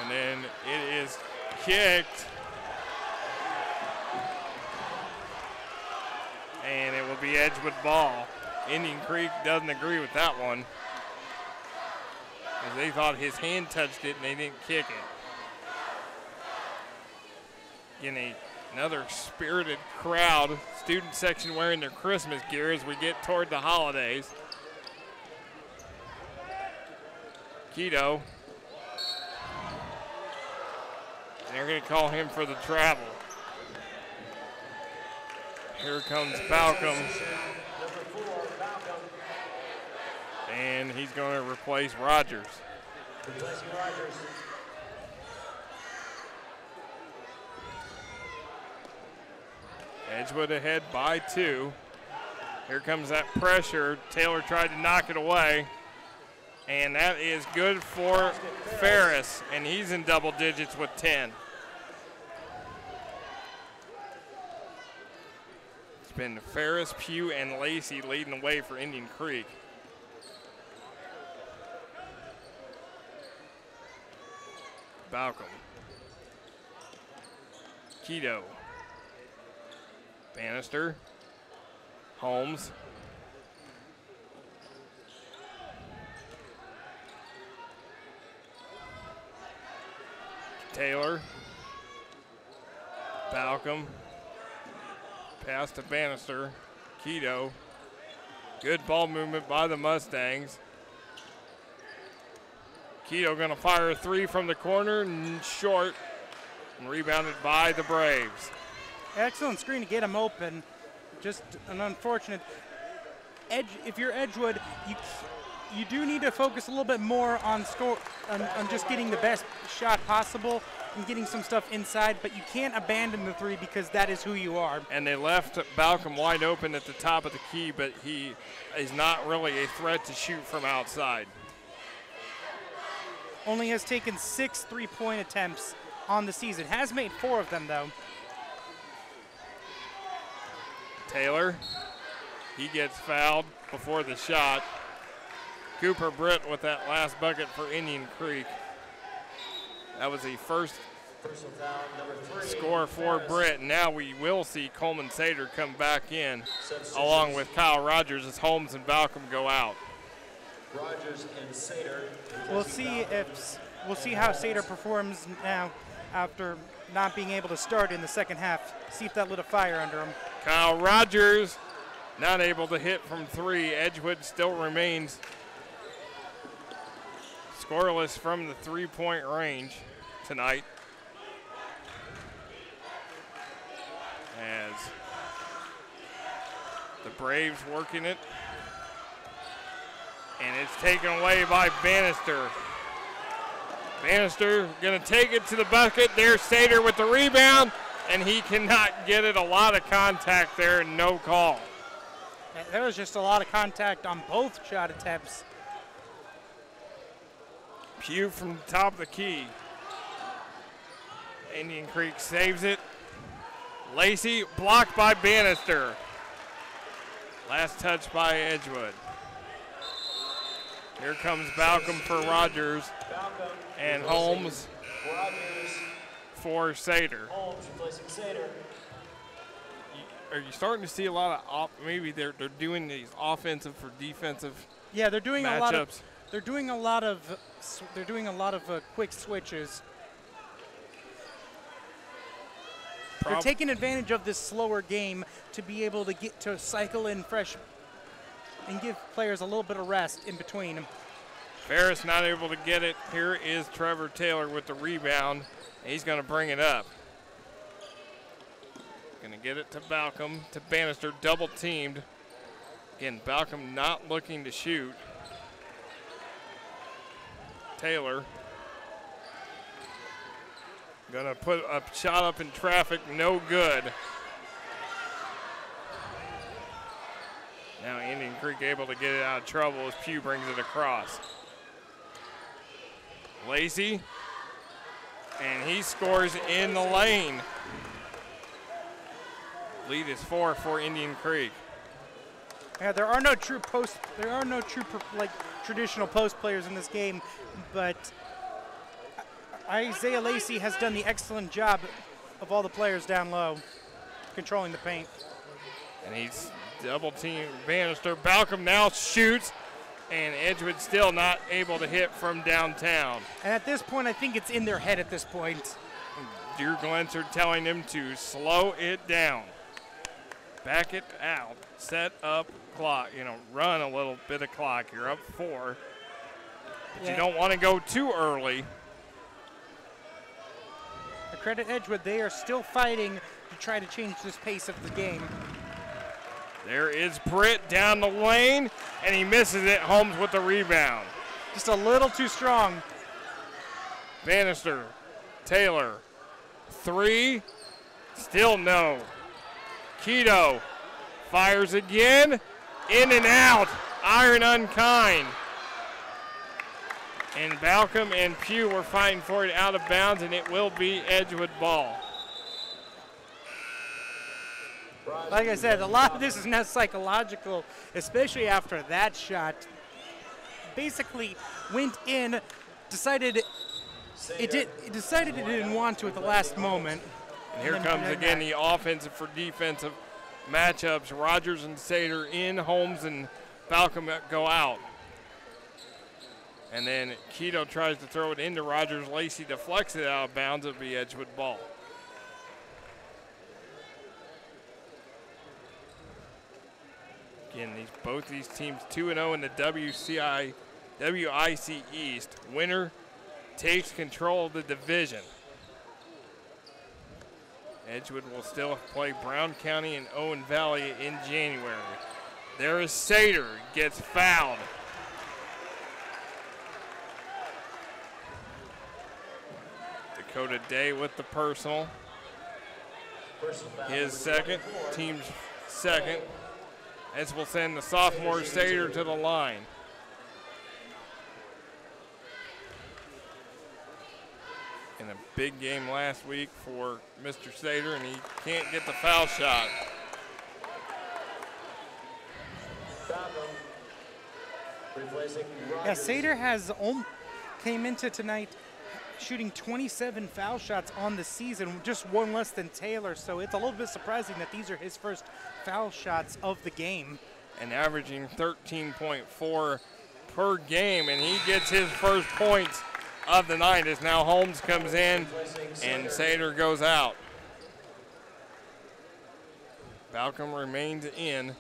And then it is kicked. And it will be Edgewood ball. Indian Creek doesn't agree with that one, as they thought his hand touched it and they didn't kick it. Again, another spirited crowd, student section wearing their Christmas gear as we get toward the holidays. Keto. And they're going to call him for the travel. Here comes Balcom. And he's going to replace Rogers. Replacing Rogers. Edgewood ahead by 2. Here comes that pressure. Taylor tried to knock it away. And that is good for Ferris. And he's in double digits with 10. It's been Ferris, Pugh, and Lacey leading the way for Indian Creek. Balcom. Keto. Bannister. Holmes. Taylor. Balcom. Pass to Bannister. Keto. Good ball movement by the Mustangs. Keto gonna fire a 3 from the corner, short, and rebounded by the Braves. Excellent screen to get him open. Just an unfortunate if you're Edgewood, you do need to focus a little bit more on on just getting the best shot possible and getting some stuff inside, but you can't abandon the 3 because that is who you are. And they left Balcom wide open at the top of the key, but he is not really a threat to shoot from outside. only has taken 6 3-point attempts on the season. Has made 4 of them, though. Taylor, he gets fouled before the shot. Cooper Britt with that last bucket for Indian Creek. That was the first score for Britt. Now we will see Coleman Sater come back in along with Kyle Rogers as Holmes and Balcom go out. Rogers and Sater. We'll see how Sater performs now after not being able to start in the second half. See if that lit a fire under him. Kyle Rogers not able to hit from 3. Edgewood still remains scoreless from the 3-point range tonight. As the Braves working it. And it's taken away by Bannister. Bannister going to take it to the bucket. There's Sater with the rebound, and he cannot get it. A lot of contact there and no call. There was just a lot of contact on both shot attempts. Pugh from the top of the key. Indian Creek saves it. Lacey blocked by Bannister. Last touch by Edgewood. Here comes Balcom for Rogers and Holmes for Sater. Holmes replacing Sater. Are you starting to see a lot of maybe they're doing these offensive for defensive? Yeah, they're doing matchups. a lot of quick switches. They're taking advantage of this slower game to be able to get to cycle in fresh and give players a little bit of rest in between. Ferris not able to get it. Here is Trevor Taylor with the rebound. He's going to bring it up. Going to get it to Balcom, to Bannister, double teamed. Again, Balcom not looking to shoot. Taylor going to put a shot up in traffic, no good. Now Indian Creek able to get it out of trouble as Pugh brings it across. Lacey, and he scores in the lane. Lead is 4 for Indian Creek. Yeah, there are no true traditional post players in this game, but Isaiah Lacey has done the excellent job of all the players down low, controlling the paint. And he's double team Bannister. Balcom now shoots, and Edgewood still not able to hit from downtown. And at this point, I think it's in their head at this point. Drew Glenser telling them to slow it down. Back it out, set up clock, run a little bit of clock. You're up 4, but you don't want to go too early. To credit Edgewood, they are still fighting to try to change this pace of the game. There is Britt down the lane, and he misses it. Holmes with the rebound. Just a little too strong. Bannister, Taylor, 3, still no. Keto fires again, in and out, iron unkind. And Balcom and Pugh were fighting for it out of bounds, and it will be Edgewood ball. Like I said, a lot of this is not psychological, especially after that shot. Basically went in, decided it didn't want to at the last moment. And here comes again the offensive for defensive matchups. Rogers and Sater in, Holmes and Balcom go out. And then Keto tries to throw it into Rogers. Lacey deflects it out of bounds. It'll be Edgewood ball. Again, both these teams 2-0 in the WIC East. Winner takes control of the division. Edgewood will still play Brown County and Owen Valley in January. There is Sater, gets fouled. Dakota Day with the personal. His second, team's second. As we'll send the sophomore Sater to the line. in a big game last week for Mr. Sater, and he can't get the foul shot. Yeah, Sater came into tonight shooting 27 foul shots on the season, just one less than Taylor, so it's a little bit surprising that these are his first foul shots of the game. And averaging 13.4 per game, and he gets his first points of the night as now Holmes comes in and Sater goes out. Balcom remains in.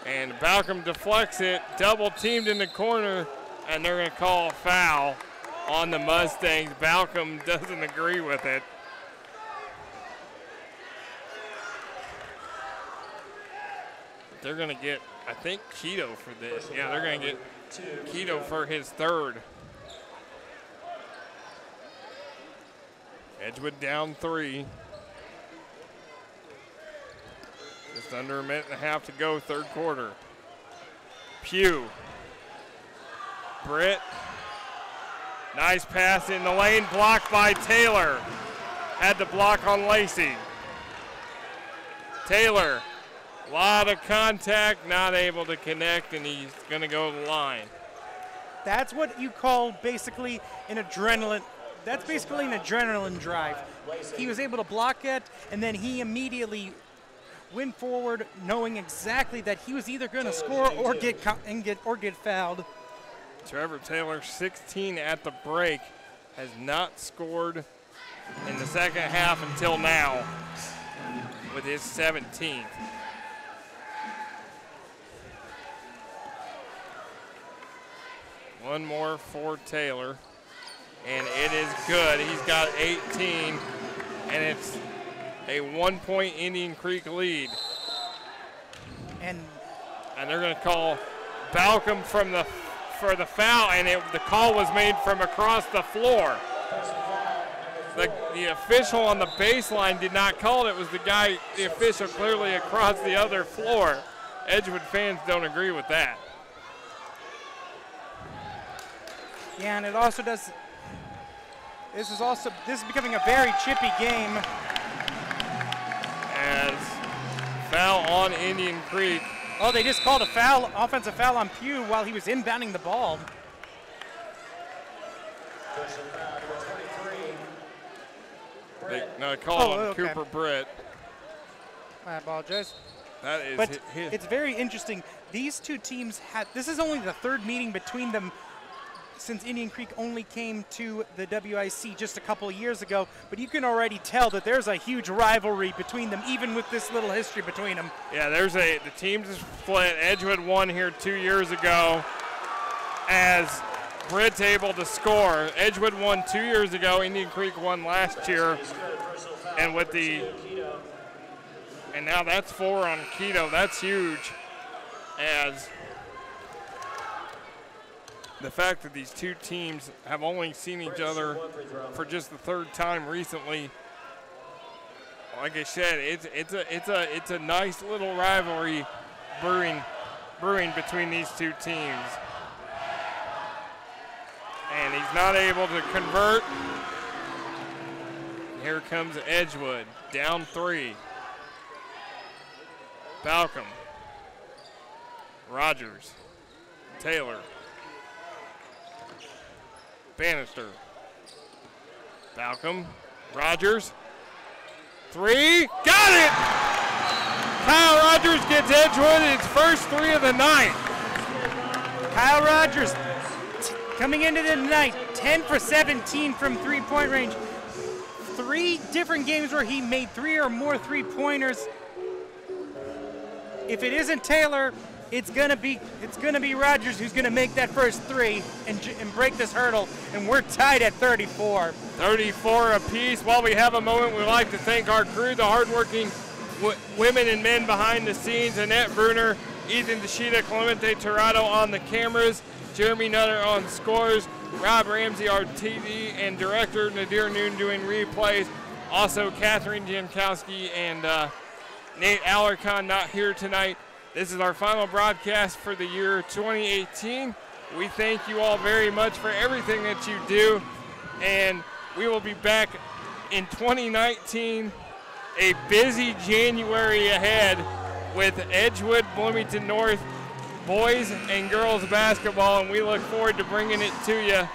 And Balcom deflects it, double teamed in the corner, and they're going to call a foul on the Mustangs. Balcom doesn't agree with it. They're going to get, I think, Keto for this. Yeah, they're going to get Keto for his third. Edgewood down 3. Just under a minute and a half to go, third quarter. Pugh. Britt. Nice pass in the lane, blocked by Taylor. Had the block on Lacey. Taylor, a lot of contact, not able to connect, and he's going to go to the line. That's what you call basically an adrenaline. That's basically an adrenaline drive. He was able to block it, and then he immediately went forward, knowing exactly that he was either going to score or get fouled. Trevor Taylor, 16 at the break, has not scored in the second half until now with his 17th. One more for Taylor, and it is good. He's got 18, and it's a 1-point Indian Creek lead. And they're going to call Balcom for the foul, and the call was made from across the floor. The official on the baseline did not call it. It was the official clearly across the other floor. Edgewood fans don't agree with that. Yeah, and it also does. This is becoming a very chippy game. As foul on Indian Creek. Oh, they just called a foul, offensive foul on Pugh while he was inbounding the ball. They called on okay. Cooper Britt. I apologize. That is but it's very interesting. These two teams this is only the third meeting between them since Indian Creek only came to the WIC just a couple of years ago, but you can already tell that there's a huge rivalry between them, even with this little history between them. Yeah, the teams are split. Edgewood won here 2 years ago as Britt's able to score. Edgewood won 2 years ago. Indian Creek won last year. And now that's 4 on Keto. That's huge, as the fact that these two teams have only seen each other for just the third time recently, like I said, it's a nice little rivalry brewing between these two teams. And he's not able to convert. Here comes Edgewood, down 3. Balcom, Rogers, Taylor, Bannister, Balcom, Rogers, 3, got it! Kyle Rogers gets Edgewood its first 3 of the night. Kyle Rogers coming into the night, 10 for 17 from three-point range. 3 different games where he made 3 or more three-pointers. If it isn't Taylor, it's gonna be Rogers who's gonna make that first 3 and break this hurdle, and we're tied at 34. 34 apiece. While we have a moment, we'd like to thank our crew, the hardworking women and men behind the scenes: Annette Bruner, Ethan DeShita, Clemente Tirado on the cameras, Jeremy Nutter on scores, Rob Ramsey, our TV and director, Nadir Noon doing replays, also Catherine Jankowski and Nate Alarcon not here tonight. This is our final broadcast for the year 2018. We thank you all very much for everything that you do, and we will be back in 2019, a busy January ahead with Edgewood, Bloomington North, boys and girls basketball, and we look forward to bringing it to you.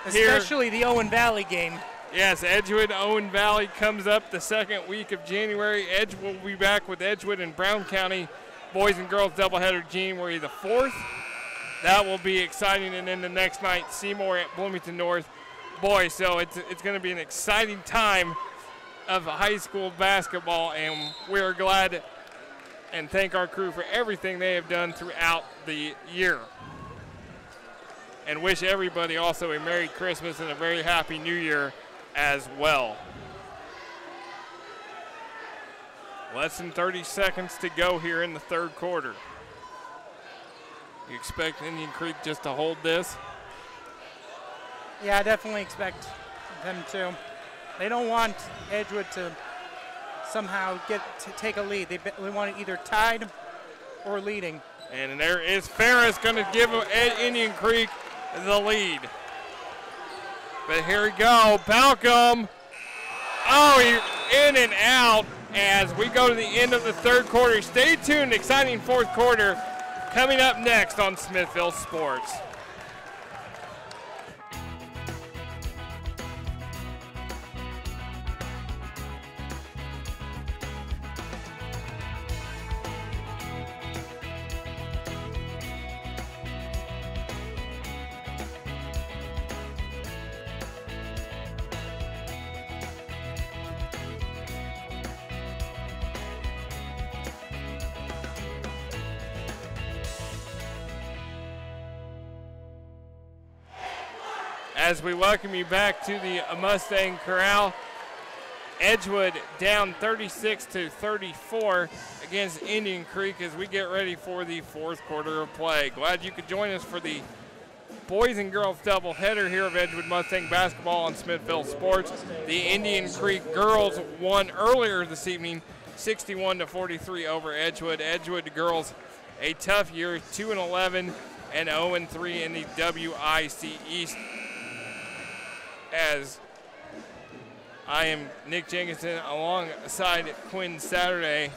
Especially the Owen Valley game. Yes, Edgewood, Owen Valley comes up the second week of January. Edgewood will be back with Edgewood and Brown County boys and girls doubleheader January the 4th. That will be exciting, and then the next night, Seymour at Bloomington North boys. So it's going to be an exciting time of high school basketball, and we're glad and thank our crew for everything they have done throughout the year. And wish everybody also a Merry Christmas and a very Happy New Year as well. Less than 30 seconds to go here in the third quarter. You expect Indian Creek just to hold this? Yeah, I definitely expect them to. They don't want Edgewood to somehow take a lead. They want it either tied or leading. And there is Ferris going to give Indian Creek the lead. But here we go, Balcom. Oh, he's in and out as we go to the end of the third quarter. Stay tuned, exciting fourth quarter coming up next on Smithville Sports. As we welcome you back to the Mustang Corral, Edgewood down 36-34 against Indian Creek as we get ready for the fourth quarter of play. Glad you could join us for the boys and girls doubleheader here of Edgewood Mustang basketball on Smithville Sports. The Indian Creek girls won earlier this evening, 61-43 over Edgewood. Edgewood girls, a tough year, 2-11 and 0-3 in the WIC East. As I am Nick Jenkinson alongside Quinn Saturday.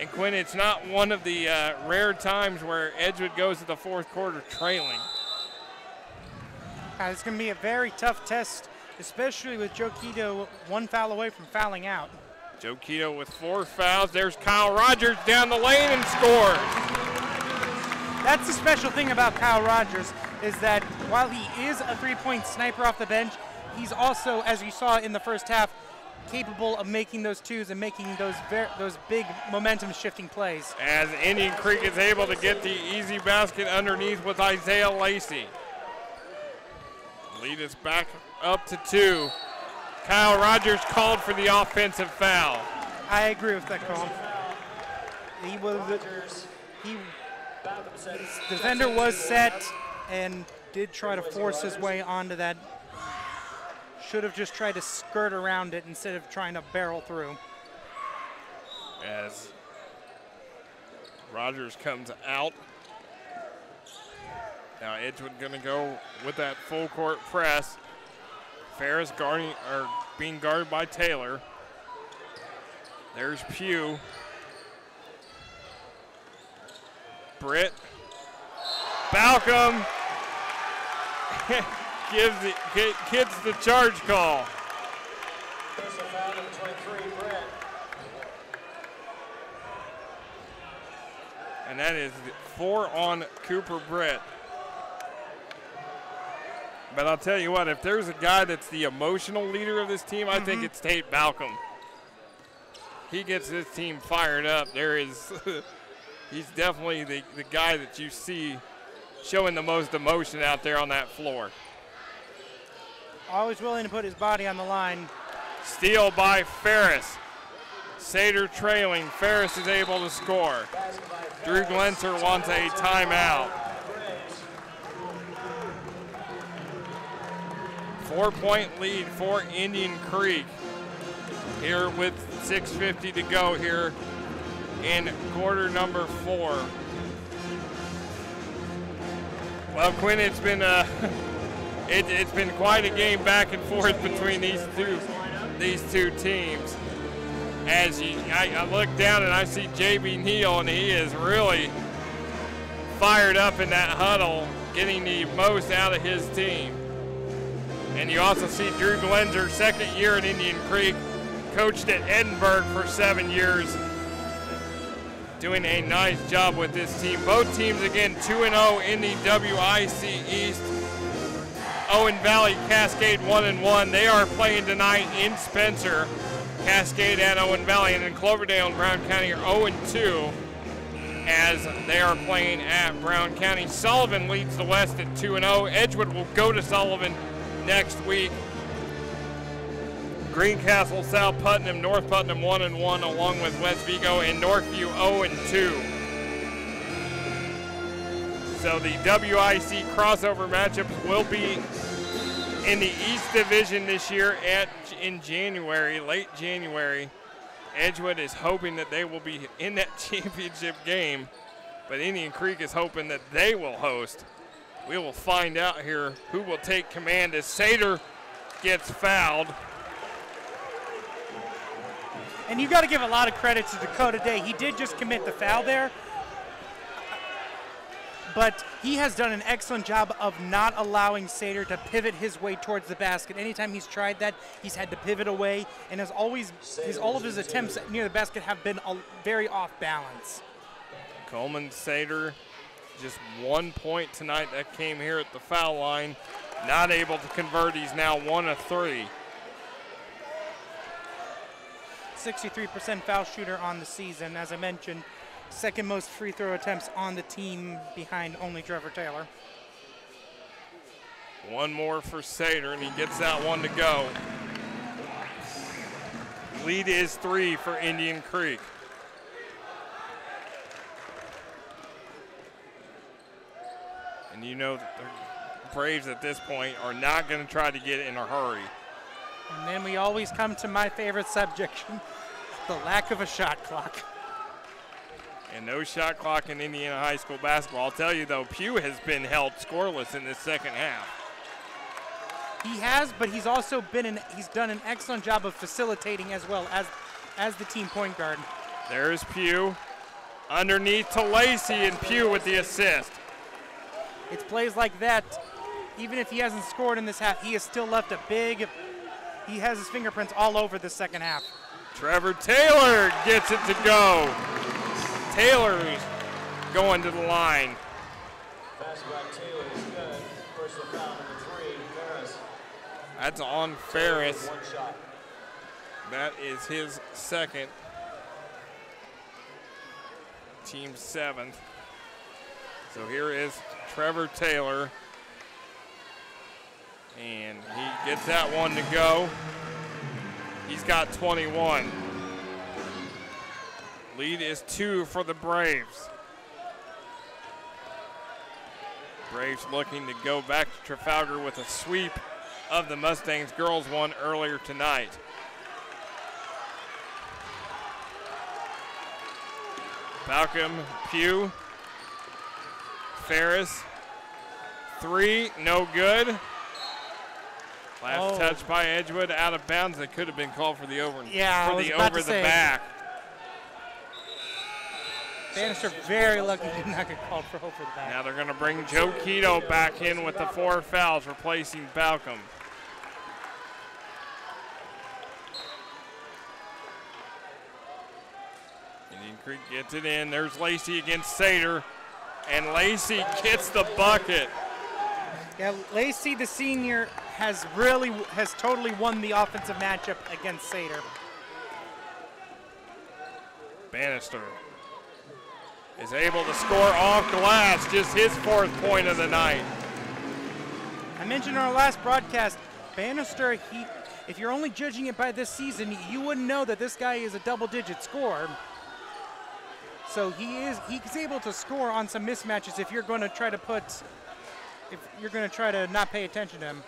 And Quinn, it's not one of the rare times where Edgewood goes to the fourth quarter trailing. It's going to be a very tough test, especially with Joe Quito one foul away from fouling out. Joe Quito with 4 fouls. There's Kyle Rogers down the lane and scores. That's the special thing about Kyle Rogers, is that while he is a three-point sniper off the bench, he's also, as you saw in the first half, capable of making those twos and making those big momentum-shifting plays. As Indian Creek is able to get the easy basket underneath with Isaiah Lacey. Lead us back up to 2. Kyle Rogers called for the offensive foul. I agree with that call. The defender was set and did try to force his way onto that. Should have just tried to skirt around it instead of trying to barrel through. As Rogers comes out. Now Edgewood gonna go with that full court press. Ferris being guarded by Taylor. There's Pugh. Britt. Balcom gets the charge call. And that is 4 on Cooper Britt. But I'll tell you what, if there's a guy that's the emotional leader of this team, I think it's Tate Balcom. He gets this team fired up. He's definitely the guy that you see showing the most emotion out there on that floor. Always willing to put his body on the line. Steal by Ferris. Sater trailing. Ferris is able to score. Drew Glenser wants a timeout. 4-point lead for Indian Creek here with 6:50 to go here in quarter number 4. Well, Quinn, it's been it's been quite a game back and forth between these two teams. As I look down and I see JB Neal, and he is really fired up in that huddle, getting the most out of his team. And you also see Drew Glenser, second year at Indian Creek, coached at Edinburgh for 7 years, doing a nice job with this team. Both teams, again, 2-0 in the WIC East. Owen Valley, Cascade 1-1. They are playing tonight in Spencer. Cascade and Owen Valley, and then Cloverdale and Brown County are 0-2 as they are playing at Brown County. Sullivan leads the West at 2-0. Edgewood will go to Sullivan next week. Greencastle, South Putnam, North Putnam 1-1, along with West Vigo, and Northview 0-2. So the WIC crossover matchups will be in the East Division this year in January, late January. Edgewood is hoping that they will be in that championship game, but Indian Creek is hoping that they will host. We will find out here who will take command as Sater gets fouled. And you got to give a lot of credit to Dakota Day. He did just commit the foul there, but he has done an excellent job of not allowing Sater to pivot his way towards the basket. Anytime he's tried that, he's had to pivot away, and as always, all of his attempts near the basket have been very off balance. Coleman Sater, just 1 point tonight that came here at the foul line. Not able to convert. He's now 1 of 3. 63% foul shooter on the season. As I mentioned, second most free throw attempts on the team behind only Trevor Taylor. One more for Sater, and he gets that one to go. Lead is 3 for Indian Creek. And you know that the Braves at this point are not going to try to get in a hurry. And then we always come to my favorite subject, the lack of a shot clock. And no shot clock in Indiana high school basketball. I'll tell you, though, Pugh has been held scoreless in this second half. He has, but he's also he's done an excellent job of facilitating as well as the team point guard. There's Pugh. Underneath to Lacey, and Pugh with the assist. It's plays like that. Even if he hasn't scored in this half, he has still left a big, he has his fingerprints all over the second half. Trevor Taylor gets it to go. Taylor's going to the line. Pass by Taylor is good. Personal foul number 3, Ferris. That's on Ferris. One shot. That is his second. Team 7th. So here is Trevor Taylor. And he gets that one to go. He's got 21. Lead is 2 for the Braves. Braves looking to go back to Trafalgar with a sweep of the Mustangs girls won earlier tonight. Balcom, Pugh, Ferris, 3, no good. Last touch by Edgewood, out of bounds. That could have been called for the over the back. Bannister very lucky did not get called for over the back. Now they're going to bring Joe Quito back in with the 4 fouls, replacing Balcom. Indian Creek gets it in. There's Lacey against Sater, and Lacey gets the bucket. Yeah, Lacey, the senior, has totally won the offensive matchup against Sater. Bannister is able to score off glass, just his 4th point of the night. I mentioned in our last broadcast, Bannister, if you're only judging it by this season, you wouldn't know that this guy is a double-digit scorer. So he's able to score on some mismatches if you're going to try to not pay attention to him.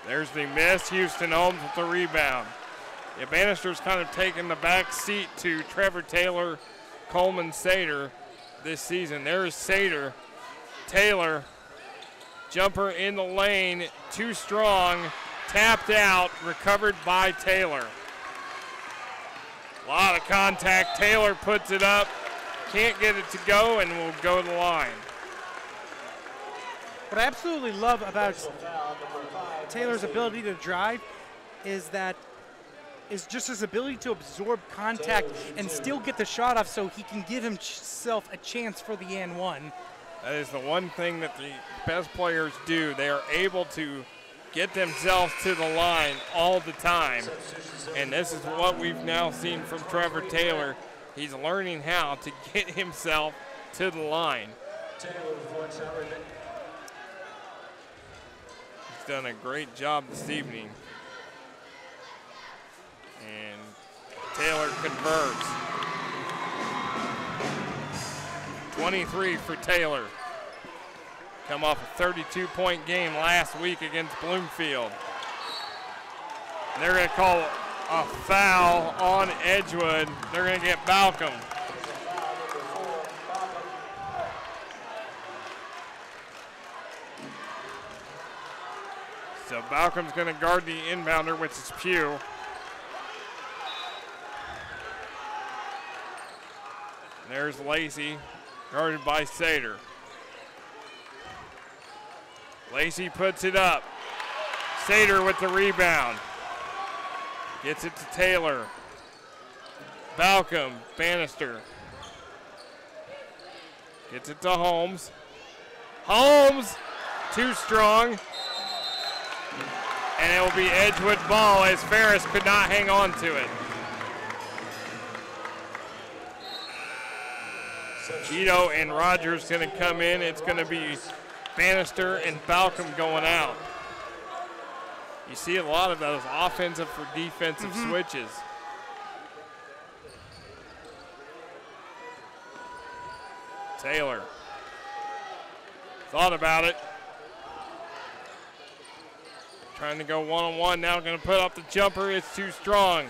There's the miss. Houston Holmes with the rebound. Yeah, Bannister's kind of taken the back seat to Trevor Taylor, Coleman Sater this season. There's Sater. Taylor Jumper in the lane, too strong, tapped out, recovered by Taylor. A lot of contact. Taylor puts it up, can't get it to go, and will go to the line. What I absolutely love about Taylor's ability to drive is just his ability to absorb contact and still get the shot off so he can give himself a chance for the and one. That is the one thing that the best players do. They are able to get themselves to the line all the time. And this is what we've now seen from Trevor Taylor. He's learning how to get himself to the line. He's done a great job this evening. And Taylor converts. 23 for Taylor. Come off a 32-point game last week against Bloomfield. And they're going to call a foul on Edgewood. They're going to get Balcom. So Balcom's going to guard the inbounder, which is Pugh. There's Lacey, guarded by Sater. Lacey puts it up. Sater with the rebound. Gets it to Taylor. Balcom, Bannister. Gets it to Holmes. Holmes, too strong. And it will be Edgewood ball as Ferris could not hang on to it. Cheeto and Rogers going to come in. It's going to be Bannister and Balcom going out. You see a lot of those offensive for defensive switches. Taylor thought about it. Trying to go one-on-one, now going to put up the jumper. It's too strong.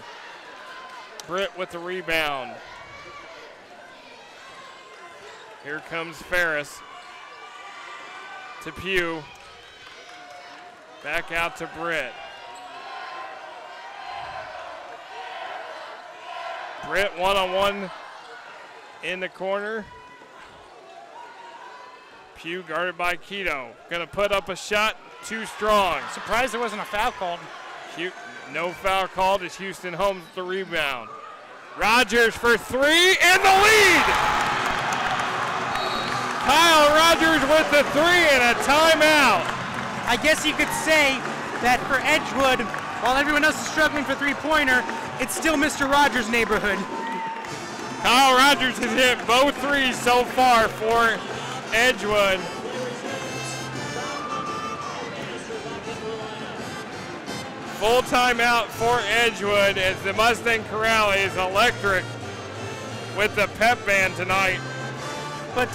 Britt with the rebound. Here comes Ferris to Pugh. Back out to Britt. Britt one-on-one in the corner. Pugh guarded by Keto. Gonna put up a shot, too strong. Surprised there wasn't a foul called. No foul called as Houston Holmes with the rebound. Rogers for three and the lead! Kyle Rogers with the three and a timeout. I guess you could say that for Edgewood, while everyone else is struggling for three-pointer, it's still Mr. Rogers' neighborhood. Kyle Rogers has hit both threes so far for Edgewood. Full timeout for Edgewood as the Mustang Corral is electric with the pep band tonight. But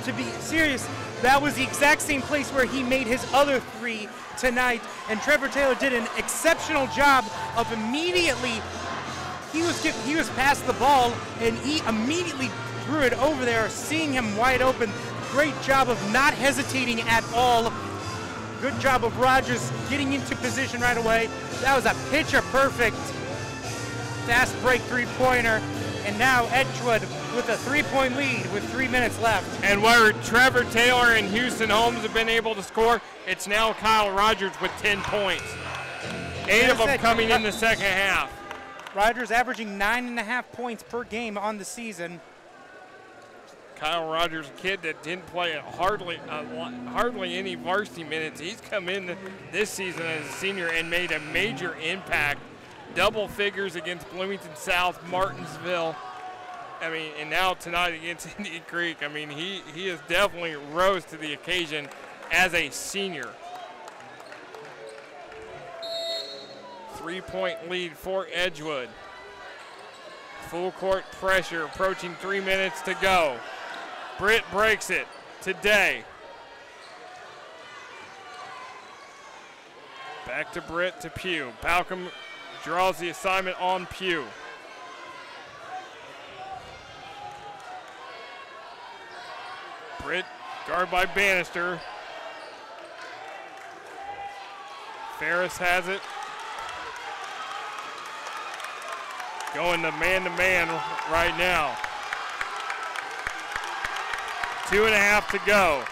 to be serious, that was the exact same place where he made his other three tonight, and Trevor Taylor did an exceptional job of immediately, he was past the ball, and he immediately threw it over there, seeing him wide open. Great job of not hesitating at all. Good job of Rogers getting into position right away. That was a picture-perfect fast break three-pointer, and now Edgewood with a three-point lead with 3 minutes left. And where Trevor Taylor and Houston Holmes have been able to score, it's now Kyle Rogers with 10 points. 8 of them coming in the second half. Rogers averaging 9.5 points per game on the season. Kyle Rogers, a kid that didn't play hardly any varsity minutes. He's come in this season as a senior and made a major impact. Double figures against Bloomington South, Martinsville. I mean, and now tonight against Indian Creek. I mean, he has definitely rose to the occasion as a senior. 3-point lead for Edgewood. Full court pressure, approaching 3 minutes to go. Britt breaks it today. Back to Britt to Pugh. Balcom draws the assignment on Pugh. Britt guarded by Bannister. Ferris has it. Going to man right now. 2.5 to go.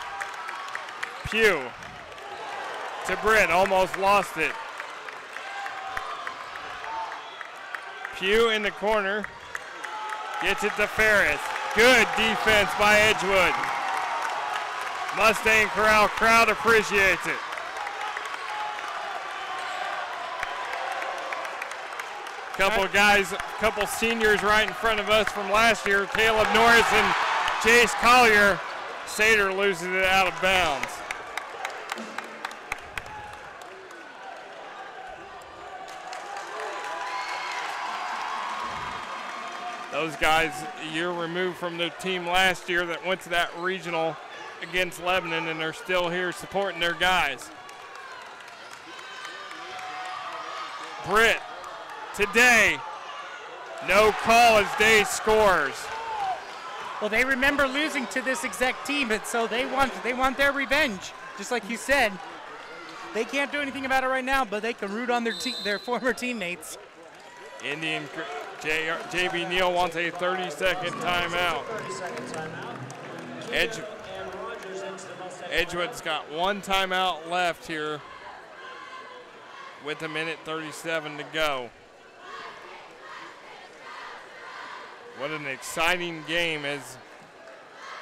Pugh to Britt, almost lost it. Pugh in the corner, gets it to Ferris. Good defense by Edgewood. Mustang Corral crowd appreciates it. Couple seniors right in front of us from last year, Caleb Norris and Jace Collier. Sater loses it out of bounds. Those guys a year removed from their team last year that went to that regional against Lebanon, and they're still here supporting their guys. Britt, today, no college day scores. Well, they remember losing to this exact team, and so they want their revenge, just like you said. They can't do anything about it right now, but they can root on their former teammates. JB Neal wants a 30-second timeout. Edgewood's got one timeout left here with 1:37 to go. What an exciting game as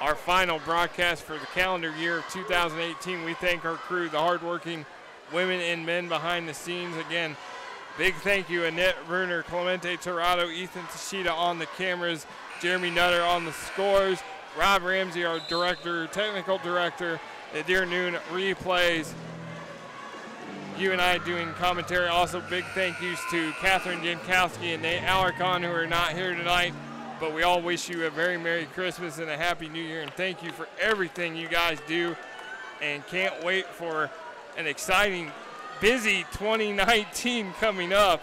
our final broadcast for the calendar year of 2018. We thank our crew, the hardworking women and men behind the scenes. Again, big thank you, Annette Bruner, Clemente Torrado, Ethan Tashida on the cameras, Jeremy Nutter on the scores, Rob Ramsey, our technical director, Nadir Noon replays, you and I doing commentary. Also big thank yous to Catherine Jankowski and Nate Alarcon, who are not here tonight, but we all wish you a very Merry Christmas and a Happy New Year, and thank you for everything you guys do, and can't wait for an exciting, busy 2019 coming up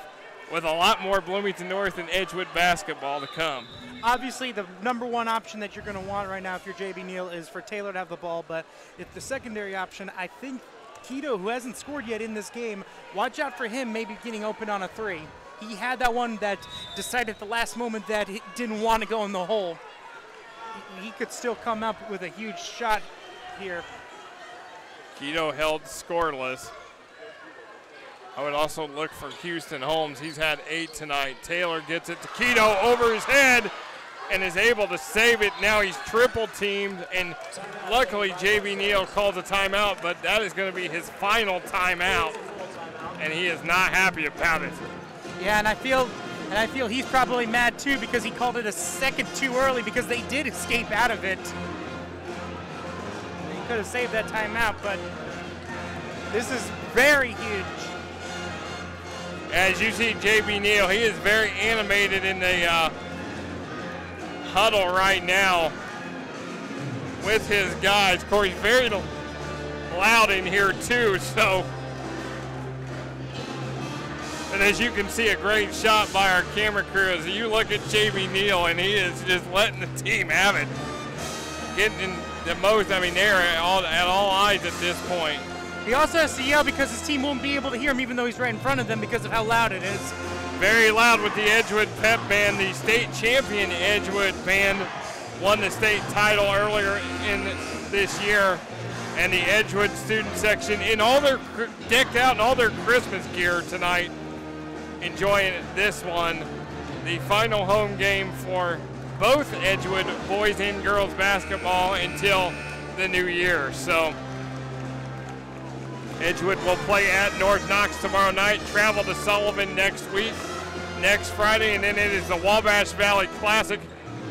with a lot more Bloomington North and Edgewood basketball to come. Obviously, the number one option that you're going to want right now if you're JB Neal is for Taylor to have the ball, but if the secondary option, I think Keto, who hasn't scored yet in this game, watch out for him maybe getting open on a three. He had that one that decided at the last moment that he didn't want to go in the hole. He could still come up with a huge shot here. Keto held scoreless. I would also look for Houston Holmes. He's had 8 tonight. Taylor gets it to Keto over his head and is able to save it. Now he's triple teamed, and luckily JB Neal calls a timeout, but that is going to be his final timeout, and he is not happy about it. Yeah, and I feel he's probably mad too because he called it a second too early because they did escape out of it. He could have saved that timeout, but this is very huge. As you see JB Neal, he is very animated in the huddle right now with his guys. Of course, very loud in here too, so. And as you can see, a great shot by our camera crew as you look at JB Neal, and he is just letting the team have it. Getting the most, I mean, they're at all eyes at this point. He also has to yell because his team won't be able to hear him even though he's right in front of them because of how loud it is. Very loud with the Edgewood Pep Band. The state champion Edgewood Band won the state title earlier in this year. And the Edgewood student section in all their decked out in all their Christmas gear tonight, enjoying this one. The final home game for both Edgewood boys and girls basketball until the new year. So Edgewood will play at North Knox tomorrow night, travel to Sullivan next Friday, and then it is the Wabash Valley Classic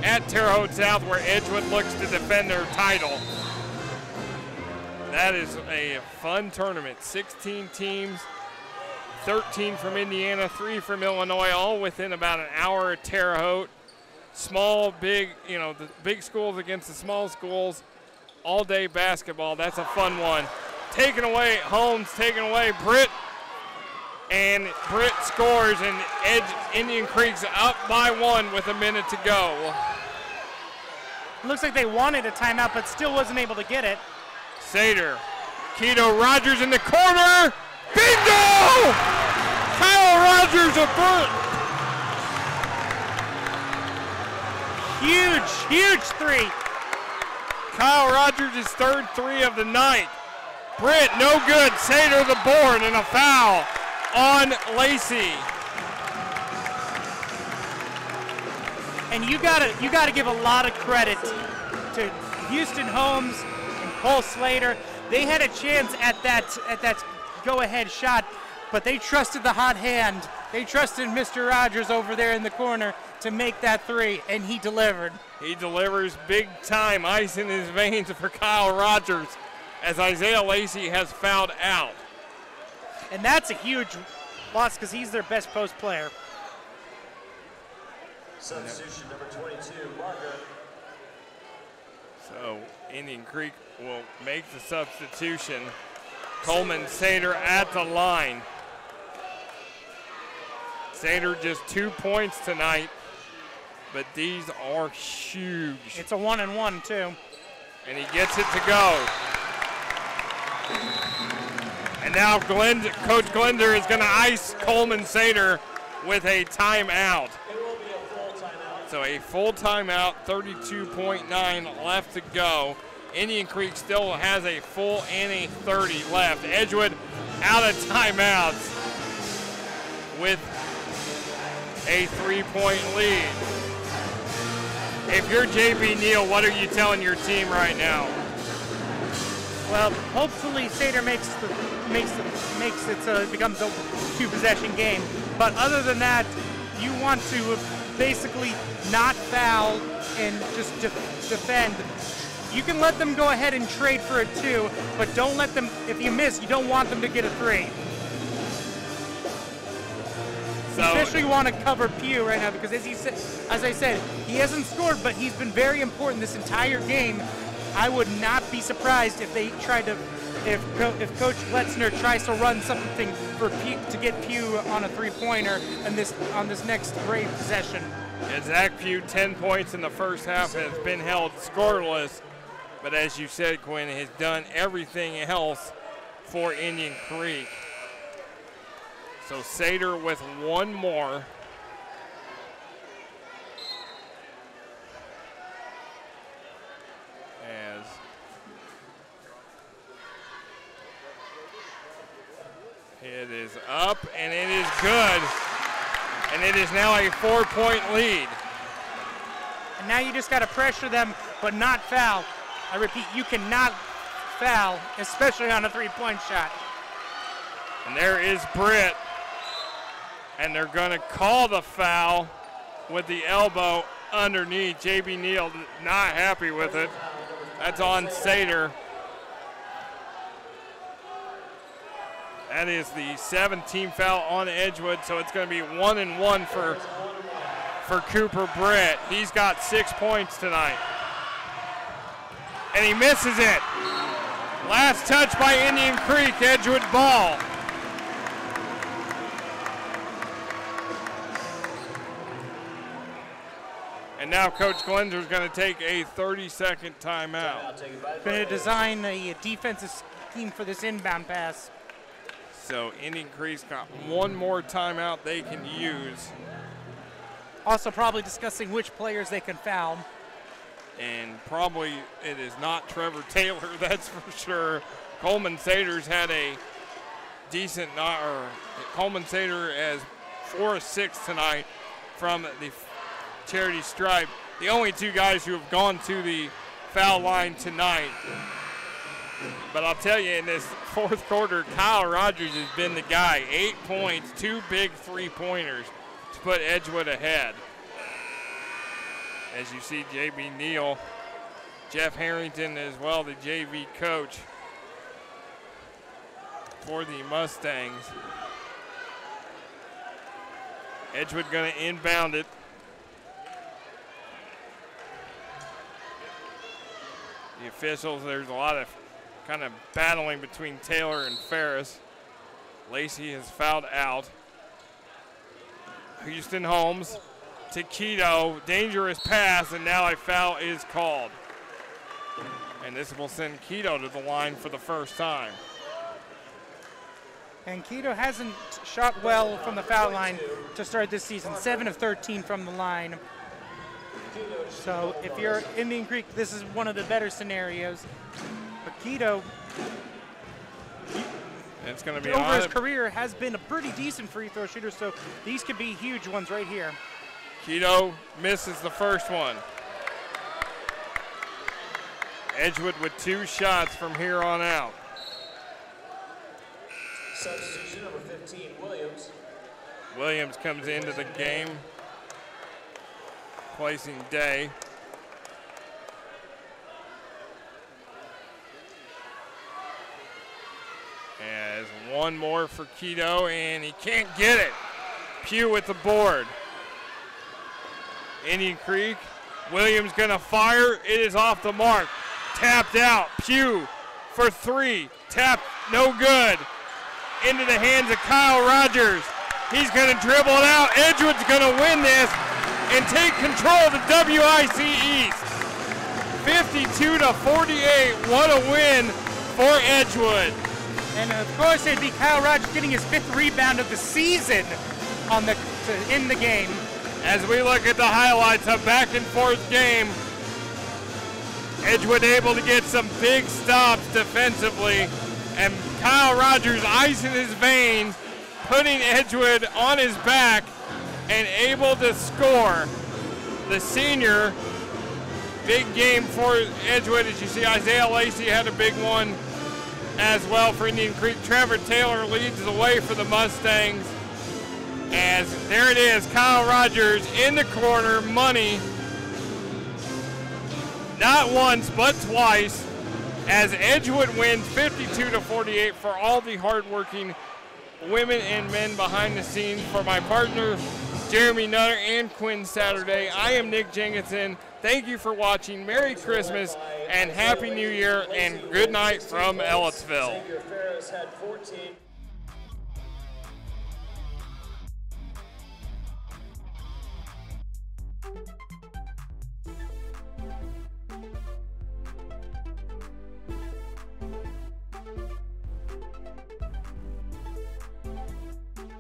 at Terre Haute South where Edgewood looks to defend their title. That is a fun tournament. 16 teams, 13 from Indiana, 3 from Illinois, all within about an hour of Terre Haute. Small, big, the big schools against the small schools, all day basketball. That's a fun one. Taken away, Holmes taken away, Britt, and Britt scores, and Indian Creek's up by 1 with a minute to go. Looks like they wanted a timeout, but still wasn't able to get it. Sater, Keto Rogers in the corner, Bingo! Kyle Rogers a Huge three. Kyle Rogers' third three of the night. Britt, no good. Sater the board and a foul on Lacey. And you gotta give a lot of credit to Houston Holmes and Cole Slater. They had a chance at that go-ahead shot, but they trusted the hot hand. They trusted Mr. Rogers over there in the corner to make that three, and he delivered. He delivers big time, ice in his veins for Kyle Rogers as Isaiah Lacey has fouled out. And that's a huge loss because he's their best post player. Substitution number 22, Margaret. So Indian Creek will make the substitution. Coleman Sater at the line. Sater just 2 points tonight, but these are huge. It's a 1-and-1 too. And he gets it to go. And now Coach Glender is going to ice Coleman Sater with a timeout. So a full timeout, 32.9 left to go. Indian Creek still has a full and a 30 left. Edgewood out of timeouts with a 3-point lead. If you're JB Neal, what are you telling your team right now? Well, hopefully Sater makes it so it becomes a two-possession game. But other than that, you want to basically not foul and just defend. You can let them go ahead and trade for a 2, but don't let them, if you miss, you don't want them to get a 3. So, especially you want to cover Pugh right now because as I said, he hasn't scored, but he's been very important this entire game. I would not be surprised if they tried to, if Coach Letzner tries to run something for Pugh, to get Pugh on a 3-pointer on this next Brave possession. And Zach Pugh, 10 points in the first half, has been held scoreless. But as you said, Quinn, has done everything else for Indian Creek. So Sater with one more. As it is up and it is good. And it is now a 4-point lead. And now you just got to pressure them, but not foul. I repeat, you cannot foul, especially on a 3-point shot. And there is Britt. And they're going to call the foul with the elbow underneath. JB Neal not happy with it. That's on Sater. That is the 7th foul on Edgewood, so it's going to be 1-and-1 for Cooper Britt. He's got 6 points tonight. And he misses it. Last touch by Indian Creek, Edgewood ball. And now Coach Glender is going to take a 30-second timeout. Going to design a defensive scheme for this inbound pass. So Indian Creek's got one more timeout they can use. Also probably discussing which players they can foul. And probably it is not Trevor Taylor, that's for sure. Coleman Sater's had a decent, Coleman Sater has 4 of 6 tonight from the charity stripe. The only 2 guys who have gone to the foul line tonight. But I'll tell you, in this 4th quarter, Kyle Rogers has been the guy. 8 points, 2 big 3-pointers to put Edgewood ahead. As you see, JB Neal, Jeff Harrington as well, the JV coach for the Mustangs. Edgewood going to inbound it. The officials, there's a lot of kind of battling between Taylor and Ferris. Lacey has fouled out. Houston Holmes to Keto, dangerous pass, and now a foul is called. And this will send Keto to the line for the first time. And Quito hasn't shot well from the foul line to start this season, 7 of 13 from the line. So if you're Indian Creek, this is one of the better scenarios. But Quito, it's going to be over his career, has been a pretty decent free throw shooter, so these could be huge ones right here. Quito misses the first one. Edgewood with 2 shots from here on out. Substitution number 15, Williams. Williams comes into the game, placing Day. As one more for Quito, and he can't get it. Pugh with the board. Indian Creek, Williams gonna fire. It is off the mark. Tapped out. Pugh for 3. Tap, no good. Into the hands of Kyle Rogers. He's gonna dribble it out. Edgewood's gonna win this and take control of the WIC East. 52-48, what a win for Edgewood. And of course it'd be Kyle Rogers getting his 5th rebound of the season on the in the game. As we look at the highlights, a back and forth game. Edgewood able to get some big stops defensively, and Kyle Rogers icing his veins, putting Edgewood on his back and able to score. The senior, big game for Edgewood. As you see, Isaiah Lacey had a big one as well for Indian Creek. Trevor Taylor leads the way for the Mustangs. As there it is, Kyle Rogers in the corner, money. Not once, but twice. As Edgewood wins 52-48 for all the hardworking women and men behind the scenes. For my partner, Jeremy Nutter and Quinn Saturday, I am Nick Jenkinson. Thank you for watching. Merry Christmas and Happy New Year, and good night from Ellettsville. Xavier Ferris had 14.